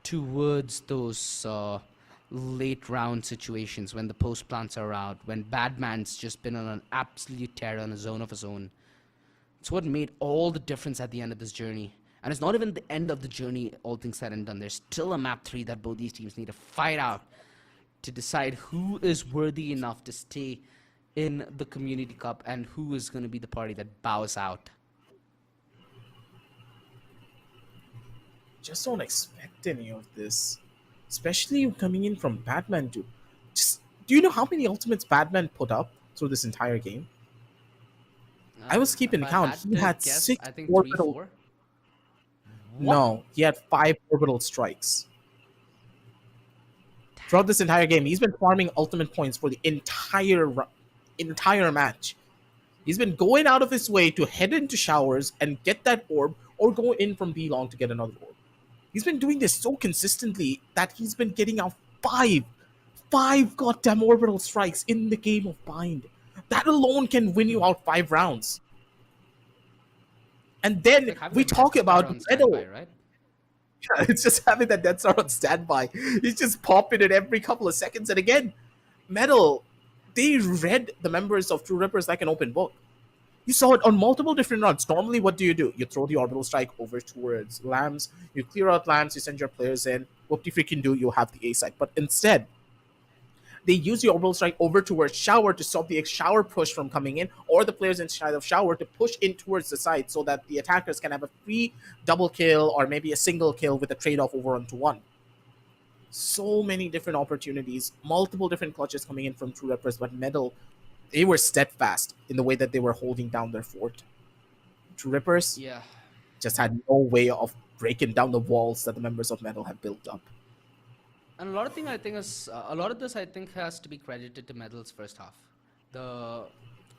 C: towards those late round situations, when the post plants are out, when Badman's just been on an absolute tear on a zone of his own, it's what made all the difference at the end of this journey. And it's not even the end of the journey, all things said and done. There's still a map 3 that both these teams need to fight out to decide who is worthy enough to stay in the Community Cup and who is going to be the party that bows out.
D: Just don't expect any of this, especially coming in from Batman. Do you know how many ultimates Batman put up through this entire game? I was keeping count. He had
C: guess,
D: 6
C: I think
D: orbital.
C: 3, 4.
D: No, he had 5 orbital strikes. Throughout this entire game, he's been farming ultimate points for the entire match. He's been going out of his way to head into showers and get that orb, or go in from B long to get another orb. He's been doing this so consistently that he's been getting out 5 goddamn orbital strikes in the game of Bind. That alone can win you out 5 rounds. And then
C: Like
D: we talk about Metal.
C: right?
D: Yeah, it's just having that Death Star on standby. He's just popping it every couple of seconds. And again, Metal, they read the members of TrueRippers like an open book. You saw it on multiple different rounds. Normally, what do? You throw the orbital strike over towards Lambs. You clear out Lambs, you send your players in. Whoop-de-freaking do, you have the A side. But instead, they use the orbital strike over towards shower to stop the shower push from coming in, or the players inside of shower to push in towards the side so that the attackers can have a free double kill or maybe a single kill with a trade-off over onto one. So many different opportunities, multiple different clutches coming in from TrueRippers, but Metal, they were steadfast in the way that they were holding down their fort. TrueRippers
C: Yeah.
D: just had no way of breaking down the walls that the members of Metal have built up.
C: And a lot of thing I think is a lot of this I think has to be credited to Medal's first half. The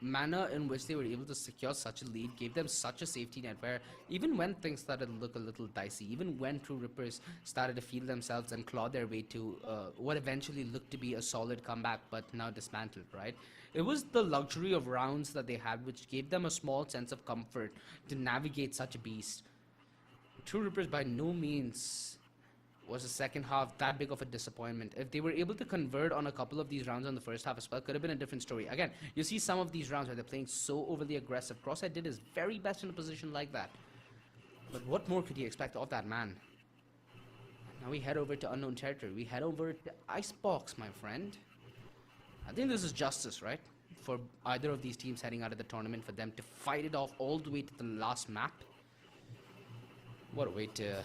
C: manner in which they were able to secure such a lead gave them such a safety net where even when things started to look a little dicey, even when TrueRippers started to feel themselves and claw their way to what eventually looked to be a solid comeback but now dismantled, right? It was the luxury of rounds that they had which gave them a small sense of comfort to navigate such a beast. TrueRippers by no means was the second half that big of a disappointment. If they were able to convert on a couple of these rounds on the first half as well, could have been a different story. Again, you see some of these rounds where they're playing so overly aggressive. Crosshair did his very best in a position like that. But what more could you expect of that man? Now we head over to unknown territory. We head over to Icebox, my friend. I think this is justice, right? For either of these teams heading out of the tournament, for them to fight it off all the way to the last map. What a way to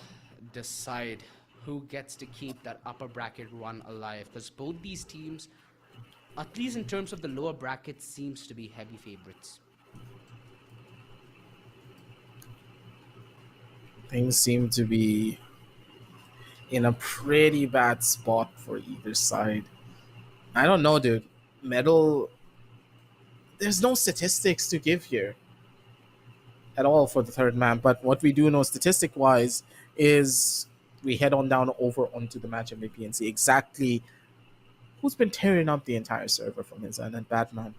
C: decide who gets to keep that upper bracket run alive, because both these teams, at least in terms of the lower bracket, seems to be heavy favorites.
D: Things seem to be in a pretty bad spot for either side. I don't know, dude. Metal, there's no statistics to give here at all for the third map, but what we do know statistic wise is we head on down over onto the match MVP and see exactly who's been tearing up the entire server from his end. And Batman,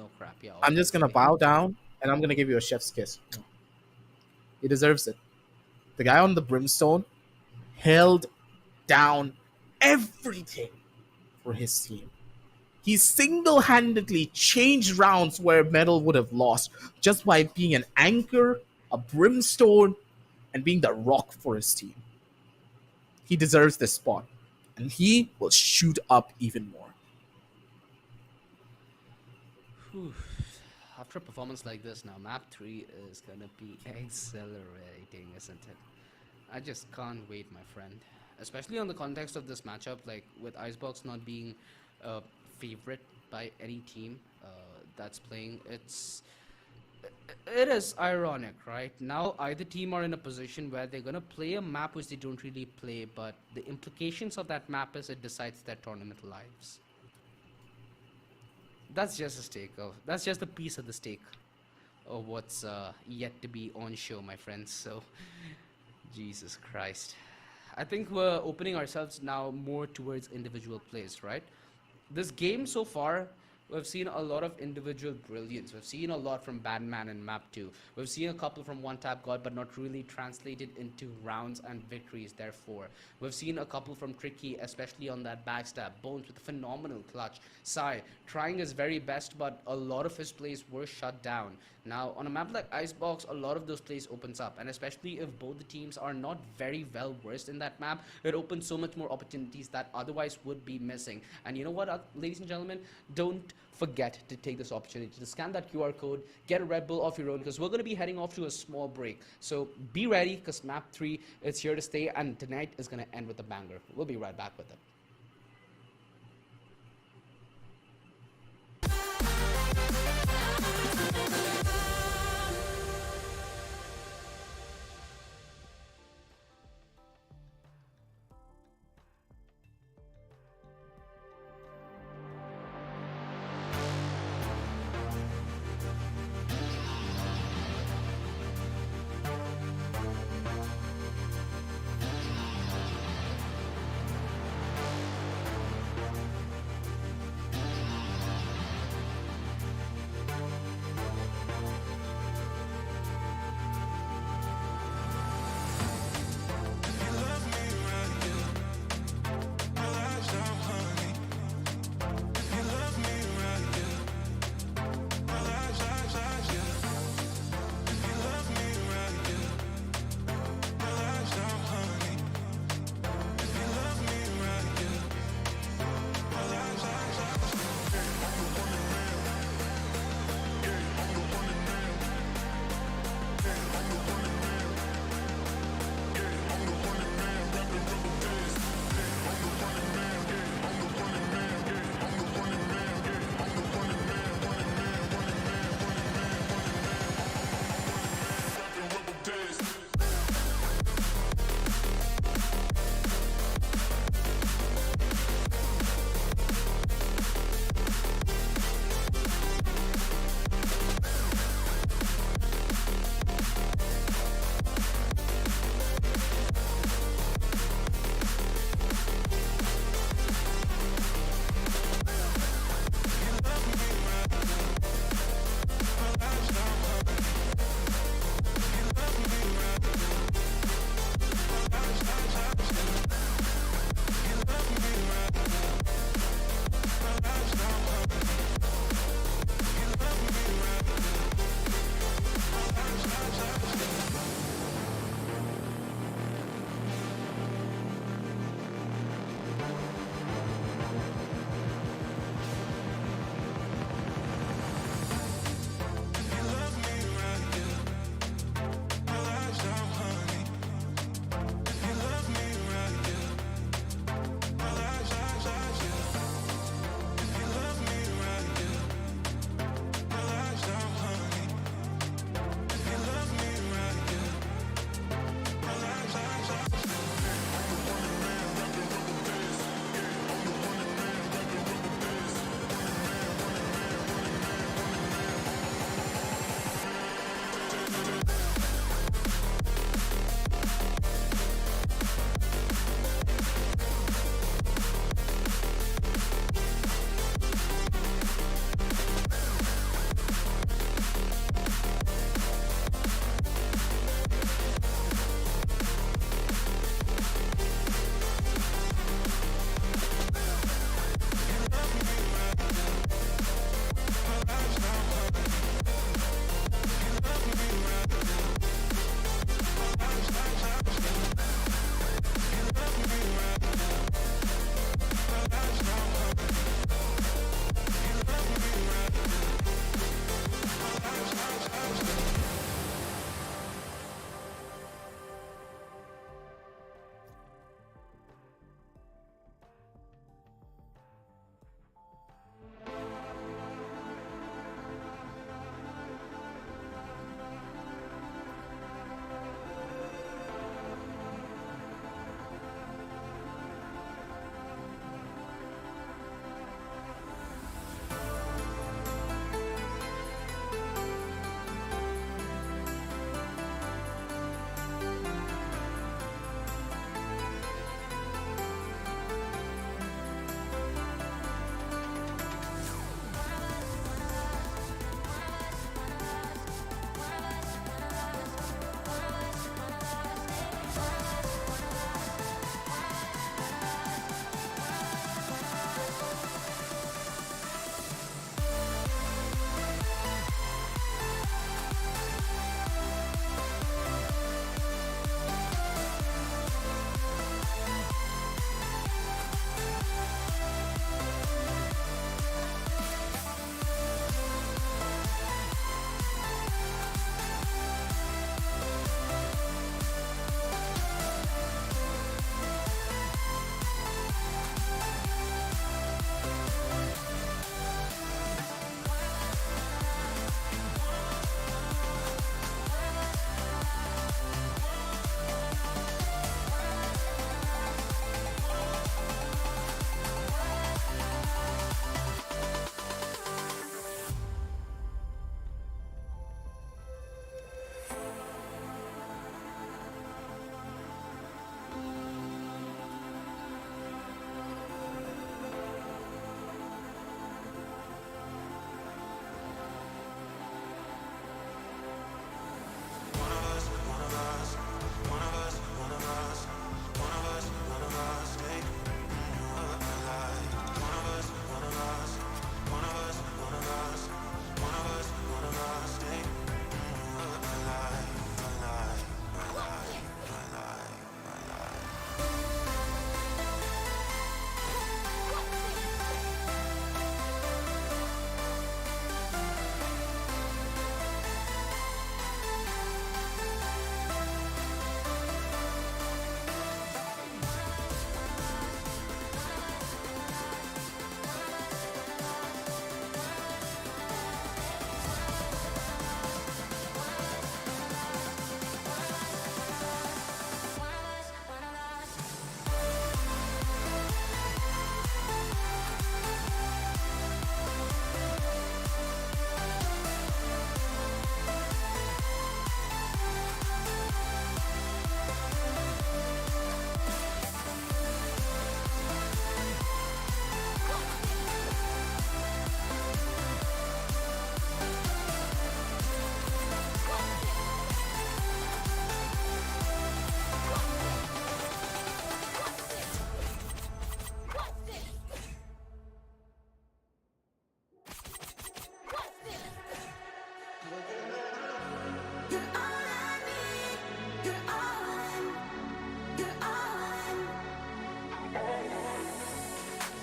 C: No crap, yeah.
D: I'm just gonna
C: obviously.
D: bow down and I'm gonna give you a chef's kiss. He deserves it. The guy on the brimstone held down everything for his team. He single-handedly changed rounds where Metal would have lost just by being an anchor, a brimstone, and being the rock for his team. He deserves this spot, and he will shoot up even more.
C: Whew. After a performance like this now, map 3 is gonna be exhilarating, isn't it? I just can't wait, my friend. Especially on the context of this matchup, like with Icebox not being a favorite by any team that's playing, it is ironic, right? Now either team are in a position where they're gonna play a map which they don't really play, but the implications of that map is it decides their tournament lives. That's just a stake of, that's just a piece of the stake of what's yet to be on show, my friends. So, Jesus Christ. I think we're opening ourselves now more towards individual plays, right? This game so far, we've seen a lot of individual brilliance. We've seen a lot from Badman and Map 2. We've seen a couple from One Tap God, but not really translated into rounds and victories, therefore. We've seen a couple from Tricky, especially on that backstab. Bones with a phenomenal clutch. Sai trying his very best, but a lot of his plays were shut down. Now, on a map like Icebox, a lot of those plays opens up, and especially if both the teams are not very well versed in that map, it opens so much more opportunities that otherwise would be missing. And you know what, ladies and gentlemen, don't forget to take this opportunity to scan that QR code, get a Red Bull of your own, because we're going to be heading off to a small break. So be ready, because map 3 is here to stay, and tonight is going to end with a banger. We'll be right back with it.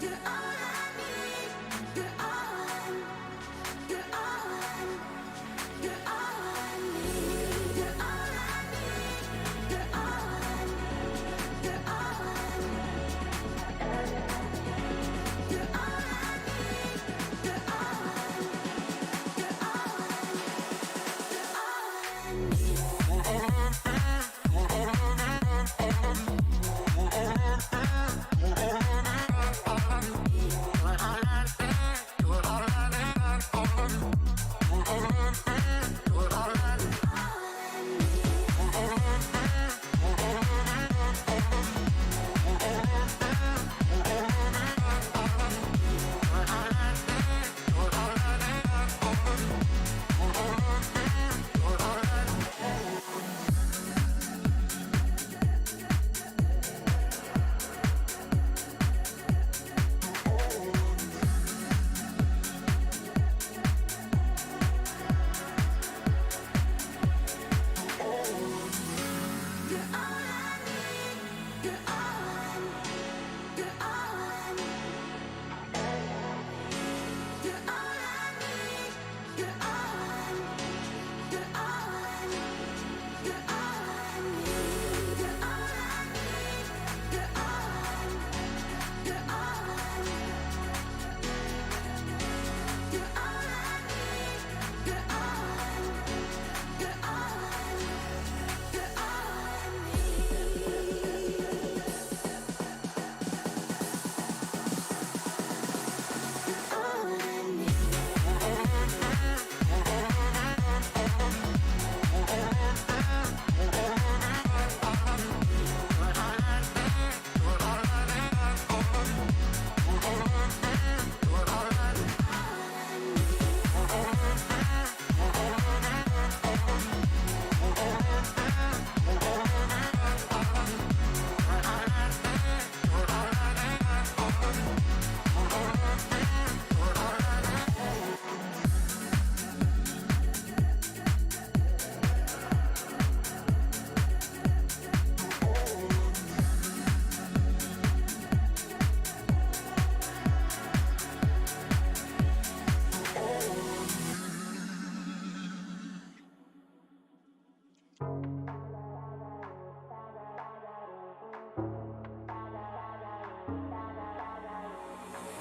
A: You're all I need. You're all. You're all. You're all I need. You're all I need. You're all. You're all. You're all I need. You're all. You're all. You're all I need.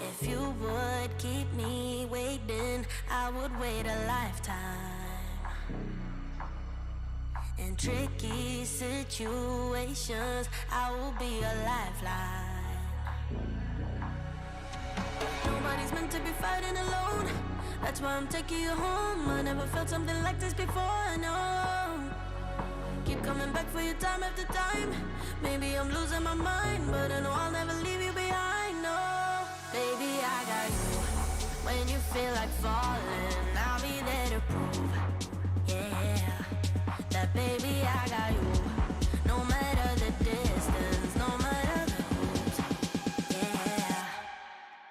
A: If you would keep me waiting, I would wait a lifetime. In tricky situations, I will be a lifeline. Nobody's meant to be fighting alone. That's why I'm taking you home. I never felt something like this before, no. Keep coming back for you time after time. Maybe I'm losing my mind, but I know I'll never leave you behind, no. Baby, I got you. When you feel like falling, I'll be there to prove, yeah, that baby, I got you. No matter the distance, no matter the route, yeah,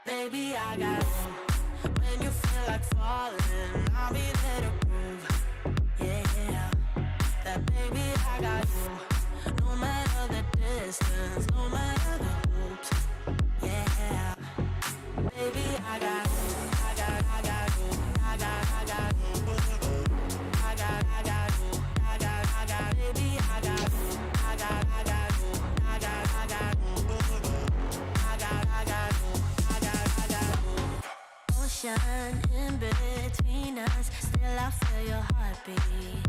A: baby, I got you. When you feel like falling, I'll be there to prove, yeah, that baby, I got you. No matter the distance, no matter the route, yeah, baby, I got you. I got you. I got you. I got you. I got you. Baby, I got you. I got you. I got you. I got you. Ocean in between us, still I feel your heartbeat.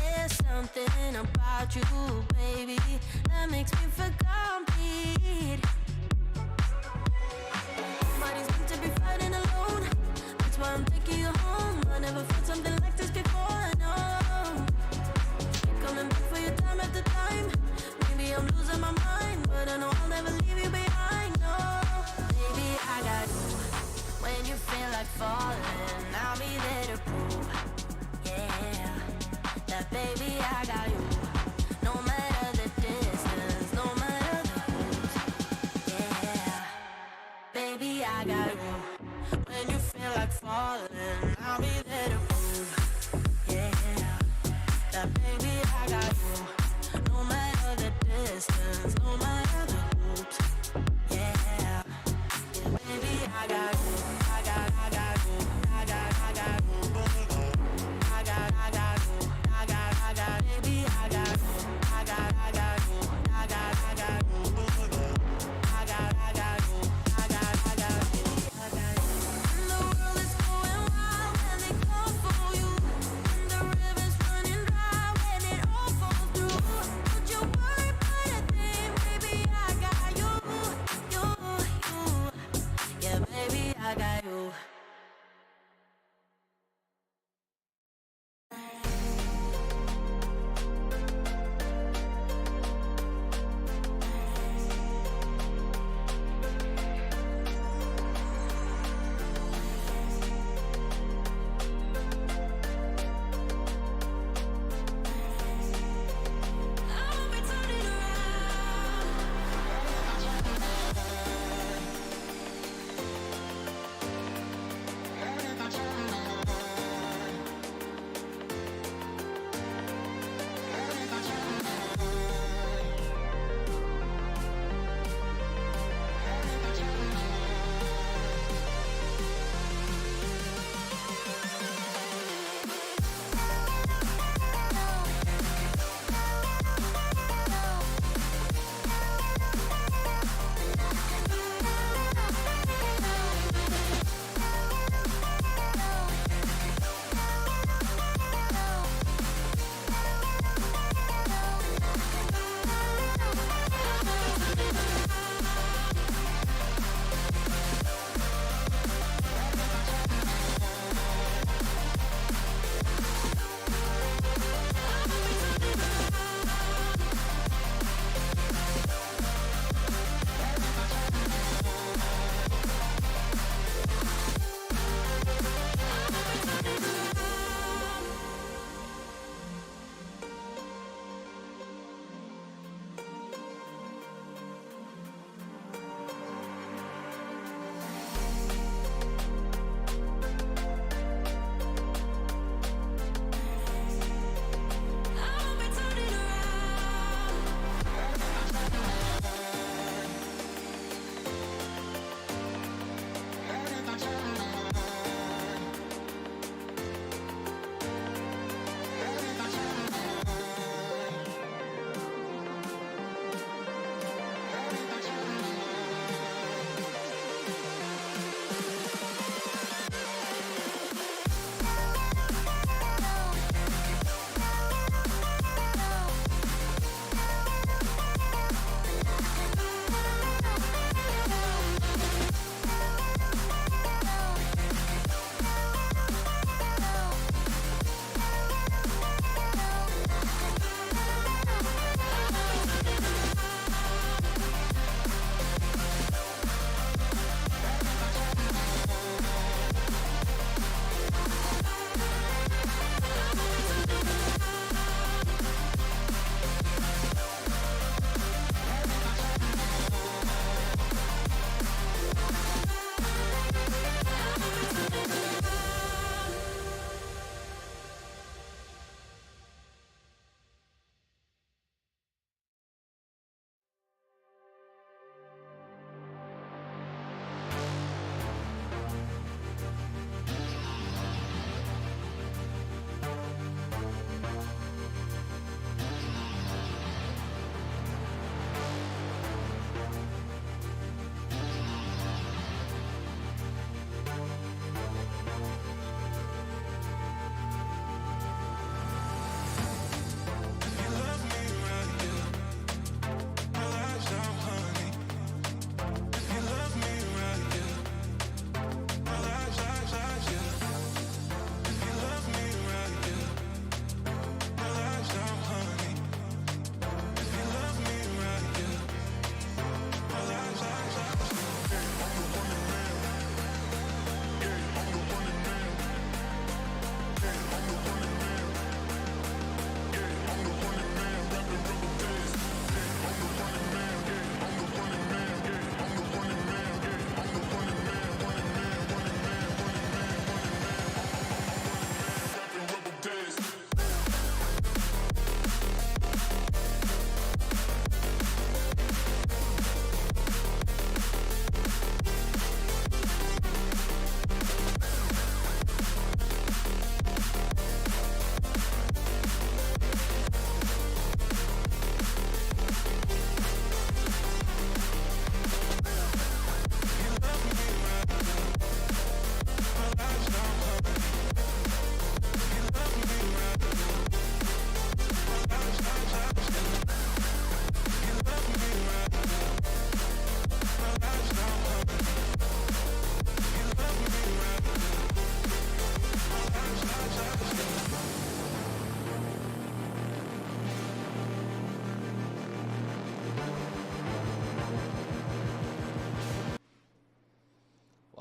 A: There's something about you, baby, that makes me feel complete. Nobody's meant to be fighting alone. That's why I'm taking you home. I never felt something like this before, no. Keep coming back for you time after time. Maybe I'm losing my mind, but I know I'll never leave you behind, no. Baby, I got you. When you feel like falling, I'll be there to prove, yeah, that baby, I got you. No matter the distance, no matter the route, yeah, baby, I got you. When you feel like falling, I'll be there to prove, yeah, that baby, I got you. No matter the distance, no matter the route, Yeah, baby, I got you.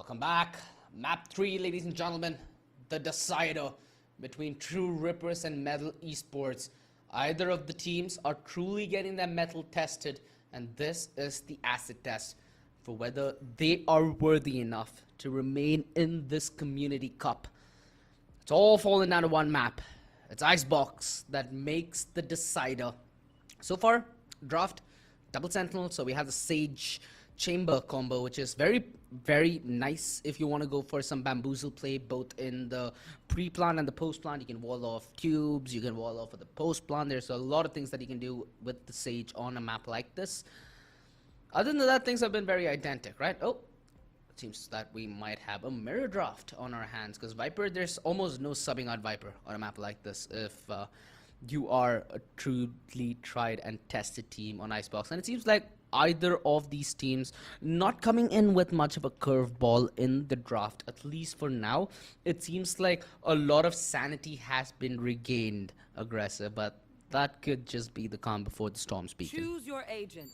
C: Welcome back. Map 3, ladies and gentlemen. The decider between TrueRippers and Metal Esports. Either of the teams are truly getting their metal tested, and this is the acid test for whether they are worthy enough to remain in this community cup. It's all falling down to one map. It's Icebox that makes the decider. So far, draft, double sentinel, so we have the Sage Chamber combo, which is very, very nice if you want to go for some bamboozle play, both in the pre-plant and the post-plant. You can wall off tubes, you can wall off with the post-plant. There's a lot of things that you can do with the Sage on a map like this. Other than that, things have been very identical, right? Oh, it seems that we might have a mirror draft on our hands, because Viper, there's almost no subbing out Viper on a map like this if you are a truly tried and tested team on Icebox. And it seems like either of these teams not coming in with much of a curveball in the draft, at least for now. It seems like a lot of sanity has been regained, aggressive, but that could just be the calm before the storm speaking.
E: Choose your agent.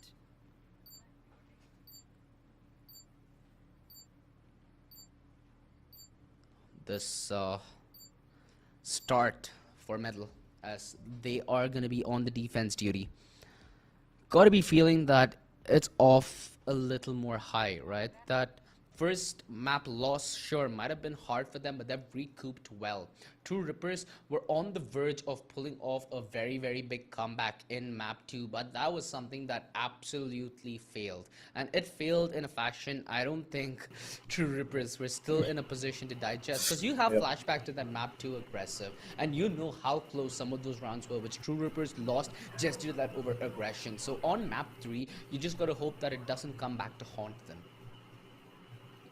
C: This start for Metal, as they are going to be on the defense duty. Got to be feeling that it's off a little more high, right? That first map loss, sure, might have been hard for them, but they've recouped well. TrueRippers were on the verge of pulling off a very, very big comeback in map 2, but that was something that absolutely failed. And it failed in a fashion I don't think TrueRippers were still in a position to digest, because you have flashback to that map 2 aggressive, and you know how close some of those rounds were, which TrueRippers lost just due to that over aggression. So on map 3, you just got to hope that it doesn't come back to haunt them.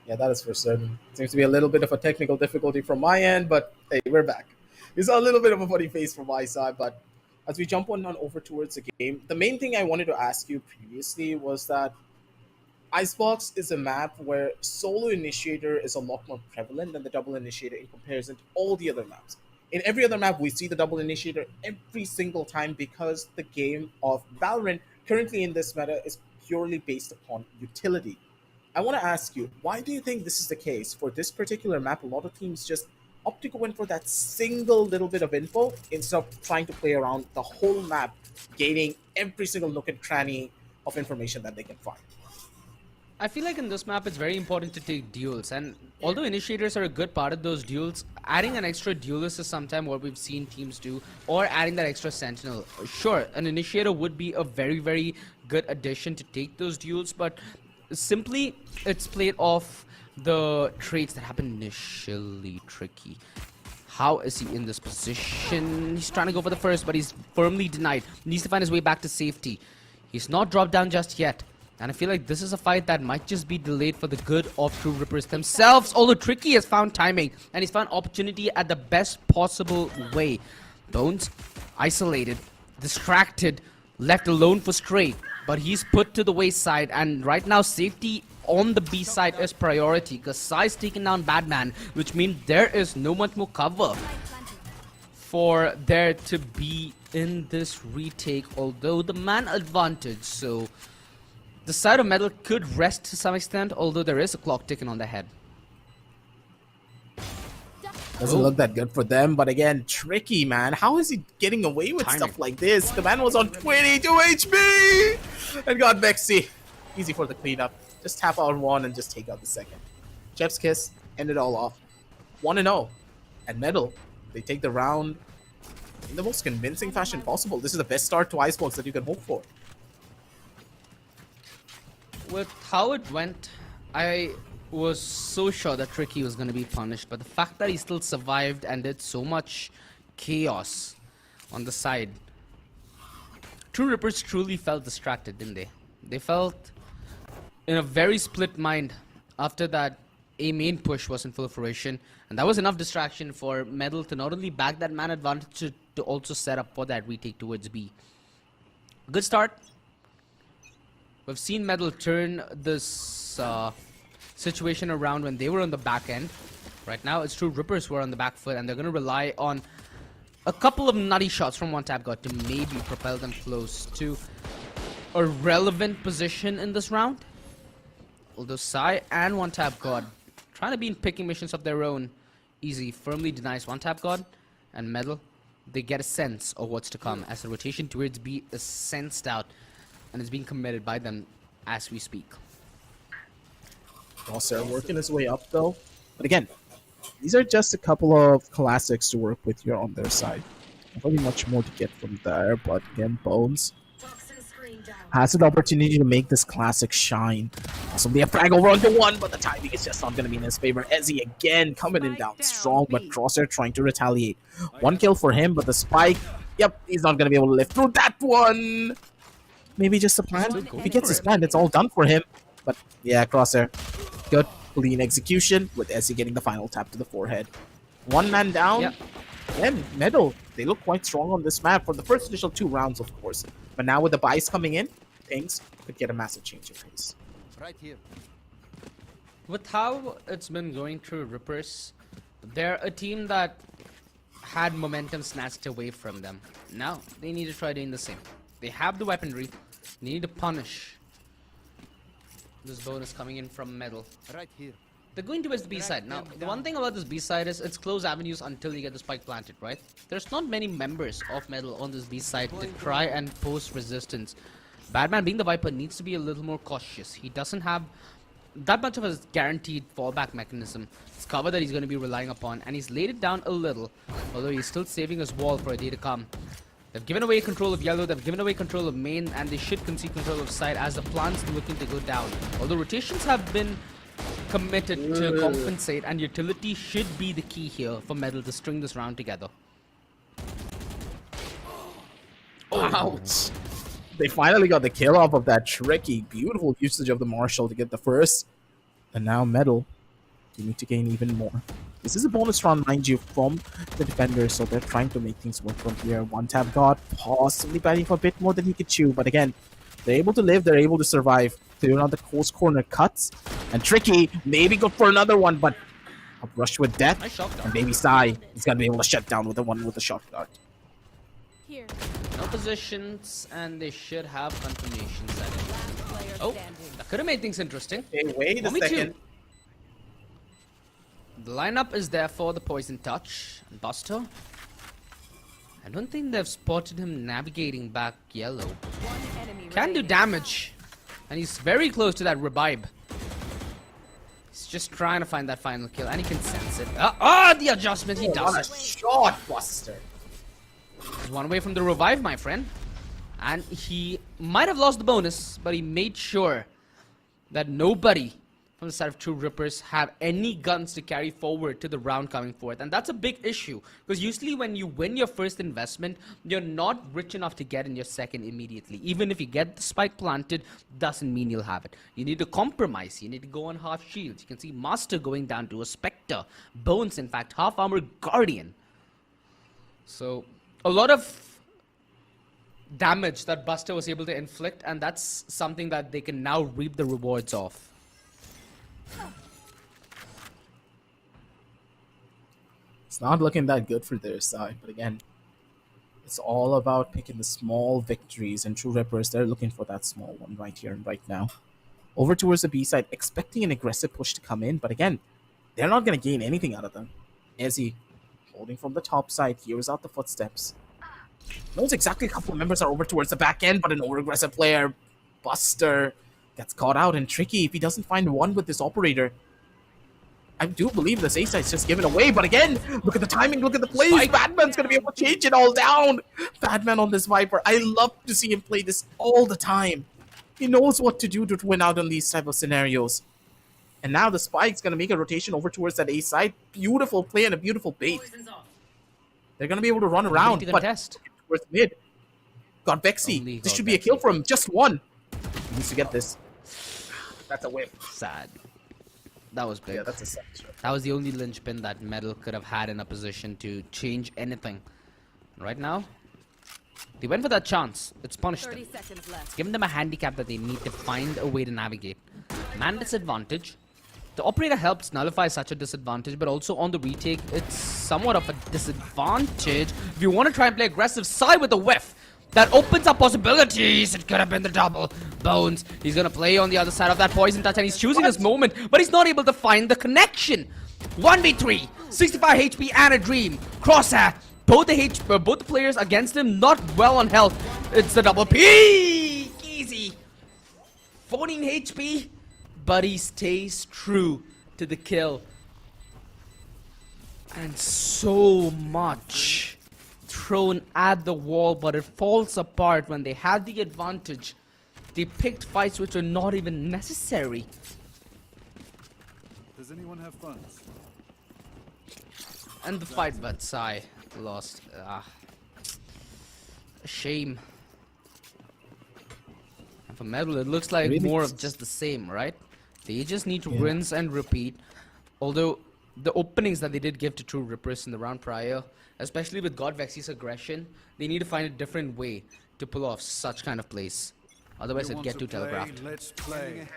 D: Yeah, that is for certain. Seems to be a little bit of a technical difficulty from my end, but hey, we're back. We saw a little bit of a funny face from my side, but as we jump on over towards the game, the main thing I wanted to ask you previously was that Icebox is a map where solo initiator is a lot more prevalent than the double initiator in comparison to all the other maps. In every other map, we see the double initiator every single time because the game of Valorant currently in this meta is purely based upon utility. I want to ask you, why do you think this is the case? For this particular map, a lot of teams just opt to go in for that single little bit of info instead of trying to play around the whole map, gaining every single nook and cranny of information that they can find.
C: I feel like in this map it's very important to take duels, and although initiators are a good part of those duels, adding an extra duelist is sometimes what we've seen teams do, or adding that extra sentinel. Sure, an initiator would be a very, very good addition to take those duels, but simply it's played off the traits that happen initially. Tricky. How is he in this position? He's trying to go for the first, but he's firmly denied. Needs to find his way back to safety. He's not dropped down just yet. And I feel like this is a fight that might just be delayed for the good of TrueRippers themselves. Although Tricky has found timing, and he's found opportunity at the best possible way. Bones, isolated, distracted, left alone for Stray. But he's put to the wayside, and right now safety on the B side is priority, because Sai's taken down Badman, which means there is no much more cover for there to be in this retake, although the man advantage, so the side of Metal could rest to some extent, although there is a clock ticking on their head.
D: Doesn't look that good for them, but again, Tricky, man. How is he getting away with stuff like this? The man was on 22 HP and got Vexy. Easy for the cleanup. Just tap out one and just take out the second. Chef's Kiss ended all off. 1-0. And Metal, they take the round in the most convincing fashion possible. This is the best start to Icebox that you can hope for.
C: With how it went, I was so sure that Tricky was going to be punished, but the fact that he still survived and did so much chaos on the side. TrueRippers truly felt distracted, didn't they? They felt in a very split mind after that A main push was in full fruition, and that was enough distraction for Metal to not only back that man advantage to also set up for that retake towards B. Good start. We've seen Metal turn this situation around when they were on the back end. Right now, it's TrueRippers who are on the back foot, and they're going to rely on a couple of nutty shots from one tap god to maybe propel them close to a relevant position in this round. Although Sai and one tap god trying to be in picking missions of their own. Easy firmly denies one tap god and Medal. They get a sense of what's to come as the rotation towards B is sensed out and is being committed by them as we speak.
D: Crosshair working his way up though. But again, these are just a couple of classics to work with here on their side. Not really much more to get from there, but again, Bones has an opportunity to make this classic shine. Possibly a frag over onto one, but the timing is just not going to be in his favor. Ezzy again coming in down strong, but Crosshair trying to retaliate. One kill for him, but the spike, yep, he's not going to be able to live through that one. Maybe just a plan. If he gets his plan, it's all done for him. But yeah, Crosshair, good clean execution with Ezzy getting the final tap to the forehead. One man down.
C: Yep.
D: Then Medal, they look quite strong on this map for the first initial 2 rounds, of course. But now with the buys coming in, things could get a massive change of pace.
F: Right here.
C: With how it's been going through Rippers, they're a team that had momentum snatched away from them. Now they need to try doing the same. They have the weaponry. They need to punish this bonus coming in from Medal.
F: Right here.
C: They're going towards the B side. Now, the one thing about this B side is it's closed avenues until you get the spike planted, right? There's not many members of Medal on this B side to try and post resistance. Badman, being the Viper, needs to be a little more cautious. He doesn't have that much of a guaranteed fallback mechanism. It's cover that he's going to be relying upon, and he's laid it down a little, although he's still saving his wall for a day to come. They've given away control of yellow, they've given away control of main, and they should concede control of side as the plant's looking to go down. Although rotations have been committed to compensate, and utility should be the key here for Medal to string this round together.
D: Ouch! They finally got the kill off of that tricky, beautiful usage of the Marshall to get the first. And now Medal, you need to gain even more. This is a bonus round, mind you, from the defenders, so they're trying to make things work from here. One tap god, possibly batting for a bit more than he could chew, but again, they're able to live, they're able to survive. They're on the close corner cuts, and Tricky maybe go for another one, but a brush with death,
C: Nice shot dart.
D: and maybe Sai is gonna be able to shut down with the one with the shot dart.
G: Here.
C: No positions, and they should have confirmation set in.
G: Player
C: Oh,
G: standing.
C: that could have made things interesting.
D: Hey, wait a
C: 1v2.
D: second.
C: The lineup is there for the Poison Touch and Buster. I don't think they've spotted him navigating back yellow.
E: One enemy
C: Can do
E: remaining.
C: damage, and he's very close to that revive. He's just trying to find that final kill, and he can sense it. The adjustment, he does
D: What a
C: it.
D: shot, Buster.
C: He's one away from the revive, my friend. And he might have lost the bonus, but he made sure that nobody from the side of TrueRippers have any guns to carry forward to the round coming forth. And that's a big issue, because usually when you win your first investment, you're not rich enough to get in your second immediately. Even if you get the spike planted, doesn't mean you'll have it. You need to compromise. You need to go on half shields. You can see Master going down to a Spectre. Bones, in fact, half armor Guardian. So a lot of damage that Buster was able to inflict, and that's something that they can now reap the rewards of.
D: It's not looking that good for their side, but again, it's all about picking the small victories, and TrueRippers, they're looking for that small one right here and right now. Over towards the B side, expecting an aggressive push to come in, but again, they're not going to gain anything out of them. Ezzy, holding from the top side, hears out the footsteps. Knows exactly a couple of members are over towards the back end, but an over-aggressive player, Buster, gets caught out, and Tricky, if he doesn't find one with this operator, I do believe this A is just given away, but again, look at the timing, look at the plays.
C: Spike.
D: Batman's going to be able to change it all down. Batman on this Viper. I love to see him play this all the time. He knows what to do to win out on these type of scenarios. And now the Spike's going to make a rotation over towards that A side. Beautiful play and a beautiful bait. They're going to be able to run around,
C: To
D: but
C: contest.
D: towards mid. Got
C: Only
D: Vexy. This
C: got
D: should be a kill for him. Just one. He needs to get this. That's a whip.
C: Sad. That was big.
D: Yeah, that's a sad shot.
C: That was the only linchpin that Medal could have had in a position to change anything. Right now, they went for that chance. It's punished
E: 30
C: them.
E: seconds left.
C: Given them a handicap that they need to find a way to navigate. Man disadvantage. The operator helps nullify such a disadvantage, but also on the retake, it's somewhat of a disadvantage. If you want to try and play aggressive side with the whiff, That opens up possibilities. It could have been the double. Bones. He's gonna play on the other side of that poison touch, and he's choosing his moment, but he's not able to find the connection. 1v3, 65 HP and a dream. Crosshair. Both the players against him not well on health. It's the double peak. Easy. 14 HP, but he stays true to the kill. And so much thrown at the wall, but it falls apart when they had the advantage. They picked fights which were not even necessary.
F: Does anyone have funds?
C: And the fight, but Sai lost. A shame. And for Medal, it looks like
D: Really?
C: more of just the same, right? They just need to rinse and repeat. Although the openings that they did give to TrueRippers in the round prior, especially with God Vexy's aggression, they need to find a different way to pull off such kind of plays. Otherwise,
F: You
C: it'd
F: want
C: get
F: to
C: too
F: play?
C: telegraphed.
F: Let's play.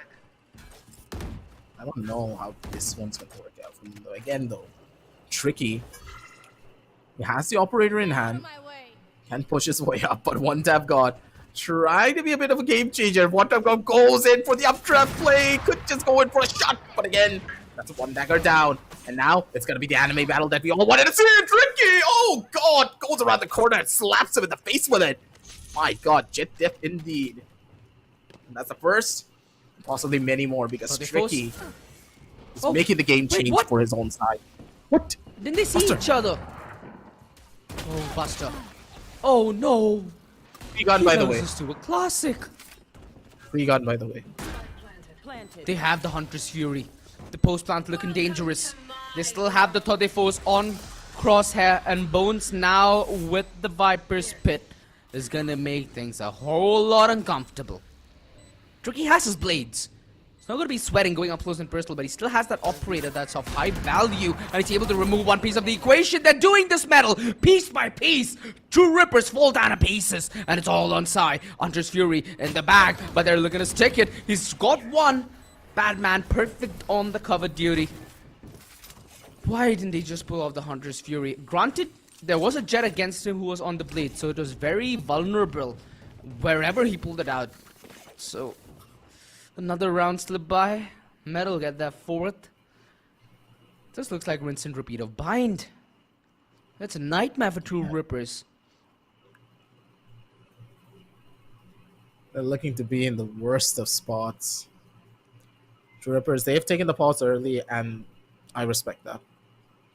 D: I don't know how this one's gonna work out for him though. Again though, tricky. He has the operator in hand,
G: My way.
D: can push his way up, but one tap God trying to be a bit of a game changer. One tap God goes in for the updraft play, could just go in for a shot, but again, that's one dagger down. And now it's gonna be the anime battle that we all wanted to see. Tricky! Oh God! Goes around the corner and slaps him in the face with it. My God, jet dip indeed. And that's the first, possibly many more because
C: So they
D: Tricky is
C: Oh,
D: making the game
C: wait,
D: change
C: what?
D: for his own side. What?
C: Didn't they see
D: Buster.
C: each other? Oh, Buster. Oh no.
D: Free gun, by the way.
C: This to a classic.
D: Free gun, by the way.
E: Planted.
C: They have the Hunter's Fury. The post plant looking dangerous. They still have the Tode Force on Crosshair, and Bones now with the Viper's Pit is gonna make things a whole lot uncomfortable. Tricky has his blades. He's not gonna be sweating going up close and personal, but he still has that operator that's of high value, and he's able to remove one piece of the equation. They're doing this metal piece by piece. TrueRippers fall down to pieces, and it's all on Sai. Hunter's Fury in the bag, but they're looking to stick it. He's got one. Batman perfect on the cover duty. Why didn't they just pull off the Hunter's Fury? Granted, there was a jet against him who was on the blade, so it was very vulnerable wherever he pulled it out. So, another round slipped by. Metal get that fourth. This looks like rinse and repeat of Bind. That's a nightmare for TrueRippers.
D: They're looking to be in the worst of spots. TrueRippers, they've taken the pause early, and I respect that.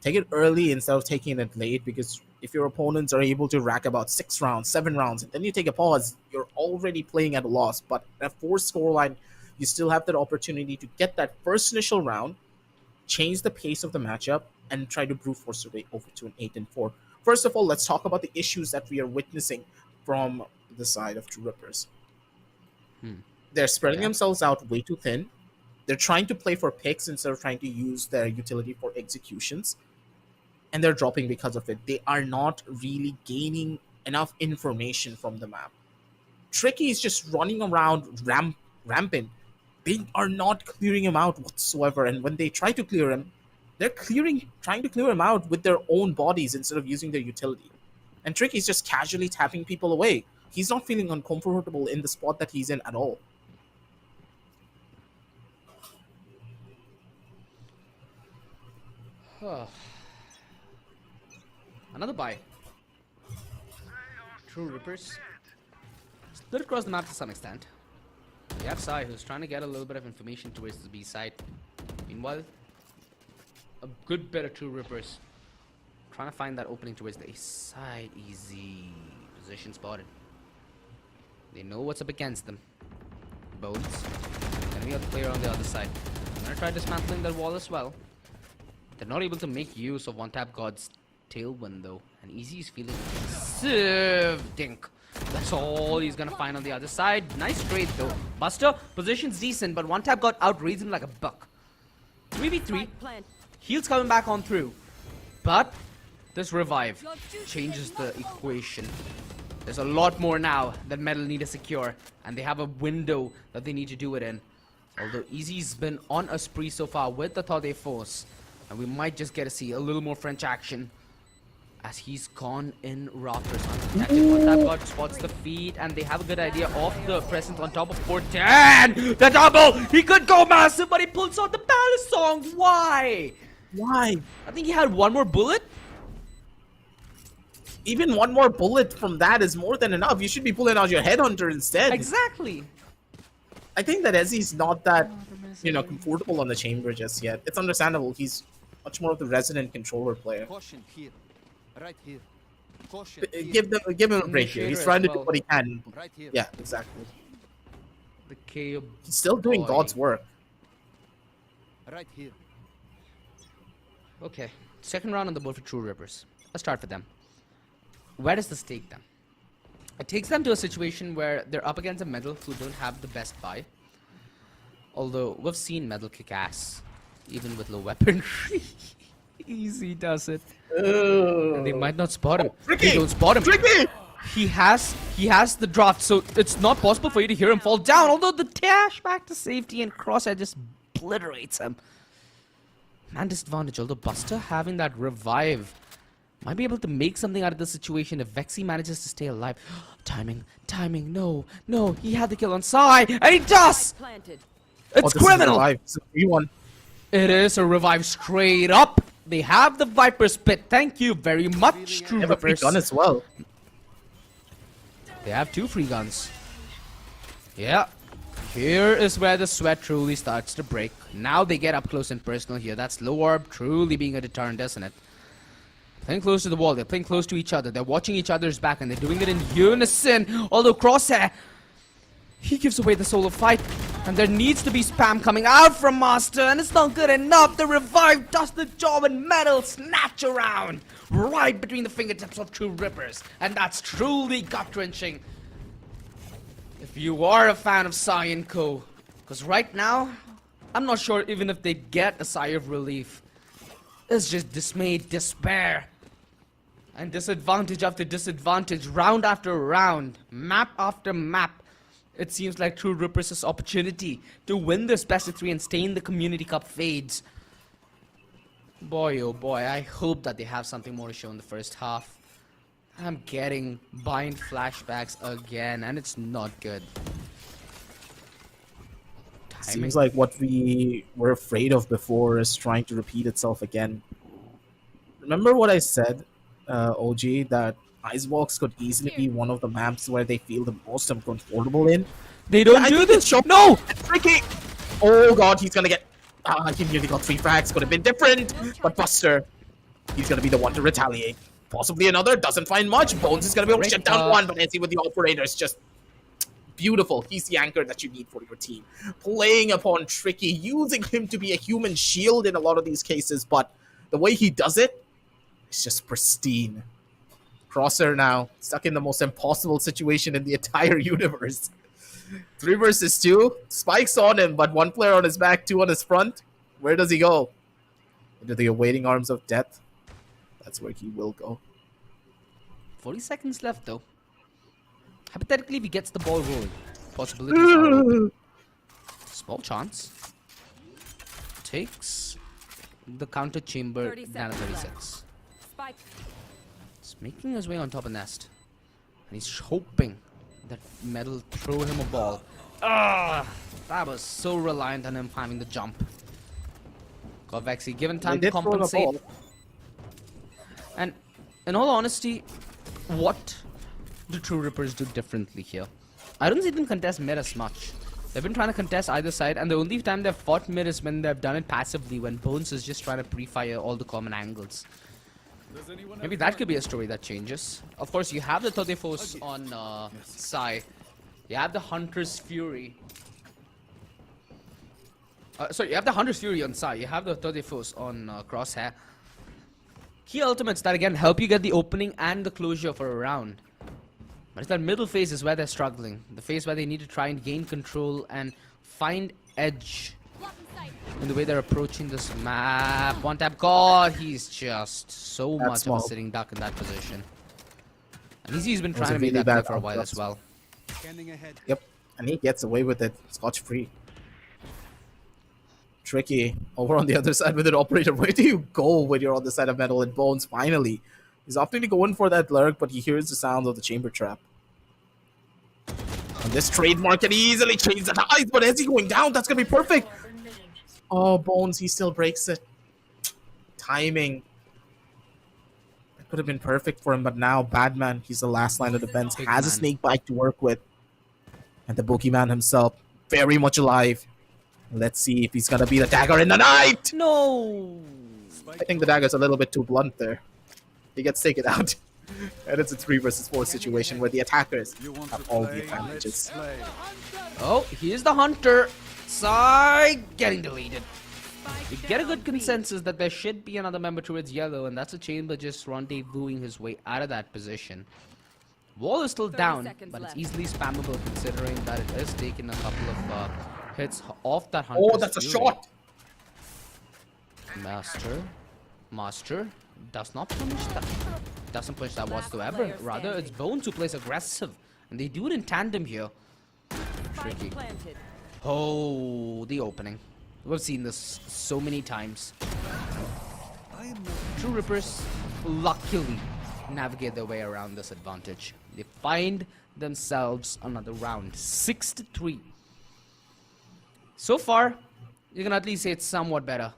D: Take it early instead of taking it late, because if your opponents are able to rack about 6 rounds, 7 rounds, and then you take a pause, you're already playing at a loss. But at a 4 scoreline, you still have that opportunity to get that first initial round, change the pace of the matchup, and try to brute force your way over to an 8-4. First of all, let's talk about the issues that we are witnessing from the side of TrueRippers. They're spreading themselves out way too thin. They're trying to play for picks instead of trying to use their utility for executions. And they're dropping because of it. They are not really gaining enough information from the map. Tricky is just running around rampant. They are not clearing him out whatsoever. And when they try to clear him, they're trying to clear him out with their own bodies instead of using their utility. And Tricky is just casually tapping people away. He's not feeling uncomfortable in the spot that he's in at all.
C: Another buy. TrueRippers. Split across the map to some extent. We have Sai, who's trying to get a little bit of information towards the B side. Meanwhile, a good bit of TrueRippers trying to find that opening towards the A side. Easy position spotted. They know what's up against them. Bones. Enemy of the player on the other side. I'm gonna try dismantling that wall as well. They're not able to make use of one tap God's tailwind though, and Easy is feeling dink. That's all he's gonna find on the other side. Nice trade though. Buster position's decent, but one tap got outraised him like a buck. 3v3.
E: Plant.
C: Heal's coming back on through, but this revive changes the equation. There's a lot more now that Metal need to secure, and they have a window that they need to do it in. Although Easy's been on a spree so far with the Tode Force, and we might just get to see a little more French action. as he's gone in Raptors undetected. One tap god spots the feed, and they have a good idea of the presence on top of 410. The double! He could go massive, but he pulls out the Palace Song. Why?
D: Why?
C: I think he had one more bullet.
D: Even one more bullet from that is more than enough. You should be pulling out your headhunter instead.
C: Exactly.
D: I think that Ezzy's not that, comfortable on the chamber just yet. It's understandable. He's much more of the resident controller player.
F: Caution here. Right here. Caution here.
D: Give him a break here. He's
C: Initiator
D: trying
C: as
D: to do
C: well.
D: what he can.
F: Right here.
D: Yeah, exactly.
C: The KO.
D: He's still doing
C: boy.
D: God's work.
F: Right here.
C: Okay. Second round on the board for TrueRippers. Let's start for them. Where does this take them? It takes them to a situation where they're up against a Medal who don't have the best buy. Although we've seen Medal kick ass, even with low weaponry. Easy does it. And they might not spot him.
D: Tricky!
C: They don't spot him.
D: Tricky!
C: He has the draft, so it's not possible for you to hear him fall down. Although the dash back to safety and Crosshair just obliterates him. Man disadvantage. Although Buster having that revive might be able to make something out of this situation if Vexy manages to stay alive. Timing, no, he had the kill on Sai, and he does!
E: Planted.
C: It's criminal!
D: It's a 3-1.
C: It is a revive straight up. They have the Viper Spit. Thank you very much,
D: They have a free gun
C: TrueRippers.
D: as well.
C: They have 2 free guns. Yeah. Here is where the sweat truly starts to break. Now they get up close and personal here. That's low orb truly being a deterrent, isn't it? Playing close to the wall, they're playing close to each other, they're watching each other's back, and they're doing it in unison. Although Crosshair, he gives away the solo fight, and there needs to be spam coming out from Master, and it's not good enough. The revive does the job, and Metal snatch around right between the fingertips of TrueRippers, and that's truly gut-wrenching. If you are a fan of Sai and Co, because right now, I'm not sure even if they get a sigh of relief. It's just dismay, despair, and disadvantage after disadvantage, round after round, map after map. It seems like TrueRippers' opportunity to win this best of 3 and stay in the Community Cup fades. Boy, oh boy, I hope that they have something more to show in the first half. I'm getting Bind flashbacks again, and it's not good. Timing.
D: Seems like what we were afraid of before is trying to repeat itself again. Remember what I said, OG, that Icebox could easily be one of the maps where they feel the most uncomfortable in?
C: They don't
D: I
C: do
D: think
C: this!
D: it's Shop-
C: No!
D: Tricky! Oh god, he's gonna get... he nearly got 3 frags, could have been different. But Buster, he's gonna be the one to retaliate. Possibly another, doesn't find much. Bones is gonna be able to shut down one, but Nancy with the operators just... beautiful. He's the anchor that you need for your team. Playing upon Tricky, using him to be a human shield in a lot of these cases, but the way he does it is just pristine. Crosser now stuck in the most impossible situation in the entire universe. 3 versus 2. Spikes on him, but 1 player on his back, 2 on his front. Where does he go? Into the awaiting arms of death. That's where he will go.
C: 40 seconds left though. Hypothetically, if he gets the ball rolling, possibilities are open. Small chance. Takes the counter chamber
E: 30
C: down at
E: seconds
C: 36.
E: Spike.
C: He's making his way on top of Nest. And he's hoping that Metal throw him a ball. Ah, that was so reliant on him having the jump. Got Vexy given time to compensate. And in all honesty, what do TrueRippers do differently here? I don't see them contest mid as much. They've been trying to contest either side, and the only time they've fought mid is when they've done it passively, when Bones is just trying to pre-fire all the common angles. Maybe that could be a story that changes. Of course, you have the Tote Force on Sai. You have the Hunter's Fury. Sorry, you have the Hunter's Fury on Sai. You have the Tote Force on Crosshair. Key ultimates that again help you get the opening and the closure for a round. But it's that middle phase is where they're struggling. The phase where they need to try and gain control and find edge in the way they're approaching this map. One tap, God, he's just so
D: That's
C: much
D: small.
C: of a sitting duck in that position. And he's been
D: That was
C: trying
D: a
C: to make
D: really
C: that play
D: bad
C: for a while
D: outcast.
C: as well.
F: Scanning ahead.
D: Yep, and he gets away with it scotch-free. Tricky over on the other side with an operator. Where do you go when you're on the side of Metal and Bones? Finally, He's opting to go in for that lurk, but he hears the sounds of the chamber trap. And this trademark can easily change the tides, but as he going down, that's gonna be perfect. Oh, Bones, he still breaks it. Timing. That could have been perfect for him, but now Badman, he's the last line of defense,
C: Big
D: has a
C: man.
D: snake bite to work with. And the Boogeyman himself, very much alive. Let's see if he's gonna be the dagger in the night.
C: No!
D: I think the dagger's a little bit too blunt there. He gets taken out. And it's a 3 versus 4 situation where the attackers
F: You want
D: have
F: to
D: all the
F: play?
D: advantages.
F: Let's play.
C: Oh, here's the hunter. Side getting deleted. We get a good consensus that there should be another member towards yellow, and that's a chamber just rendezvousing his way out of that position. Wall is still
E: 30
C: down,
E: seconds
C: but it's
E: left.
C: easily spammable considering that it has taken a couple of hits off that hunter.
D: Oh, that's a shot!
C: Master does not punish that. Doesn't punish that whatsoever.
E: player
C: Rather, it's
E: standing.
C: Bones who plays aggressive, and they do it in tandem here.
E: Spike
C: Tricky.
E: planted.
C: Oh, the opening. We've seen this so many times.
F: I am not
C: TrueRippers luckily navigate their way around this advantage. They find themselves another round, 6-3. So far, you can at least say it's somewhat better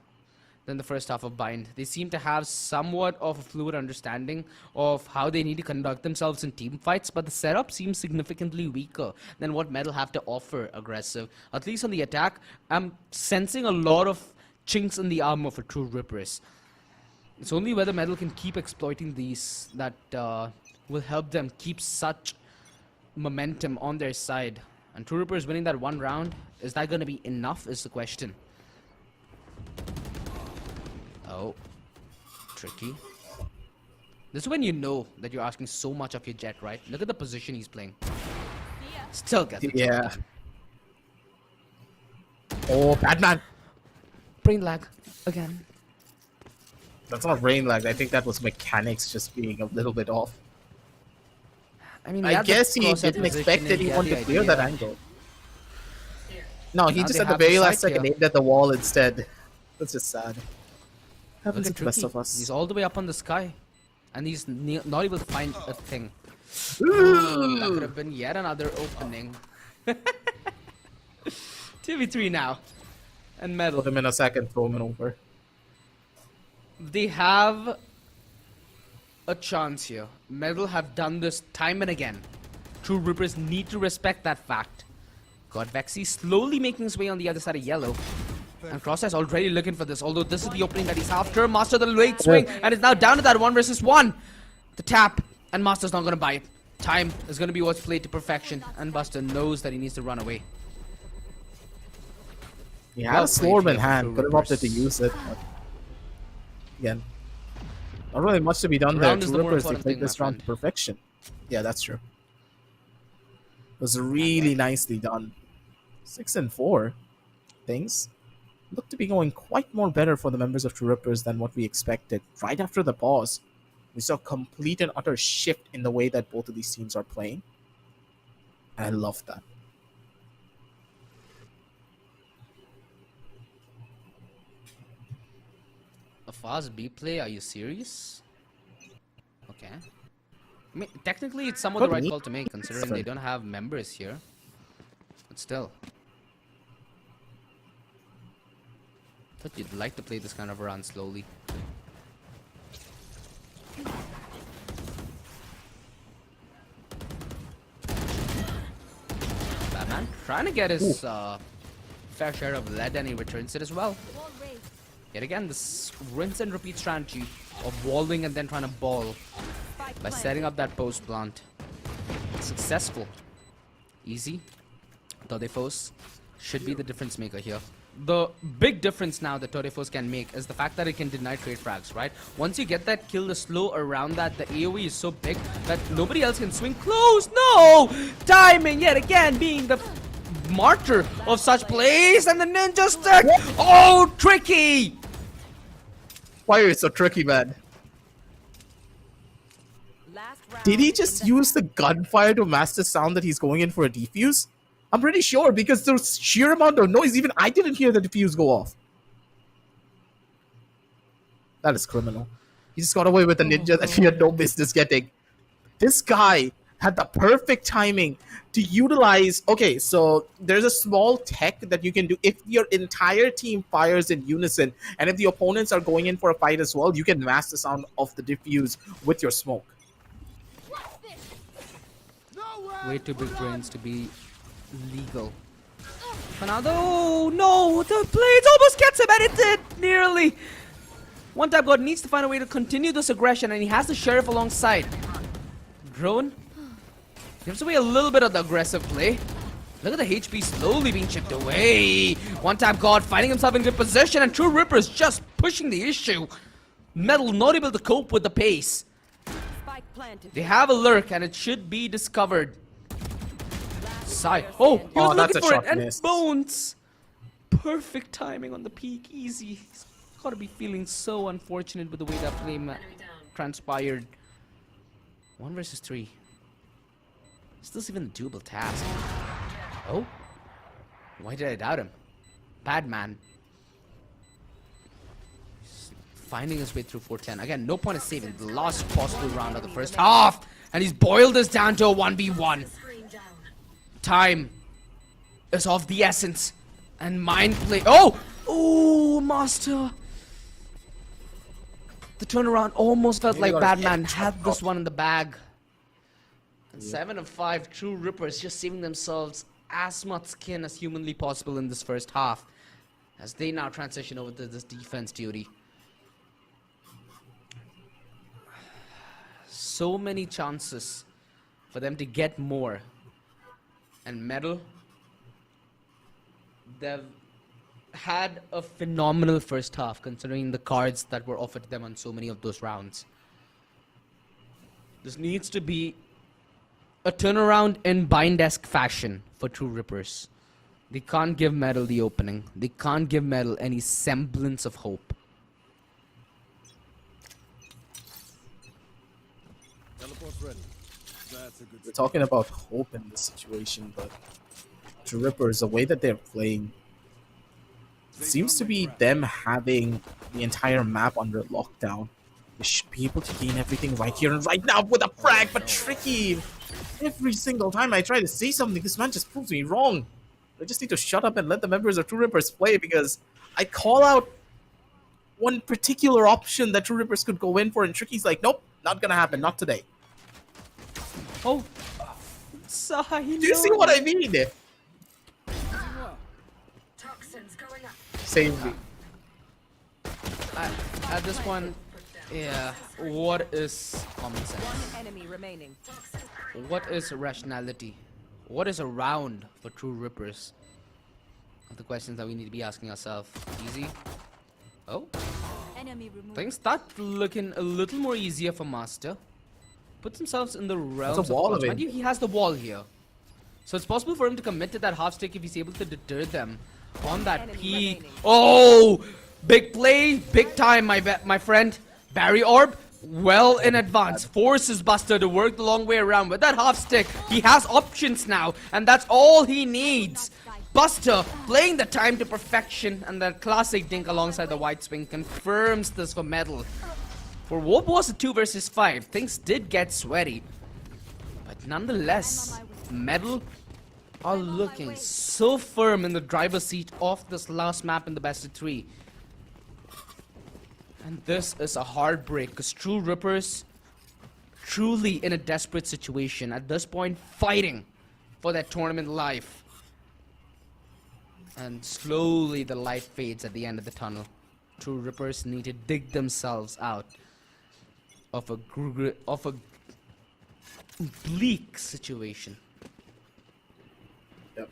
C: than the first half of Bind. They seem to have somewhat of a fluid understanding of how they need to conduct themselves in team fights, but the setup seems significantly weaker than what Metal have to offer aggressive. At least on the attack, I'm sensing a lot of chinks in the armor for TrueRippers. It's only whether Metal can keep exploiting these that will help them keep such momentum on their side. And TrueRippers winning that one round, is that going to be enough is the question. Oh, tricky. This is when you know that you're asking so much of your Jet, right? Look at the position he's playing. Still gets the job
D: Yeah.
C: done.
D: Oh, Badman!
C: Brain lag again.
D: That's not brain lag. I think that was mechanics just being a little bit off.
C: I mean,
D: I
C: had the
D: guess he
C: crosshair
D: didn't expect
C: positioning, he had
D: anyone
C: the
D: to clear that
C: idea.
D: angle. No, he
C: Now
D: just
C: they
D: at the
C: have the
D: very last
C: sight
D: second
C: here.
D: aimed at the wall instead. That's just sad. Happens
C: Look
D: to
C: at
D: the best
C: Tricky.
D: of us.
C: He's all the way up on the sky. And he's not able to find a thing. That could have been yet another opening. 2v3 now. And Metal.
D: Put him in a second, throw him over.
C: They have a chance here. Metal have done this time and again. TrueRippers need to respect that fact. Got Vexy slowly making his way on the other side of yellow. And Crosshair's already looking for this, although this is the opening that he's after. Master the late swing, and is now down to that 1 versus 1. The tap, and Master's not going to buy it. Time is going to be what's played to perfection, and Buster knows that he needs to run away.
D: He had
C: Well
D: a swarm
C: played
D: in
C: here for
D: hand, could have opted to
C: TrueRippers.
D: use it. But again, not really much to be done
C: Round
D: there.
C: is the more
D: TrueRippers, they
C: important
D: played
C: thing,
D: this
C: my
D: round to perfection. Yeah, that's true. It was really nicely done. 6 and 4. Things look to be going quite more better for the members of TrueRippers than what we expected. Right after the pause, we saw a complete and utter shift in the way that both of these teams are playing. And I love that.
C: A fast B play? Are you serious? Okay. I mean, technically, it's somewhat the
D: Could
C: right
D: be.
C: call to make, considering they don't have members here. But still. Thought you'd like to play this kind of a run slowly. Batman trying to get his fair share of lead, and he returns it as well.
G: Wall raised.
C: Yet again, this rinse and repeat strategy of walling and then trying to ball
E: Spike
C: by
E: planted.
C: setting up that post plant. Successful. Easy. Todefos should be the difference maker here. The big difference now that Todefos can make is the fact that it can deny trade frags, right? Once you get that kill, the slow around that, the AoE is so big that nobody else can swing close. No! Timing yet again being the martyr of such plays, and the ninja stick. Oh, tricky!
D: Why are you so tricky, man?
E: Last round
D: Did he
E: in
D: just
E: the
D: use the gunfire to mask the sound that he's going in for a defuse? I'm pretty sure because the sheer amount of noise, even I didn't hear the defuse go off. That is criminal. He just got away with a ninja that he had no business getting. This guy had the perfect timing to utilize. Okay, so there's a small tech that you can do if your entire team fires in unison, and if the opponents are going in for a fight as well, you can mask the sound of the diffuse with your smoke.
C: Way too big brains to be legal. Fernando, no, the blades almost gets him, and it did nearly. One Tap God needs to find a way to continue this aggression, and he has the sheriff alongside. Drone gives away a little bit of the aggressive play. Look at the HP slowly being chipped away. One Tap God finding himself in good position, and TrueRippers just pushing the issue. Metal not able to cope with the pace.
E: Spike planted.
C: They have a lurk, and it should be discovered. Side. Oh, he was
D: that's
C: looking
D: a
C: for
D: shot
C: it, and
D: missed.
C: Bones. Perfect timing on the peak, easy. He's gotta be feeling so unfortunate with the way that play transpired. 1 versus 3. Is this even a doable task? Oh? Why did I doubt him? Bad man. He's finding his way through 410. Again, no point in saving the last possible round of the first half. And he's boiled this down to a 1v1. Time is of the essence. And mind play. Oh! Oh, Master. The turnaround almost felt like Batman had this one in the bag. And 7 of 5 TrueRippers just saving themselves as much skin as humanly possible in this first half. As they now transition over to this defense duty. So many chances for them to get more. And Metal, they've had a phenomenal first half considering the cards that were offered to them on so many of those rounds. This needs to be a turnaround in Bind-esque fashion for TrueRippers. They can't give Metal the opening. They can't give Metal any semblance of hope.
F: Teleport's ready. That's a good
D: We're talking about hope in this situation, but TrueRippers, the way that they're playing, seems to be them having the entire map under lockdown. They should be able to gain everything right here and right now with a frag, but tricky. Every single time I try to say something, this man just proves me wrong. I just need to shut up and let the members of TrueRippers play, because I call out one particular option that TrueRippers could go in for, and Tricky's like, nope, not gonna happen, not today.
C: Oh! Sai,
D: Do you see what I mean? Save me.
C: At this point, yeah, what is common sense?
E: Enemy remaining.
C: What is rationality? What is a round for TrueRippers? Are the questions that we need to be asking ourselves. Easy? Oh,
G: Enemy removed.
C: things start looking a little more easier for Master. Puts themselves in the realms of
D: wall
C: course.
D: of
C: Mind you, he has the wall here. So it's possible for him to commit to that half stick if he's able to deter them on that
E: Enemy
C: peak.
E: remaining.
C: Oh! Big play, big time, my friend. Barry Orb, well in advance, forces Buster to work the long way around. With that half stick, he has options now, and that's all he needs. Buster playing the time to perfection, and that classic dink alongside the white swing confirms this for Metal. For what was a 2 versus 5, things did get sweaty. But nonetheless, Metal are looking so firm in the driver's seat of this last map in the best of 3. And this is a heartbreak, because TrueRippers truly in a desperate situation at this point, fighting for that tournament life. And slowly the light fades at the end of the tunnel. TrueRippers need to dig themselves out of a bleak situation.
D: Yep.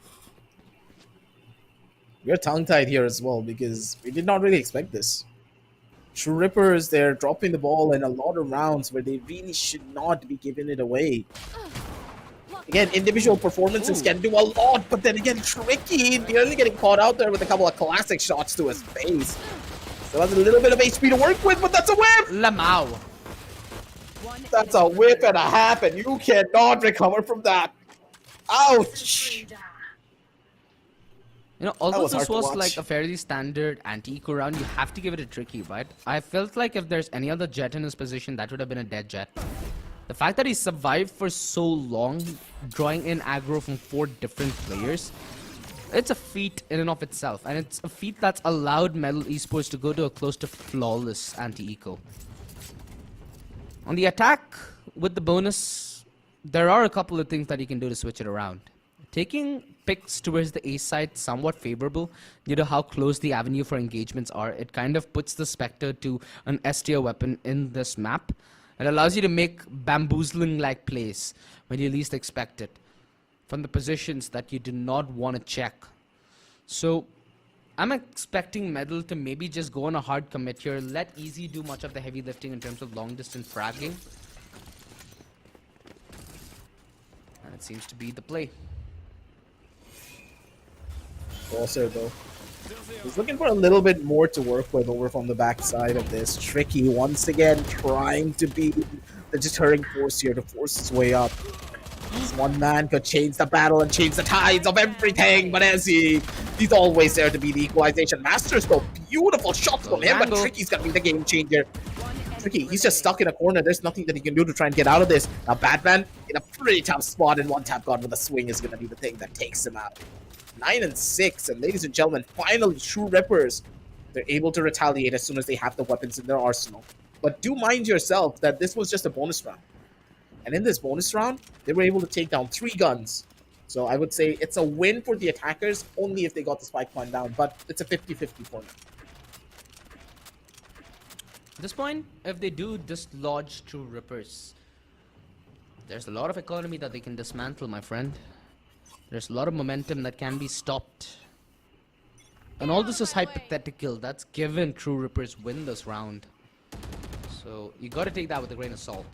D: We're tongue-tied here as well, because we did not really expect this. TrueRippers, they're dropping the ball in a lot of rounds where they really should not be giving it away. Again, individual performances can do a lot, but then again, Tricky nearly getting caught out there with a couple of classic shots to his face. Still has a little bit of HP to work with, but that's a whip!
C: Lamau.
D: That's a whip and a half, and you cannot recover from that. Ouch!
C: You know, although
D: was hard
C: this
D: to
C: was
D: watch.
C: like a fairly standard anti-eco round, you have to give it a tricky, right? I felt like if there's any other jet in his position, that would have been a dead jet. The fact that he survived for so long, drawing in aggro from 4 different players, it's a feat in and of itself. And it's a feat that's allowed Metal Esports to go to a close to flawless anti-eco. On the attack, with the bonus, there are a couple of things that you can do to switch it around. Taking picks towards the A side somewhat favorable due to how close the avenue for engagements are. It kind of puts the Spectre to an S tier weapon in this map. It allows you to make bamboozling like plays when you least expect it from the positions that you do not want to check. So I'm expecting Medal to maybe just go on a hard commit here, let Easy do much of the heavy lifting in terms of long distance fragging. And it seems to be the play.
D: Also, though, he's looking for a little bit more to work with over from the backside of this. Tricky once again trying to be the deterring force here to force his way up. This one man could change the battle and change the tides of everything, but as he's always there to be the equalization master. So beautiful shots from him, but Tricky's gonna be the game changer. Tricky, he's just stuck in a corner. There's nothing that he can do to try and get out of this. Now Batman in a pretty tough spot, and one tap god with a swing is gonna be the thing that takes him out. 9 and 6, and ladies and gentlemen, finally TrueRippers, they're able to retaliate as soon as they have the weapons in their arsenal. But do mind yourself that this was just a bonus round. And in this bonus round, they were able to take down 3 guns. So I would say it's a win for the attackers, only if they got the spike point down, but it's a 50-50 for them.
C: At this point, if they do dislodge TrueRippers, there's a lot of economy that they can dismantle, my friend. There's a lot of momentum that can be stopped. And all this is hypothetical. That's given TrueRippers win this round. So you got to take that with a grain of salt.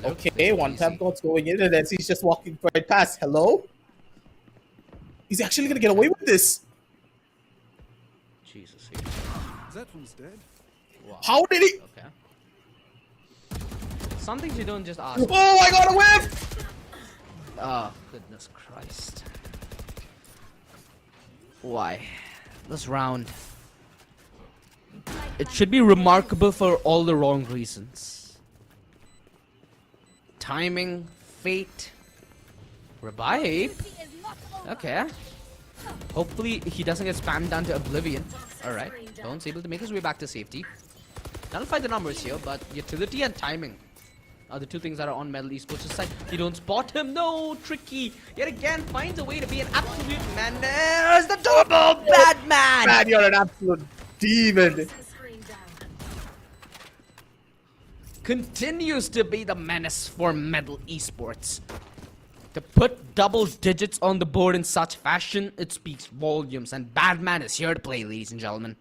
D: Okay, one tap god's going in, and then he's just walking right past. Hello? He's actually going to get away with this.
C: Jesus.
F: That one's dead.
C: Wow.
D: How did he?
C: Okay. Some things you don't just ask.
D: Oh, I got a whiff!
C: Oh, goodness Christ. Why? This round. It should be remarkable for all the wrong reasons. Timing, fate, revive. Okay. Hopefully he doesn't get spammed down to oblivion. Alright. Bones able to make his way back to safety. Nullify the numbers here, but utility and timing are the 2 things that are on Metal Esports' side. You don't spot him. No, Tricky yet again finds a way to be an absolute menace. The double bad man.
D: Man, you're an absolute demon.
C: Continues to be the menace for Metal Esports. To put double digits on the board in such fashion, it speaks volumes. And Badman is here to play, ladies and gentlemen.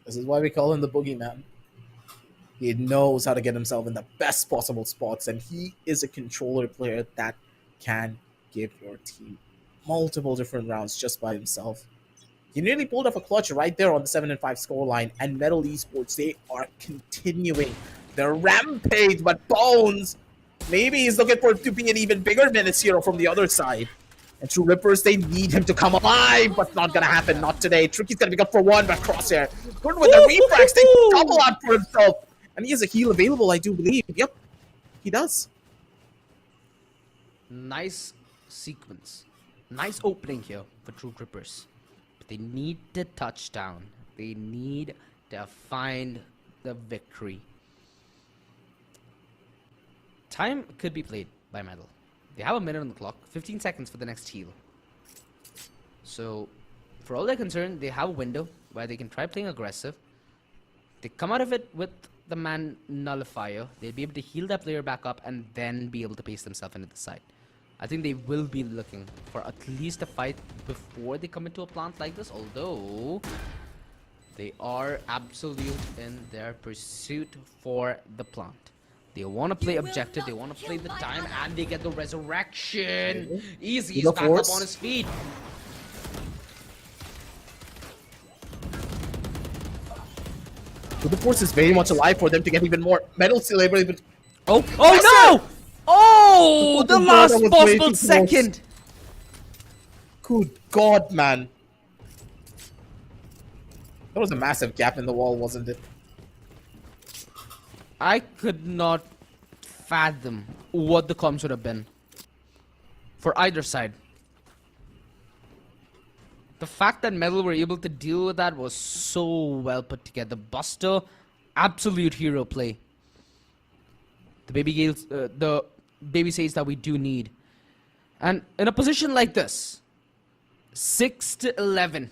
D: This is why we call him the boogeyman. He knows how to get himself in the best possible spots, and he is a controller player that can give your team multiple different rounds just by himself. He nearly pulled off a clutch right there on the 7-5 scoreline, and Metal Esports, they are continuing their rampage, but Bones, maybe he's looking for it to be an even bigger menace here from the other side. And TrueRippers, they need him to come alive, but not gonna happen, not today. Tricky's gonna be good for 1, but Crosshair, good with the refrags, they double out for himself. And he has a heal available, I do believe. Yep, he does.
C: Nice sequence. Nice opening here for TrueRippers. But they need the touchdown. They need to find the victory. Time could be played by Metal. They have a minute on the clock. 15 seconds for the next heal. So, for all they're concerned, they have a window where they can try playing aggressive. They come out of it with the man nullifier. They'll be able to heal that player back up and then be able to pace themselves into the side. I think they will be looking for at least a fight before they come into a plant like this, although they are absolute in their pursuit for the plant. They want to play objective, they want to play the time, and they get the resurrection. Easy, he's back up on his feet.
D: But the force is very much alive for them to get even more. Metal still able to...
C: Oh no! Oh, the last possible second.
D: Good God, man. There was a massive gap in the wall, wasn't it?
C: I could not fathom what the comms would have been for either side. The fact that Metal were able to deal with that was so well put together. Buster, absolute hero play. The baby says that we do need. And in a position like this, 6 to 11,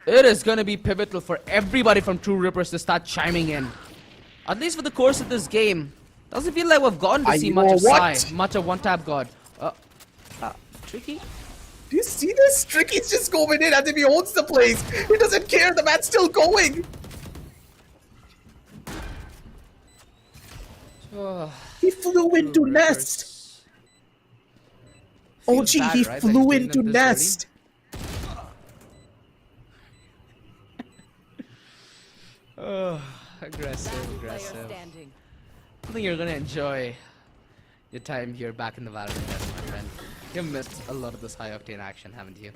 C: it is going to be pivotal for everybody from TrueRippers to start chiming in. At least for the course of this game. Doesn't feel like we've gotten to see much of Sai, much of one-tap God. Tricky?
D: Do you see this? Tricky's just going in as if he owns the place. He doesn't care. The man's still going. He flew into nest. Oh, gee, he flew into nest.
C: Aggressive.
E: Player standing.
C: I think you're gonna enjoy your time here back in the Valorant test, my friend. You've missed a lot of this high octane action, haven't you?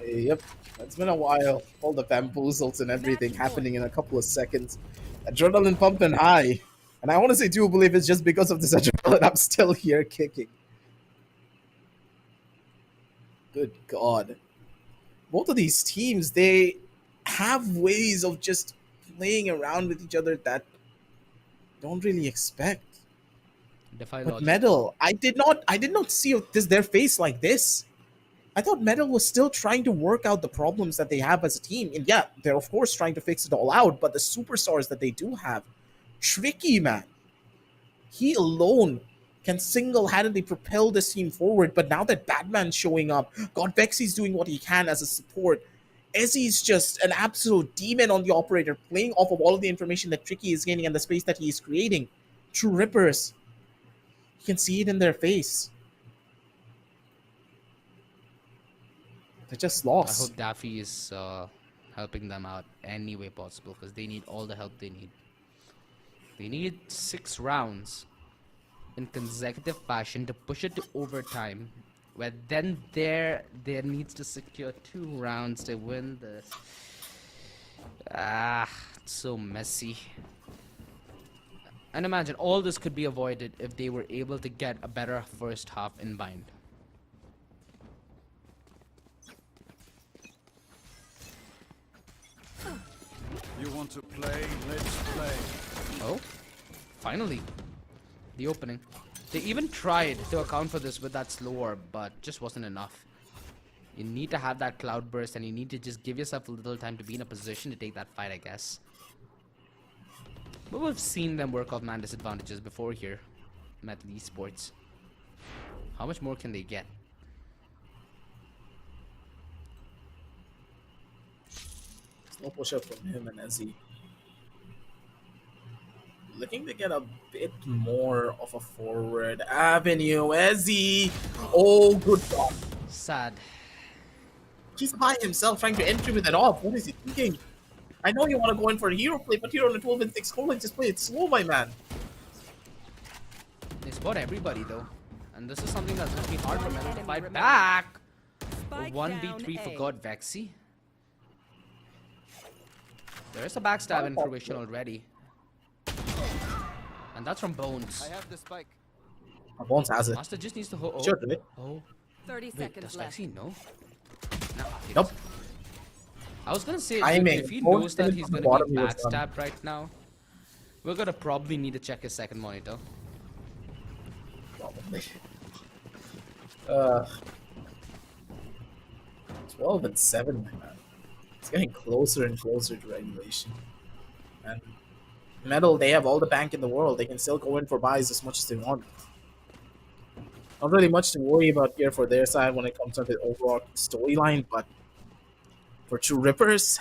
D: Yep, it's been a while. All the bamboozles and everything happening in a couple of seconds. Adrenaline pumping high. And I honestly do believe it's just because of this adrenaline I'm still here kicking. Good God. Both of these teams, they have ways of just playing around with each other that don't really expect.
C: Defy
D: But
C: logic.
D: Metal, I did not see their face like this. I thought Metal was still trying to work out the problems that they have as a team. And yeah, they're of course trying to fix it all out, but the superstars that they do have, Tricky, man. He alone can single-handedly propel this team forward, but now that Batman's showing up, God Vexy's doing what he can as a support. Ezzy's just an absolute demon on the operator, playing off of all of the information that Tricky is gaining and the space that he is creating. TrueRippers, you can see it in their face. They're just
C: I
D: lost.
C: hope Daffy is helping them out any way possible because they need all the help they need. They need 6 rounds in consecutive fashion to push it to overtime, where then there needs to secure 2 rounds to win this. It's so messy. And imagine all this could be avoided if they were able to get a better first half in bind.
F: You want to play? Let's play.
C: Oh, finally, the opening. They even tried to account for this with that slow orb, but just wasn't enough. You need to have that cloud burst and you need to just give yourself a little time to be in a position to take that fight, I guess. But we've seen them work off man disadvantages before here, at Esports. How much more can they get?
D: No push up from him and Ezzy. Looking to get a bit more of a forward avenue. Ezzy! Oh, good God.
C: Sad.
D: He's by himself trying to enter with an off. What is he thinking? I know you want to go in for a hero play, but you're on a 12 and 6 score line. Just play it slow, my man.
C: They spot everybody though. And this is something that's going to be hard for Metal to fight back.
E: Spike
C: 1v3
E: down
C: for
E: A.
C: God Vexy. There is a backstab in fruition already. And that's from Bones.
F: I have the spike.
D: Bones has it.
C: Master just needs to hold.
D: Sure, do it.
C: Oh.
E: 30
C: Wait,
E: seconds
C: does
E: left.
C: Vexy know? Nah, he
D: Nope.
C: doesn't. I was gonna say,
D: Timing.
C: if he
D: Bones
C: knows that
D: finished
C: he's
D: on the
C: gonna
D: bottom,
C: be
D: he was done.
C: backstabbed right now, we're gonna probably need to check his second monitor.
D: Probably. 12 and 7, my man. It's getting closer and closer to regulation. And Metal, they have all the bank in the world. They can still go in for buys as much as they want. Not really much to worry about here for their side when it comes to the overall storyline, but for TrueRippers,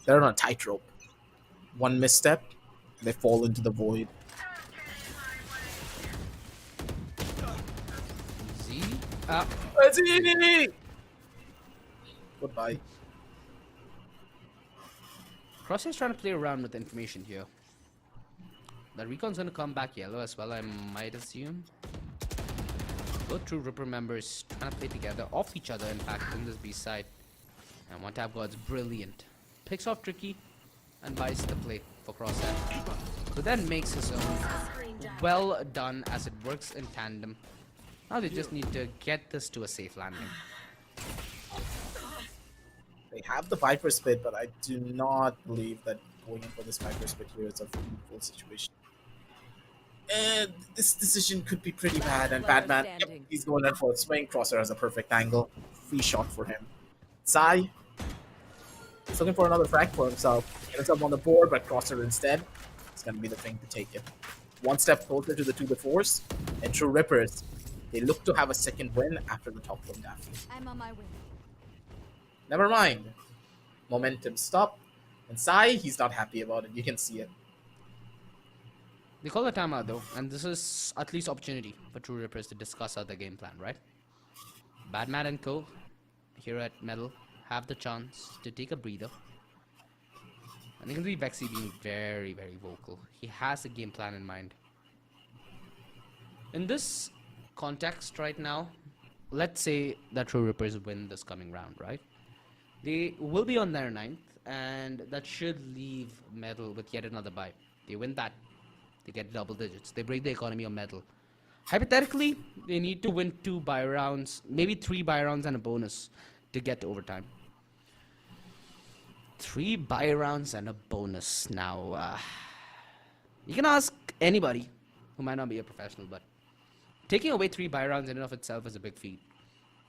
D: they're on a tightrope. One misstep, they fall into the void.
C: Z?
D: Goodbye.
C: Crosshair's trying to play around with the information here. The recon's gonna come back yellow as well, I might assume. Both True Ripper members trying to play together, off each other, in fact, in this B side. And One Tap God's brilliant. Picks off Tricky and buys the play for Crosshair. So then makes his own. Well done, as it works in tandem. Now they just need to get this to a safe landing.
D: They have the Viper Spit, but I do not believe that going in for this Viper Spit here is a fruitful situation. And this decision could be pretty bad, and Batman, yep, he's going in for a swing. Crosshair has a perfect angle. Free shot for him. Sai, he's looking for another frag for himself. He ends up on the board, but Crosshair instead is going to be the thing to take it. One step closer to the 2-4s, and TrueRippers, they look to have a second win after the top one Daphne.
G: I'm on my way.
D: Never mind. Momentum stop. And Sai, he's not happy about it. You can see it.
C: They call the timeout though, and this is at least opportunity for TrueRippers to discuss other game plan, right? Batman and Co. here at Metal have the chance to take a breather. And you can see Vexy being very, very vocal. He has a game plan in mind. In this context right now, let's say that TrueRippers win this coming round, right? They will be on their 9th, and that should leave Metal with yet another bye. They win that, they get double digits. They break the economy of Metal. Hypothetically, they need to win 2 bye rounds, maybe 3 bye rounds and a bonus to get to overtime. 3 bye rounds and a bonus. Now, you can ask anybody who might not be a professional, but taking away 3 bye rounds in and of itself is a big feat.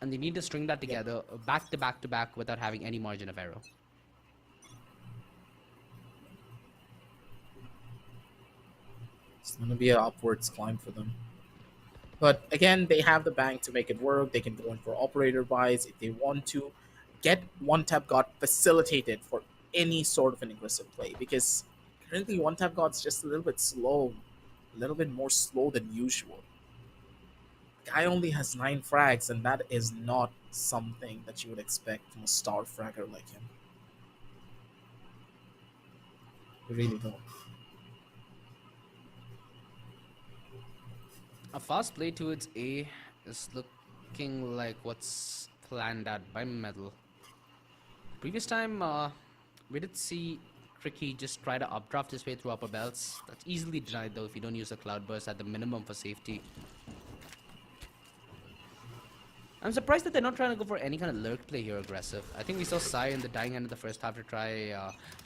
C: And they need to string that together back to back to back without having any margin of error.
D: It's going to be an upwards climb for them. But again, they have the bank to make it work. They can go in for operator buys if they want to. Get One Tap God facilitated for any sort of an aggressive play. Because currently One Tap God's just a little bit slow. A little bit more slow than usual. Guy only has 9 frags, and that is not something that you would expect from a star fragger like him. You really don't.
C: A fast play towards A is looking like what's planned out by Metal. Previous time, we did see Tricky just try to updraft his way through upper belts. That's easily denied though if you don't use a cloud burst at the minimum for safety. I'm surprised that they're not trying to go for any kind of lurk play here aggressive. I think we saw Sai in the dying end of the first half to try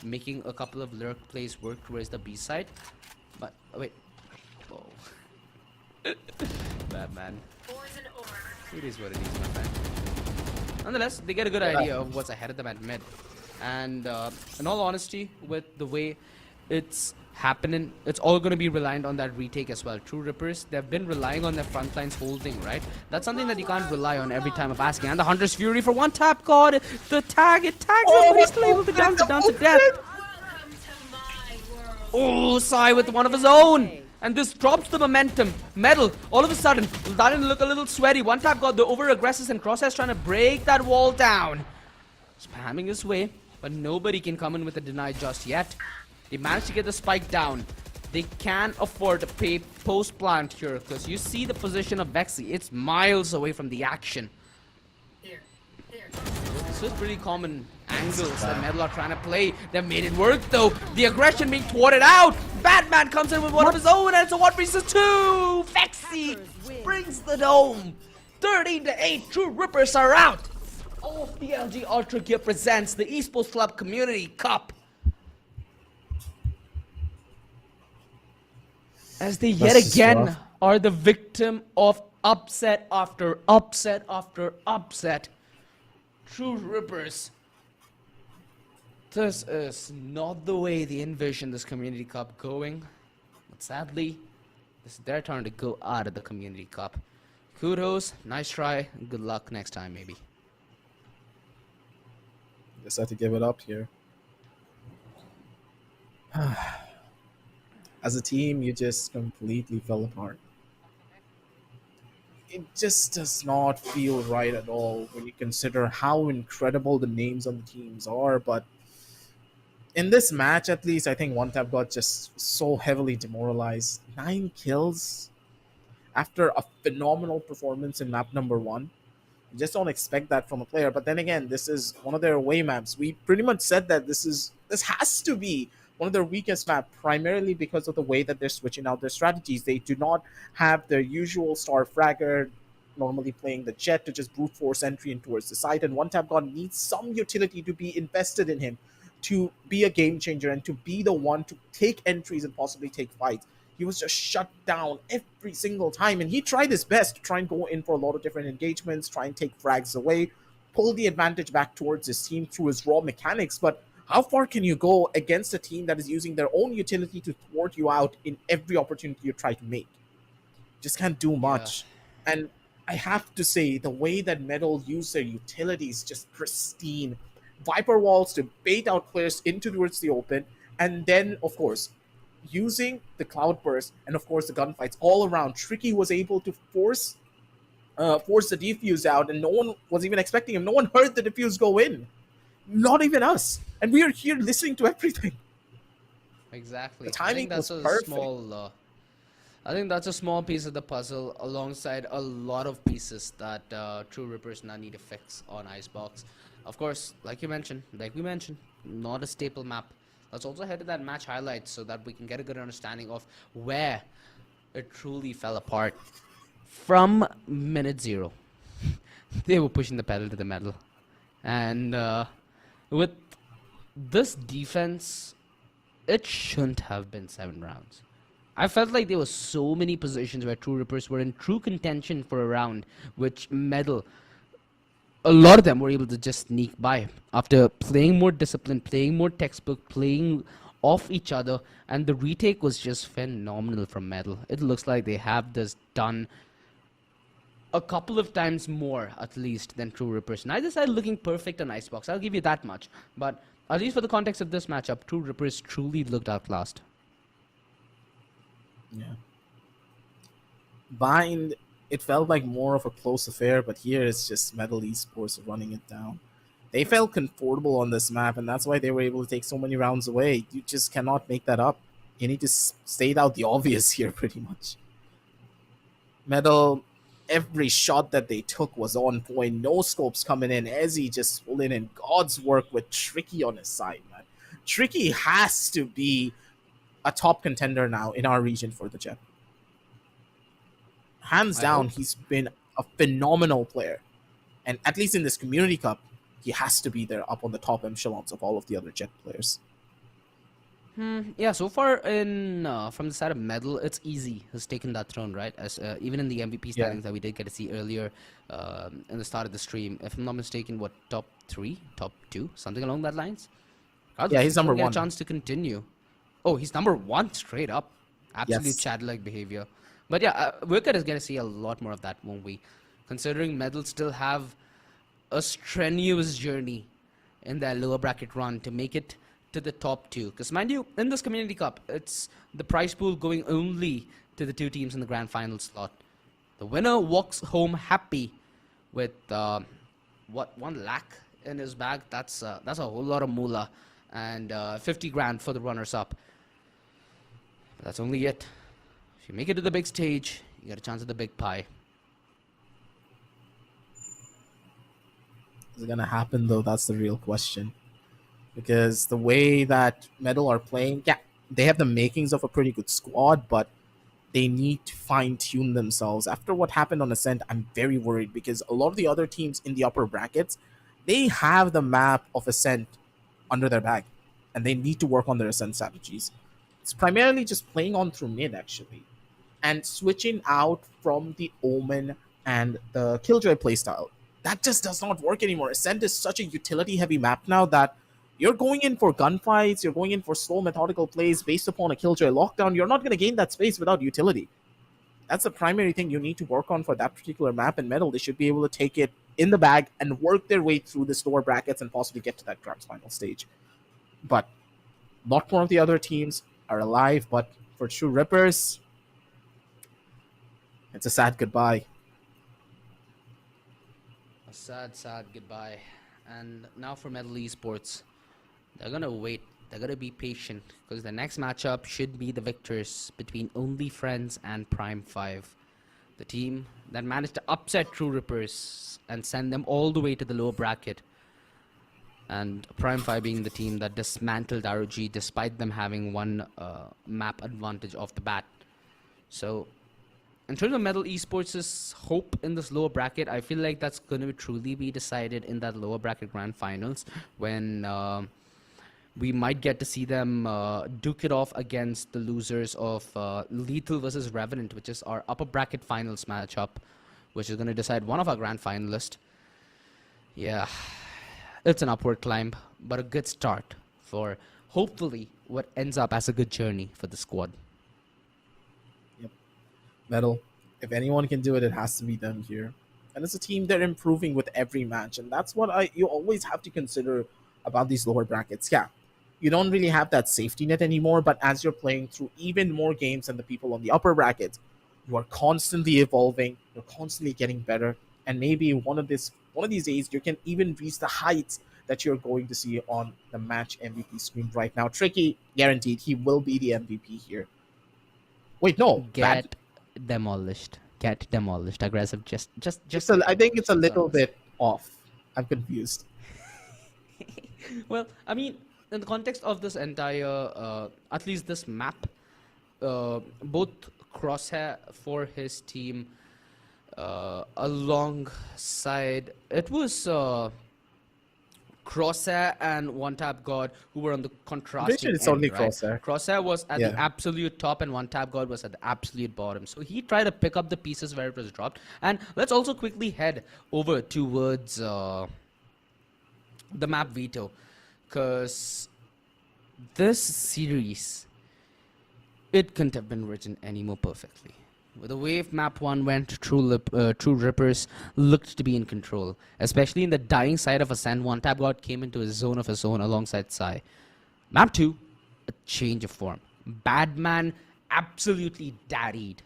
C: making a couple of lurk plays work towards the B side. But, oh wait. Whoa. Bad man. It is what it is, my friend. Nonetheless, they get a good idea of what's ahead of them at mid. And in all honesty, with the way it's happening, it's all going to be reliant on that retake as well. TrueRippers, they've been relying on their front lines holding, right? That's something that you can't rely on every time of asking. And the Hunter's Fury for One Tap God, the tag, it tags him, but he's still able to dance it down to death. Oh, Sai with one of his own. And this drops the momentum. Metal, all of a sudden, starting to look a little sweaty. One Tap God, the over-aggressors, and Crosshair's trying to break that wall down. Spamming his way, but nobody can come in with a deny just yet. They managed to get the spike down. They can't afford to pay post-plant here, because you see the position of Vexy. It's miles away from the action. This is pretty common angles that Metal are trying to play. They've made it work though. The aggression being thwarted out. Batman comes in with one of his own, and it's a 1v2. Vexy brings the dome. 13-8. TrueRippers are out. Of the LG Ultragear presents the Esports Club Community Cup. As they yet again are the victim of upset after upset after upset. TrueRippers. This is not the way they envision this Community Cup going. But sadly, it's their turn to go out of the Community Cup. Kudos, nice try, and good luck next time maybe.
D: Just have to give it up here. As a team, you just completely fell apart. It just does not feel right at all when you consider how incredible the names on the teams are. But in this match, at least, I think One Tap got just so heavily demoralized. 9 kills after a phenomenal performance in map number 1. You just don't expect that from a player. But then again, this is one of their away maps. We pretty much said that this has to be one of their weakest map, primarily because of the way that they're switching out their strategies. They do not have their usual star fragger, normally playing the jet to just brute force entry in towards the side. And One Tap God needs some utility to be invested in him, to be a game changer and to be the one to take entries and possibly take fights. He was just shut down every single time, and he tried his best to try and go in for a lot of different engagements, try and take frags away, pull the advantage back towards his team through his raw mechanics. But how far can you go against a team that is using their own utility to thwart you out in every opportunity you try to make? Just can't do much. And I have to say, the way that Metal use their utilities, just pristine. Viper walls to bait out players into towards the open, and then, of course, using the cloud burst and of course the gunfights all around, Tricky was able to force the defuse out, and no one was even expecting him. No one heard the defuse go in, not even us, and we are here listening to everything.
C: Exactly.
D: The timing
C: I think that's
D: was
C: a
D: perfect.
C: small. I think that's a small piece of the puzzle, alongside a lot of pieces that TrueRippers now need to fix on Icebox. Of course, like we mentioned, not a staple map. Let's also head to that match highlights so that we can get a good understanding of where it truly fell apart. From minute 0, they were pushing the pedal to the metal. And with this defense, it shouldn't have been 7 rounds. I felt like there were so many positions where TrueRippers were in true contention for a round, which Metal, a lot of them were able to just sneak by after playing more disciplined, playing more textbook, playing off each other, and the retake was just phenomenal from Metal. It looks like they have this done a couple of times more, at least, than TrueRippers. Neither side looking perfect on Icebox, I'll give you that much. But at least for the context of this matchup, TrueRippers truly looked outclassed.
D: Yeah. Bind, it felt like more of a close affair, but here it's just Metal Esports running it down. They felt comfortable on this map, and that's why they were able to take so many rounds away. You just cannot make that up. You need to state out the obvious here, pretty much. Metal, every shot that they took was on point. No scopes coming in. Ezzy just pulling in God's work with Tricky on his side, man. Tricky has to be a top contender now in our region for the Jet. Hands down, he's been a phenomenal player. And at least in this Community Cup, he has to be there up on the top echelons of all of the other Jet players.
C: Yeah, so far in from the side of Metal, it's easy has taken that throne, right? As even in the MVP standings that we did get to see earlier in the start of the stream, if I'm not mistaken, what, top 3, top 2, something along that lines?
D: Yeah, he's number 1.
C: Get a chance to continue. Oh, he's number 1 straight up. Absolute
D: Yes.
C: Chad-like behavior. But yeah, we're going to see a lot more of that, won't we? Considering Metal still have a strenuous journey in their lower bracket run to make it to the top 2. Because mind you, in this Community Cup, it's the prize pool going only to the 2 teams in the grand final slot. The winner walks home happy with, 1 lakh in his bag. That's a whole lot of moolah. And 50 grand for the runners-up. But that's only it. If you make it to the big stage, you get a chance at the big pie.
D: Is it going to happen, though? That's the real question. Because the way that Metal are playing, yeah, they have the makings of a pretty good squad, but they need to fine-tune themselves. After what happened on Ascent, I'm very worried because a lot of the other teams in the upper brackets, they have the map of Ascent under their bag, and they need to work on their Ascent strategies. It's primarily just playing on through mid, actually, and switching out from the Omen and the Killjoy playstyle. That just does not work anymore. Ascent is such a utility-heavy map now that you're going in for gunfights, you're going in for slow, methodical plays based upon a Killjoy lockdown. You're not going to gain that space without utility. That's the primary thing you need to work on for that particular map. And Metal, they should be able to take it in the bag and work their way through the lower brackets and possibly get to that grand final stage. But a lot more of the other teams are alive, but for TrueRippers, it's a sad goodbye.
C: A sad, sad goodbye. And now for Metal Esports, they're going to wait. They're going to be patient because the next matchup should be the victors between Only Friends and Prime 5. the team that managed to upset TrueRippers and send them all the way to the lower bracket. And Prime 5 being the team that dismantled ROG despite them having one map advantage off the bat. So, in terms of Metal Esports' hope in this lower bracket, I feel like that's going to truly be decided in that lower bracket grand finals when we might get to see them duke it off against the losers of Lethal versus Revenant, which is our upper bracket finals matchup, which is going to decide one of our grand finalists. Yeah, it's an upward climb, but a good start for hopefully what ends up as a good journey for the squad.
D: Metal, if anyone can do it, it has to be them here. And it's a team they're improving with every match, and that's what you always have to consider about these lower brackets. Yeah, you don't really have that safety net anymore, but as you're playing through even more games than the people on the upper bracket, you are constantly evolving, you're constantly getting better, and maybe one of these days you can even reach the heights that you're going to see on the match MVP screen right now. Tricky, guaranteed, he will be the MVP here. Wait, no,
C: Get demolished. Get demolished. Aggressive. Just.
D: I think it's a little bit off. I'm confused.
C: Well, I mean, in the context of this entire, at least this map, both Crosshair for his team, alongside it was Crosshair and One Tap God who were on the contrasting
D: It's
C: end,
D: only
C: right?
D: Crosshair.
C: Crosshair was at the absolute top and One Tap God was at the absolute bottom. So he tried to pick up the pieces where it was dropped. And let's also quickly head over towards the map Veto, because this series, it couldn't have been written any more perfectly. The way map 1 went, TrueRippers looked to be in control, especially in the dying side of Ascend. One Tap God came into a zone of his own alongside Sai. Map 2, a change of form. Badman absolutely daddied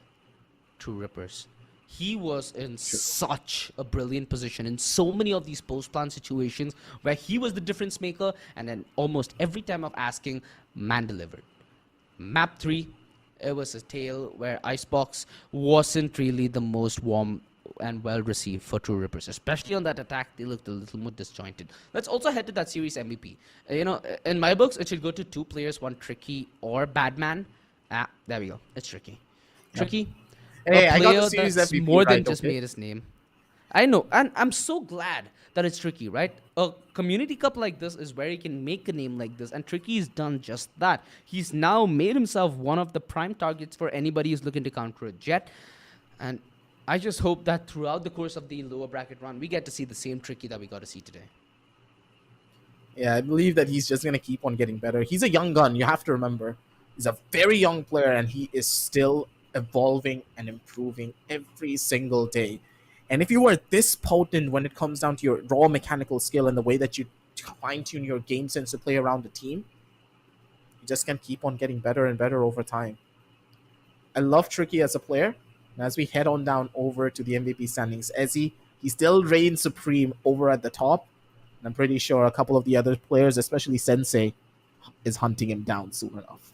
C: TrueRippers. He was in such a brilliant position in so many of these post-plan situations where he was the difference maker, and then almost every time of asking, man delivered. Map 3, it was a tale where Icebox wasn't really the most warm and well received for TrueRippers, especially on that attack. They looked a little more disjointed. Let's also head to that series MVP. In my books, it should go to two players, one Tricky or Badman. There we go. It's Tricky. Tricky.
D: Hey,
C: A
D: I got
C: player
D: the series
C: that's
D: MVP
C: more than
D: right,
C: just
D: okay?
C: made his name. I know, and I'm so glad that it's Tricky, right? A community cup like this is where he can make a name like this, and Tricky's done just that. He's now made himself one of the prime targets for anybody who's looking to counter a Jet, and I just hope that throughout the course of the lower bracket run, we get to see the same Tricky that we got to see today.
D: Yeah, I believe that he's just going to keep on getting better. He's a young gun, you have to remember. He's a very young player, and he is still evolving and improving every single day. And if you were this potent when it comes down to your raw mechanical skill and the way that you fine-tune your game sense to play around the team, you just can keep on getting better and better over time. I love Tricky as a player. And as we head on down over to the MVP standings, Ezzy, he still reigns supreme over at the top. And I'm pretty sure a couple of the other players, especially Sensei, is hunting him down soon enough.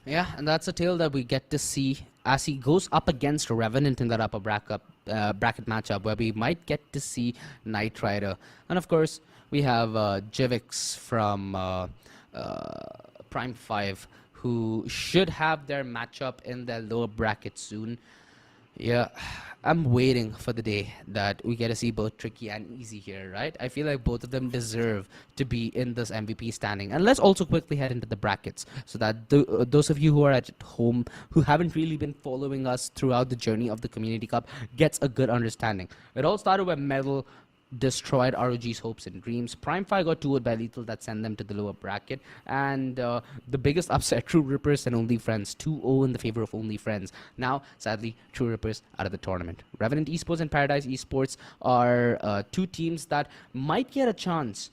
C: Yeah, and that's a tale that we get to see as he goes up against Revenant in that upper bracket matchup, where we might get to see Knight Rider. And of course, we have Jivix from Prime 5, who should have their matchup in their lower bracket soon. Yeah, I'm waiting for the day that we get to see both Tricky and Easy here, right? I feel like both of them deserve to be in this MVP standing. And let's also quickly head into the brackets so that those of you who are at home who haven't really been following us throughout the journey of the Community Cup gets a good understanding. It all started when Metal destroyed ROG's hopes and dreams. Prime 5 got 2-0 by Lethal that sent them to the lower bracket. And the biggest upset, TrueRippers and Only Friends, 2-0 in the favor of Only Friends. Now, sadly, TrueRippers out of the tournament. Revenant Esports and Paradise Esports are two teams that might get a chance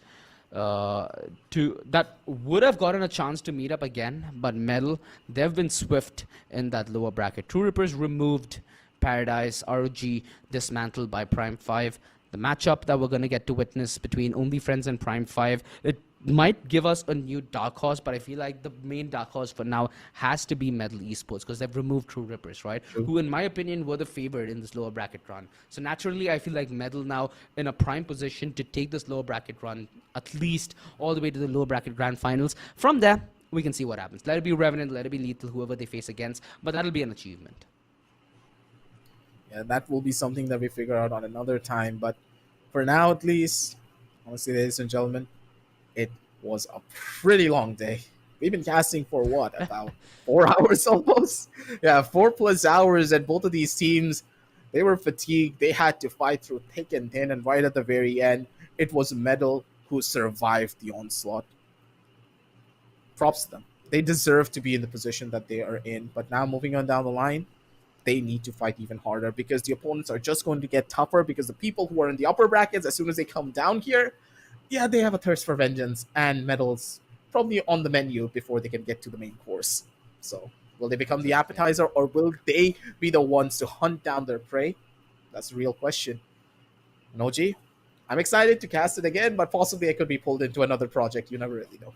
C: that would have gotten a chance to meet up again, but Metal, they've been swift in that lower bracket. TrueRippers removed Paradise, ROG dismantled by Prime 5. The matchup that we're going to get to witness between Only Friends and Prime 5, it might give us a new dark horse, but I feel like the main dark horse for now has to be Metal Esports because they've removed TrueRippers, right? Who, in my opinion, were the favorite in this lower bracket run. So naturally, I feel like Metal now in a prime position to take this lower bracket run at least all the way to the lower bracket grand finals. From there, we can see what happens. Let it be Revenant, let it be Lethal, whoever they face against, but that'll be an achievement.
D: Yeah, that will be something that we figure out on another time. But for now, at least, honestly, ladies and gentlemen, it was a pretty long day. We've been casting for what, about 4 hours almost? Yeah, 4+ hours, and both of these teams, they were fatigued. They had to fight through thick and thin, and right at the very end, it was Metal who survived the onslaught. Props to them. They deserve to be in the position that they are in. But now, moving on down the line, they need to fight even harder because the opponents are just going to get tougher because the people who are in the upper brackets, as soon as they come down here, yeah, they have a thirst for vengeance, and Metal's probably on the menu before they can get to the main course. So, will they become the appetizer, or will they be the ones to hunt down their prey? That's a real question. Noji, I'm excited to cast it again, but possibly I could be pulled into another project. You never really know.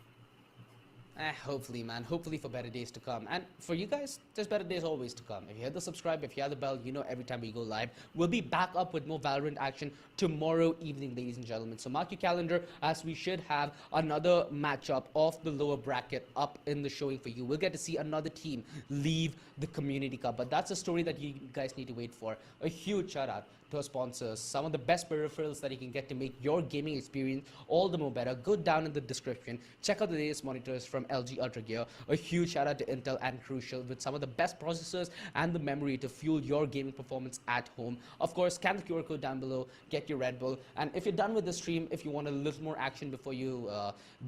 C: Hopefully, man. Hopefully for better days to come. And for you guys, there's better days always to come. If you hit the subscribe, if you hit the bell, you know every time we go live, we'll be back up with more Valorant action tomorrow evening, ladies and gentlemen. So mark your calendar, as we should have another matchup of the lower bracket up in the showing for you. We'll get to see another team leave the Community Cup. But that's a story that you guys need to wait for. A huge shout out to our sponsors, some of the best peripherals that you can get to make your gaming experience all the more better. Go down in the description, check out the latest monitors from LG Ultragear. A huge shout out to Intel and Crucial with some of the best processors and the memory to fuel your gaming performance at home. Of course, scan the QR code down below, get your Red Bull, and if you're done with the stream, if you want a little more action before you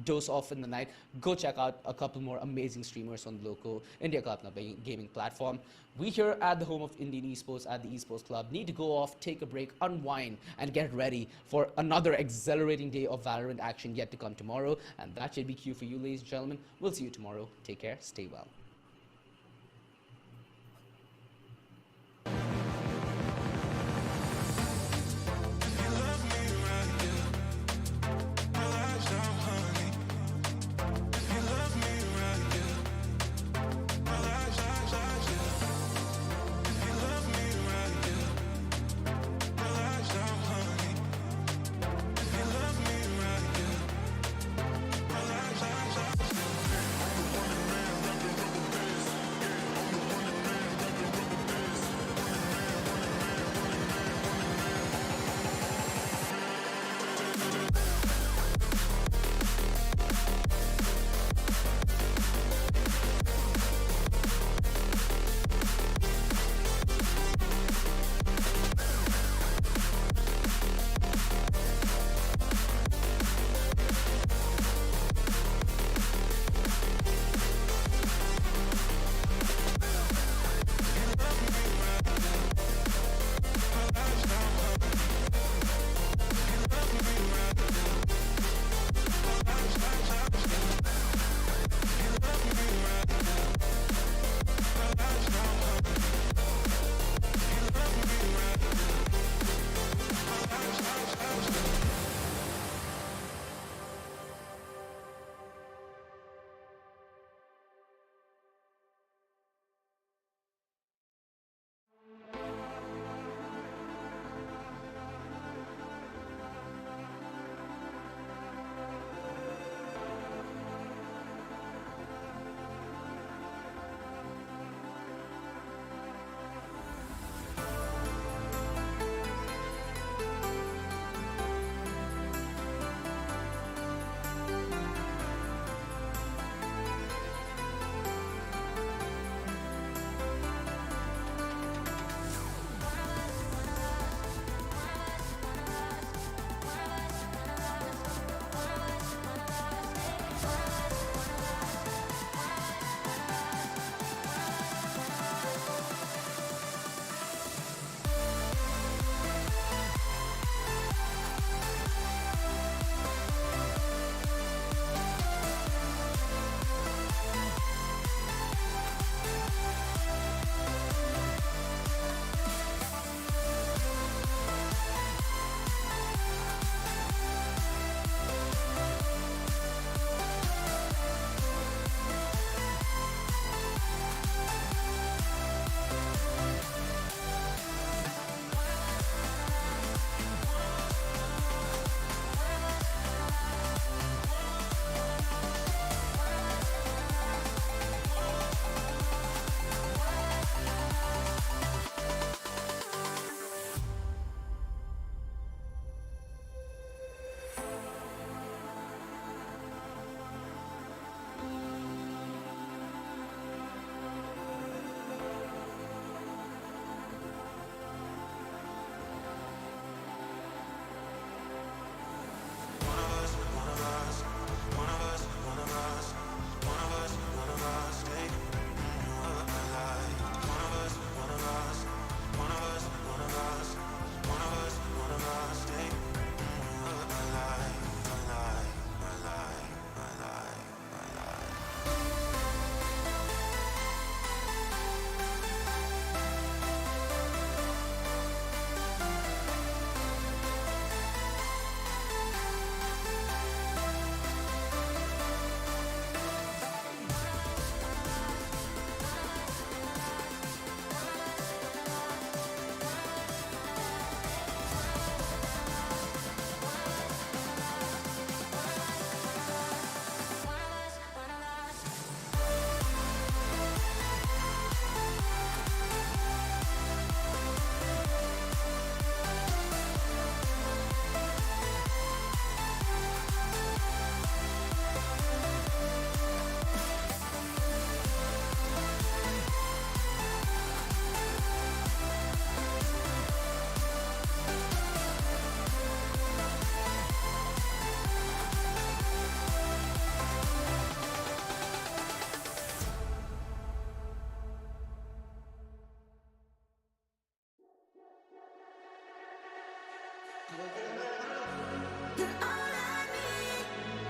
C: dose off in the night, go check out a couple more amazing streamers on the local India Club gaming platform. We here at the home of Indian Esports at the Esports Club need to go off, take a break, unwind, and get ready for another exhilarating day of Valorant action yet to come tomorrow. And that should be cue for you, ladies and gentlemen. We'll see you tomorrow. Take care. Stay well.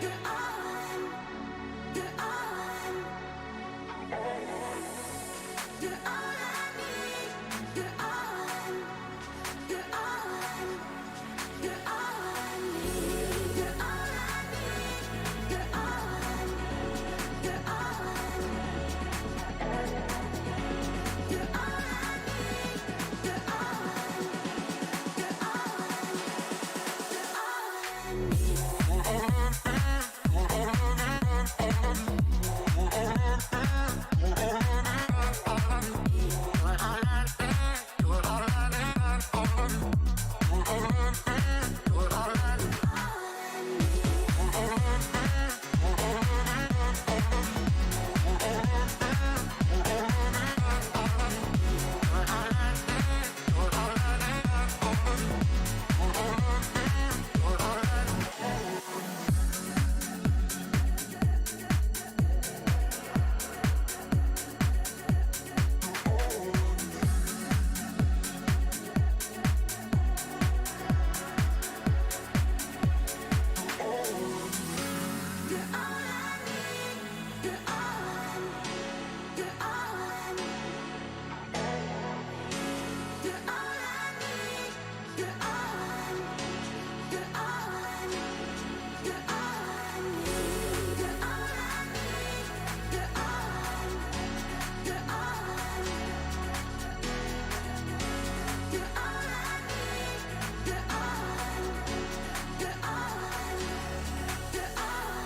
A: You're on. You're on. You're all I need. You're on. You're on. You're all I need. You're all I need. You're on. You're on. You're all I need. You're on. You're on. You're all I need. You're all I need. You're on. You're on. You're all I need. You're on. You're on. You're all I need. You're all I need. You're on. You're on. You're all I need. You're on. You're on. You're all I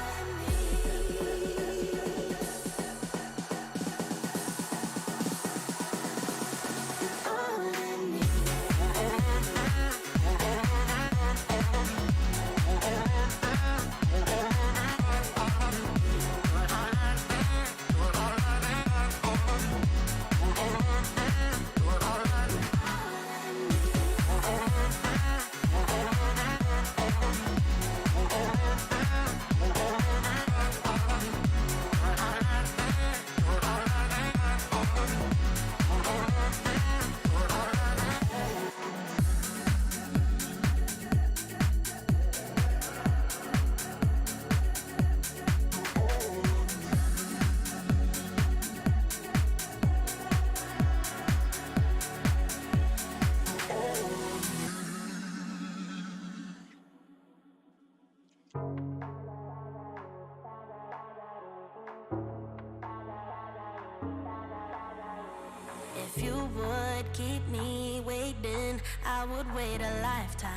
A: If you would keep me waiting, I would wait a lifetime.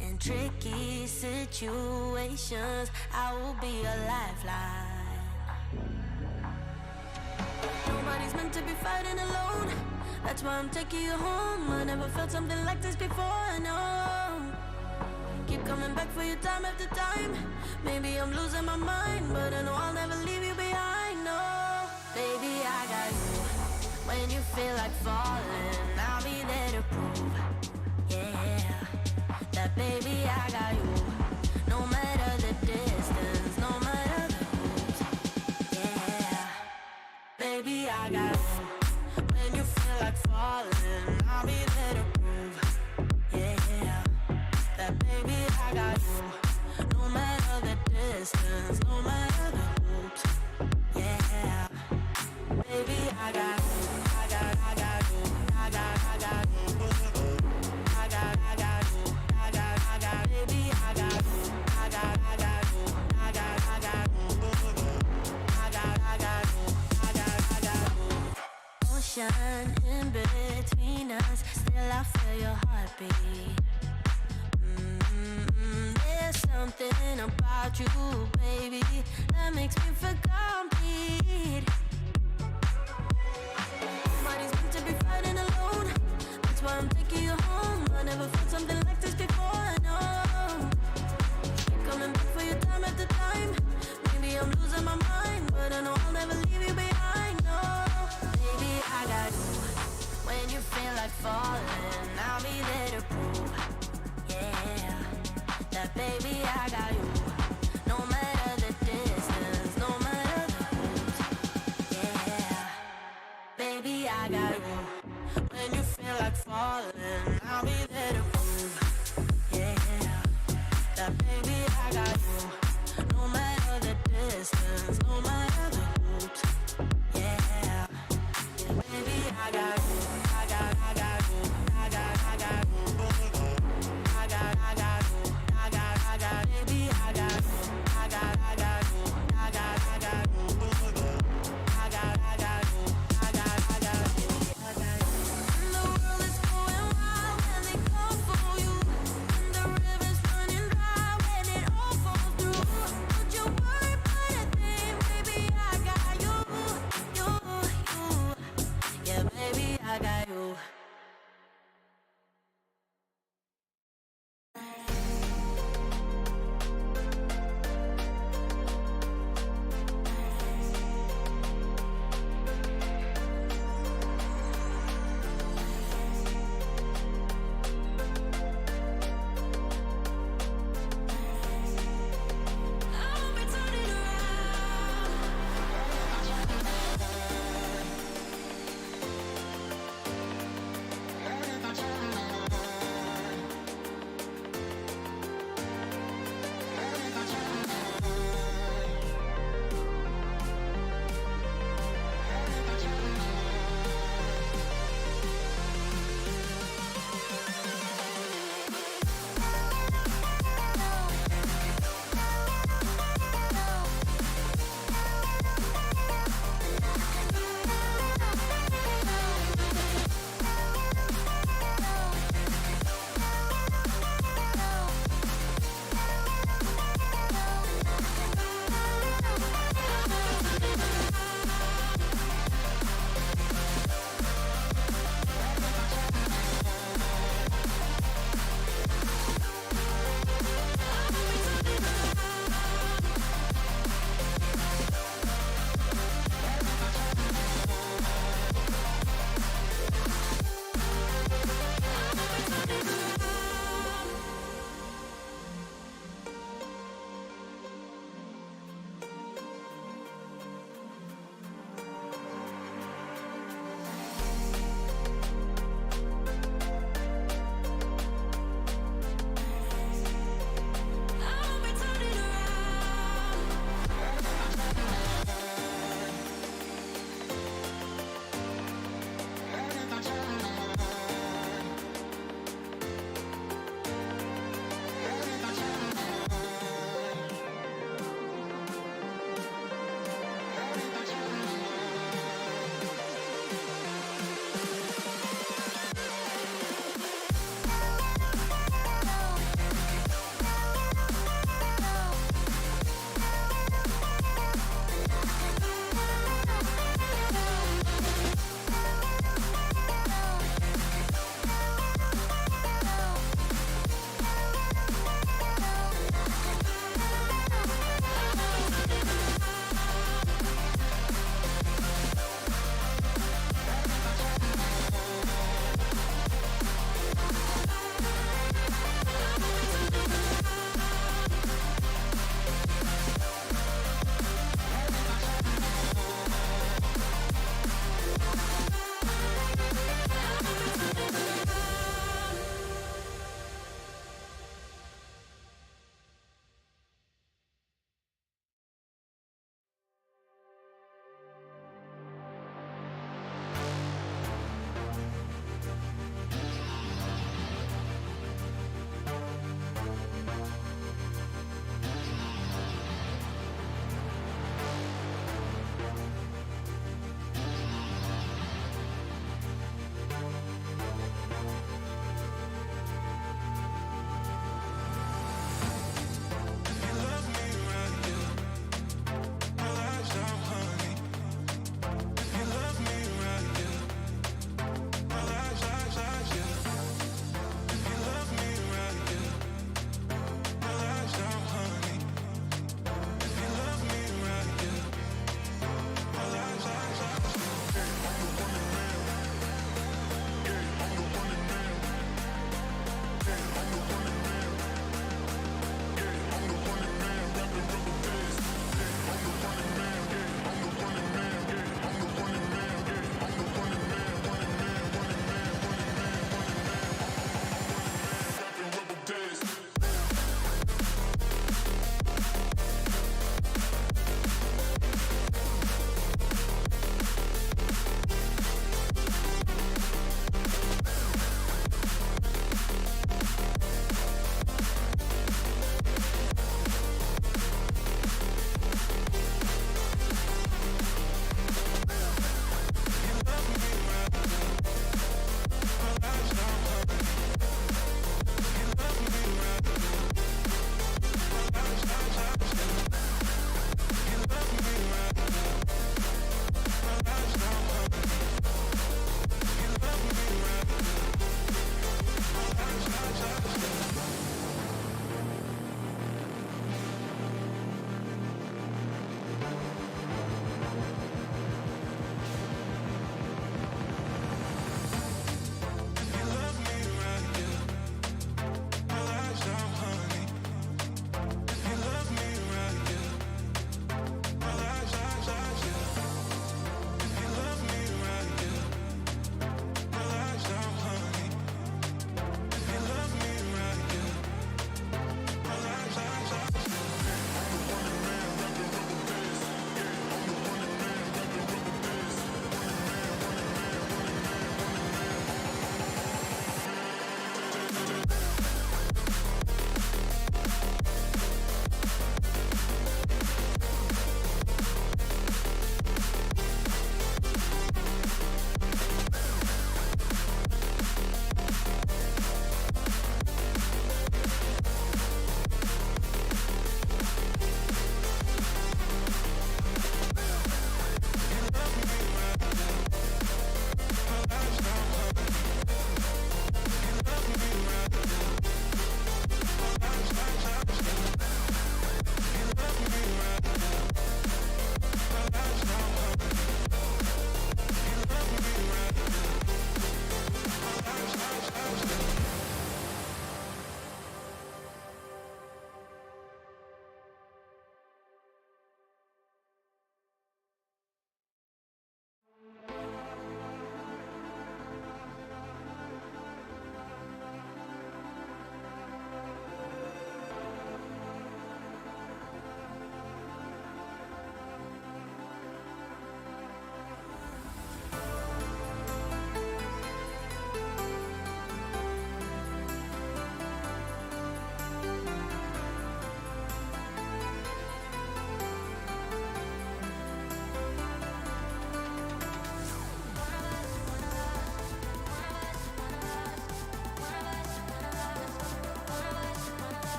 A: In tricky situations, I will be a lifeline. Nobody's meant to be fighting alone. That's why I'm taking you home. I never felt something like this before, no. Keep coming back for you time after time. Maybe I'm losing my mind, but I know I'll never leave you behind, no. Baby, I got you. When you feel like falling, I'll be there to prove, yeah, that baby, I got you. No matter the distance, no matter the rules, yeah, baby, I got you. When you feel like falling, I'll be there to prove, yeah, that baby, I got you. No matter the distance, no matter the hoops, yeah, baby, I got you. I got you. I got you. I got you. I got you. I got, baby, I got you. I got you. I got you. I got you. Ocean in between us, still I feel your heartbeat. There's something about you, baby, that makes me feel complete. Nobody's meant to be fighting alone. That's why I'm taking you home. I never felt something like this before, no. Keep coming back for you time after time. Maybe I'm losing my mind, but I know I'll never leave you behind, no. Baby, I got you. When you feel like falling, I'll be there to prove, yeah, that baby, I got you. No matter the distance, no matter the rules, yeah, baby, I got you. When you feel like falling, I'll be there to prove, yeah, that baby I got you. No matter the distance, no matter the hoops. Yeah, baby I got you. I got you. I got you. I got you. I got, baby I got you. I got you. I got you. I got you. I got you. I got you. And the world is going wild when they come for you. And the river's running dry when it all falls through. Don't you worry about a thing, baby,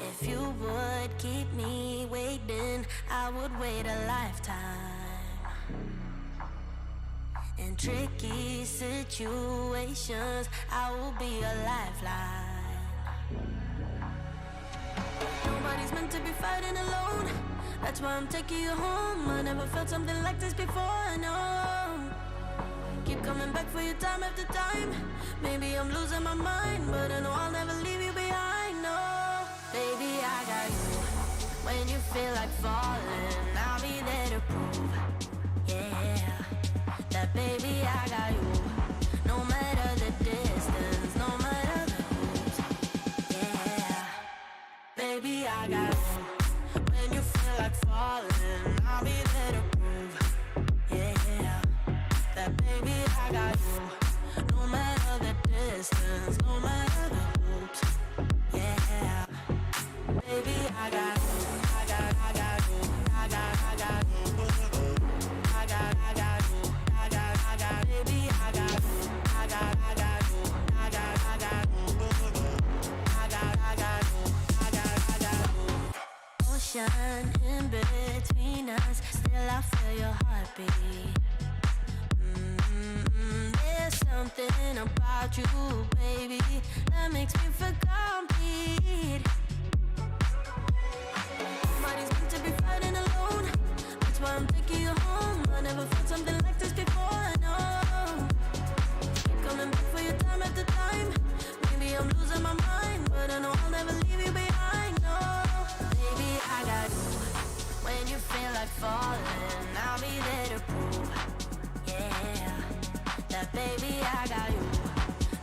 A: If you would keep me waiting, I would wait a lifetime. In tricky situations, I will be a lifeline. Nobody's meant to be fighting alone. That's why I'm taking you home. I never felt something like this before, no. Keep coming back for you time after time. Maybe I'm losing my mind, but I know I'll never leave you behind, no. Baby, I got you. When you feel like falling, I'll be there to prove, yeah, that baby, I got you. No matter the distance, no matter the hoops, yeah, baby, I got you. When you feel like falling, I'll be there to prove, yeah, that baby, I got you. No matter the distance, no matter the hoops, yeah, baby, I got you. I got you. I got you. I got you. I got you. Baby, I got you. I got you. I got you. I got you. Ocean in between us, still I feel your heartbeat. There's something about you, baby, that makes me feel complete. Nobody's meant to be fighting alone. That's why I'm taking you home. I never felt something like this before, no. Keep coming back for you time after time. Maybe I'm losing my mind, but I know I'll never leave you behind, no. Baby, I got you. When you feel like falling, I'll be there to prove, yeah, that baby, I got you.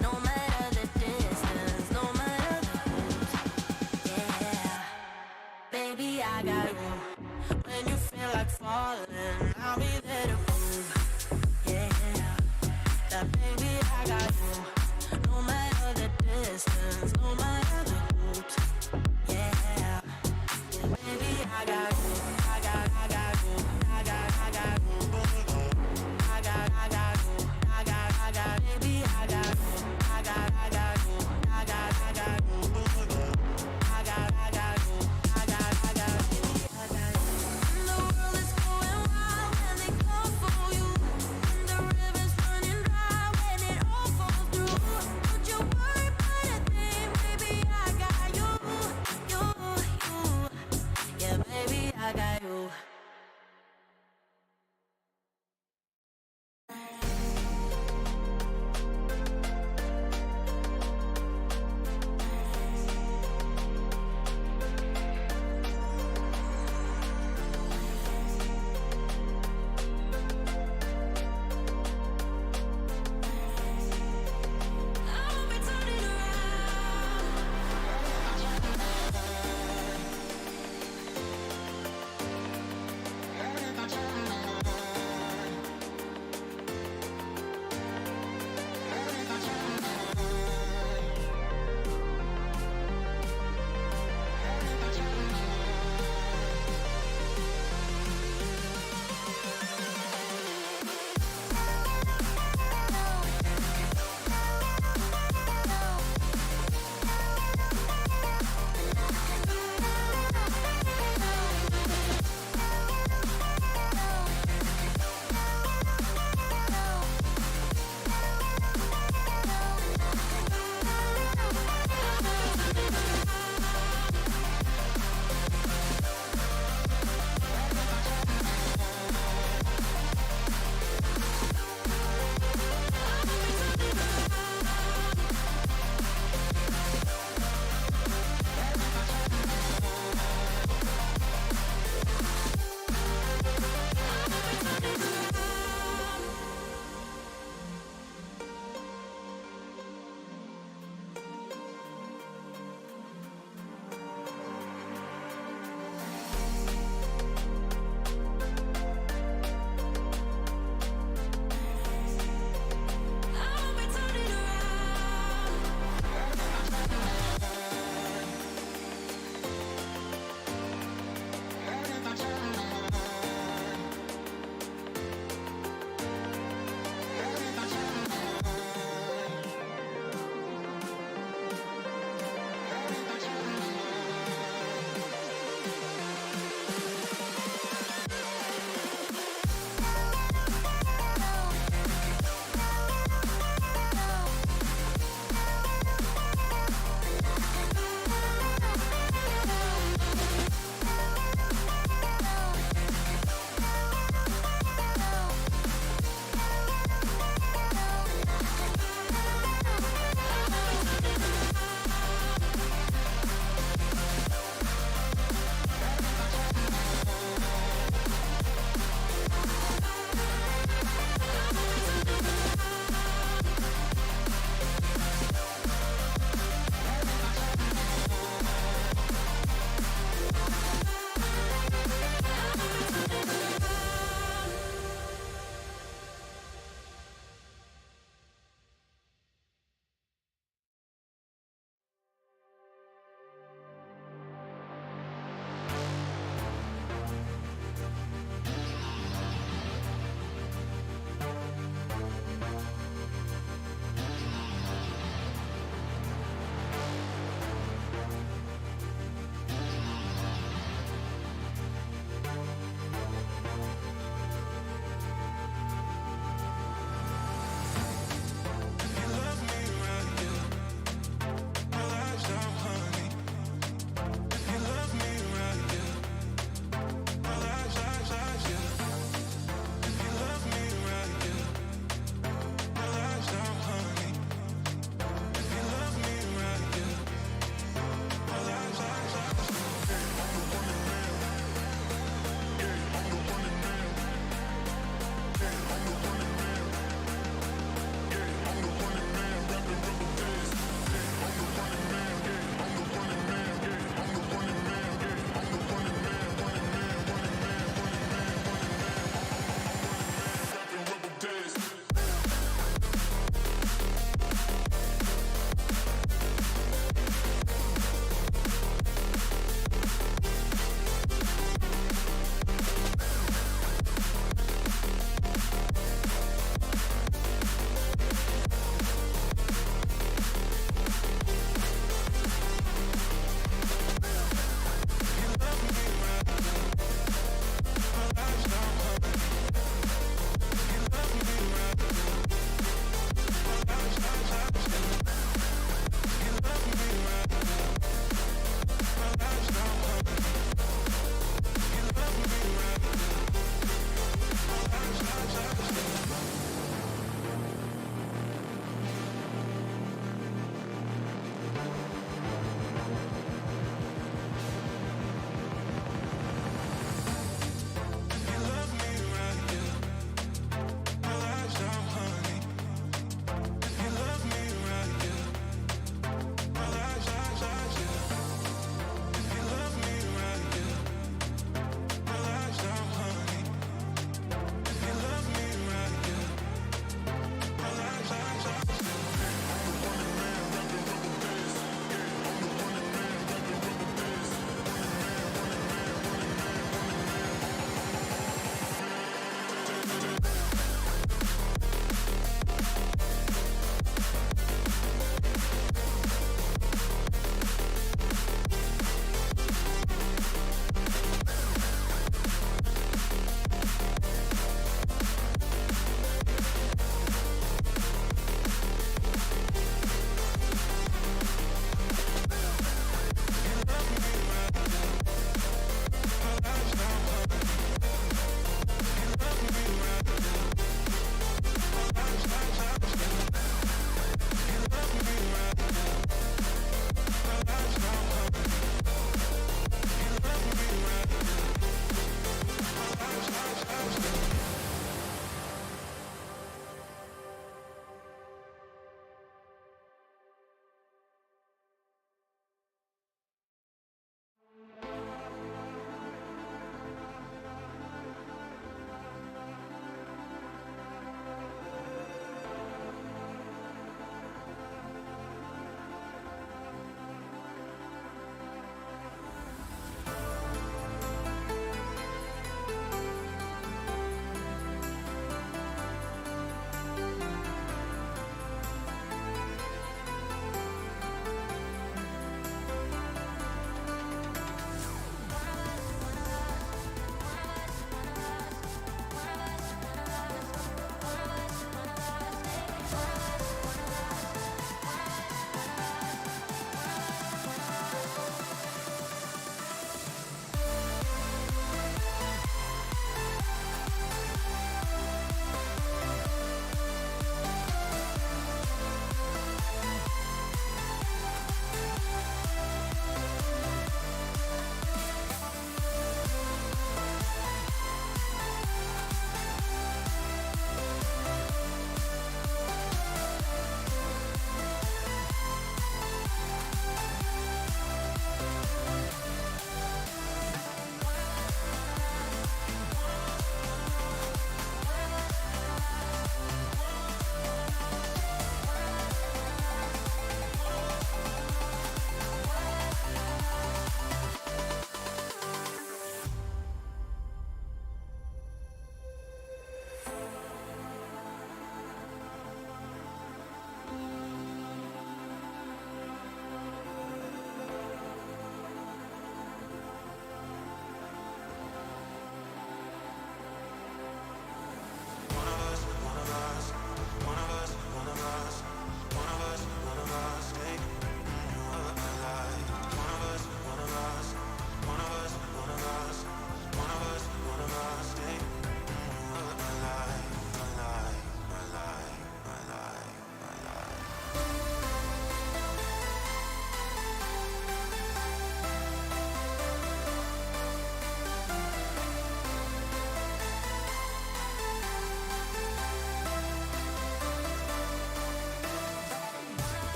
A: No matter the distance, no matter the hoops, yeah, baby, I got you. When you feel like falling, I'll be there to prove, yeah, that baby, I got you. No matter the distance, no matter the hoops, yeah, baby, I got you. I got you. I got you. I got you. I got you. Baby, I got you. I got you. I got you. I got you. The world is going wild when they come for you. And the river's running dry when it all falls through.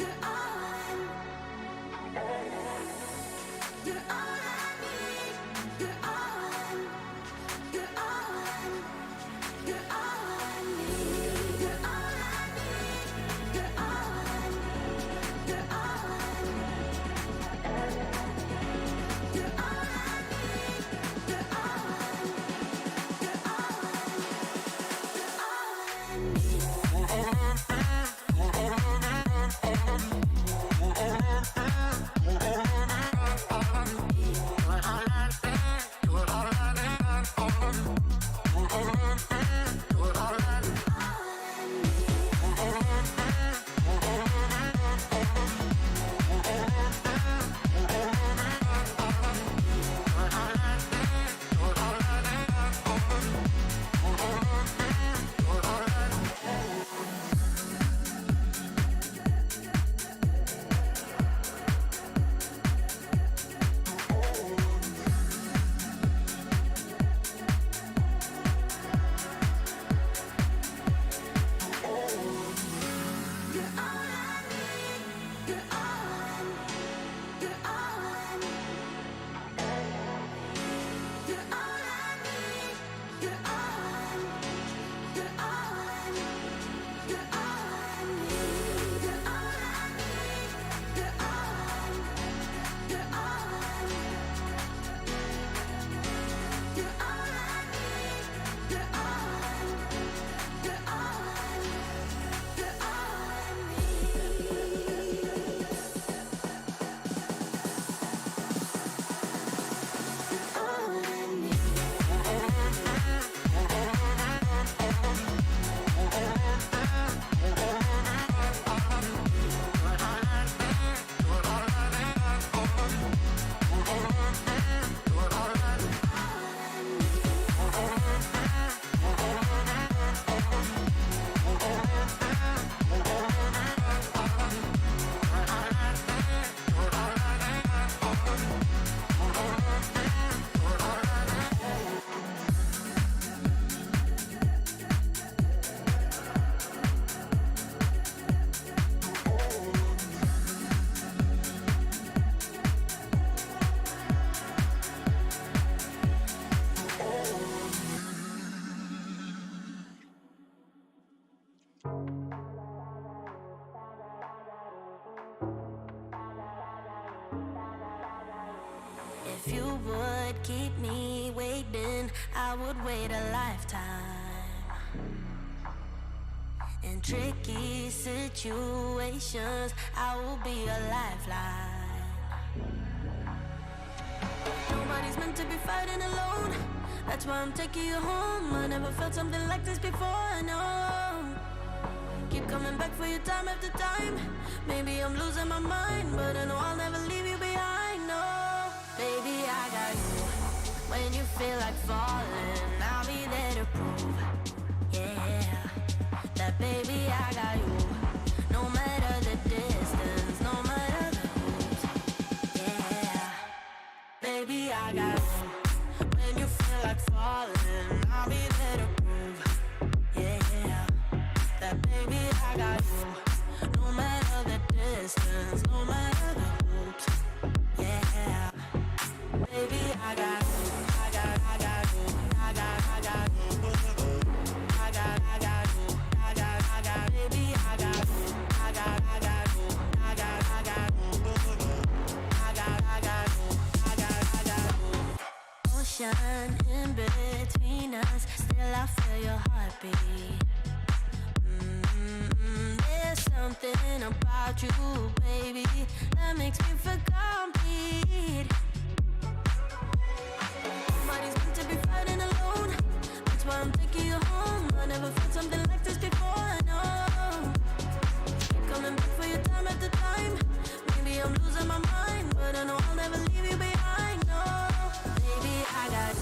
A: You're all, you're all I need. You're all, you're all, you're all I need. You're all I need. You're all, you're all, you're all I need. You're all, you're all, you're all I need. If you would keep me waiting, I would wait a lifetime. In tricky situations, I will be a lifeline. Nobody's meant to be fighting alone. That's why I'm taking you home. I never felt something like this before, I know. Keep coming back for you time after time. Maybe I'm losing my mind, but I know I'll never leave you behind, no. Baby, I got you. When you feel like falling, I'll be there to prove, yeah, that baby, I got you. No matter the distance, no matter the hoops, yeah, baby, I got you. When you feel like falling, I'll be there to prove, yeah, that baby, I got you. No matter the distance, no matter the hoops, yeah, baby, I got you. I got you. I got you. I got you. I got you. Baby, I got you. I got you. I got you. I got you. Ocean in between us, still I feel your heartbeat. There's something about you, baby, that makes me feel complete. Nobody's meant to be fighting alone. That's why I'm taking you home. I never felt something like this before, I know. Keep coming back for you time after time. Maybe I'm losing my mind, but I know I'll never leave you behind, no. Baby, I got you.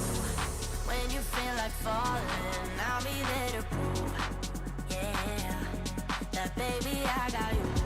A: When you feel like falling, I'll be there to prove, yeah, that baby, I got you.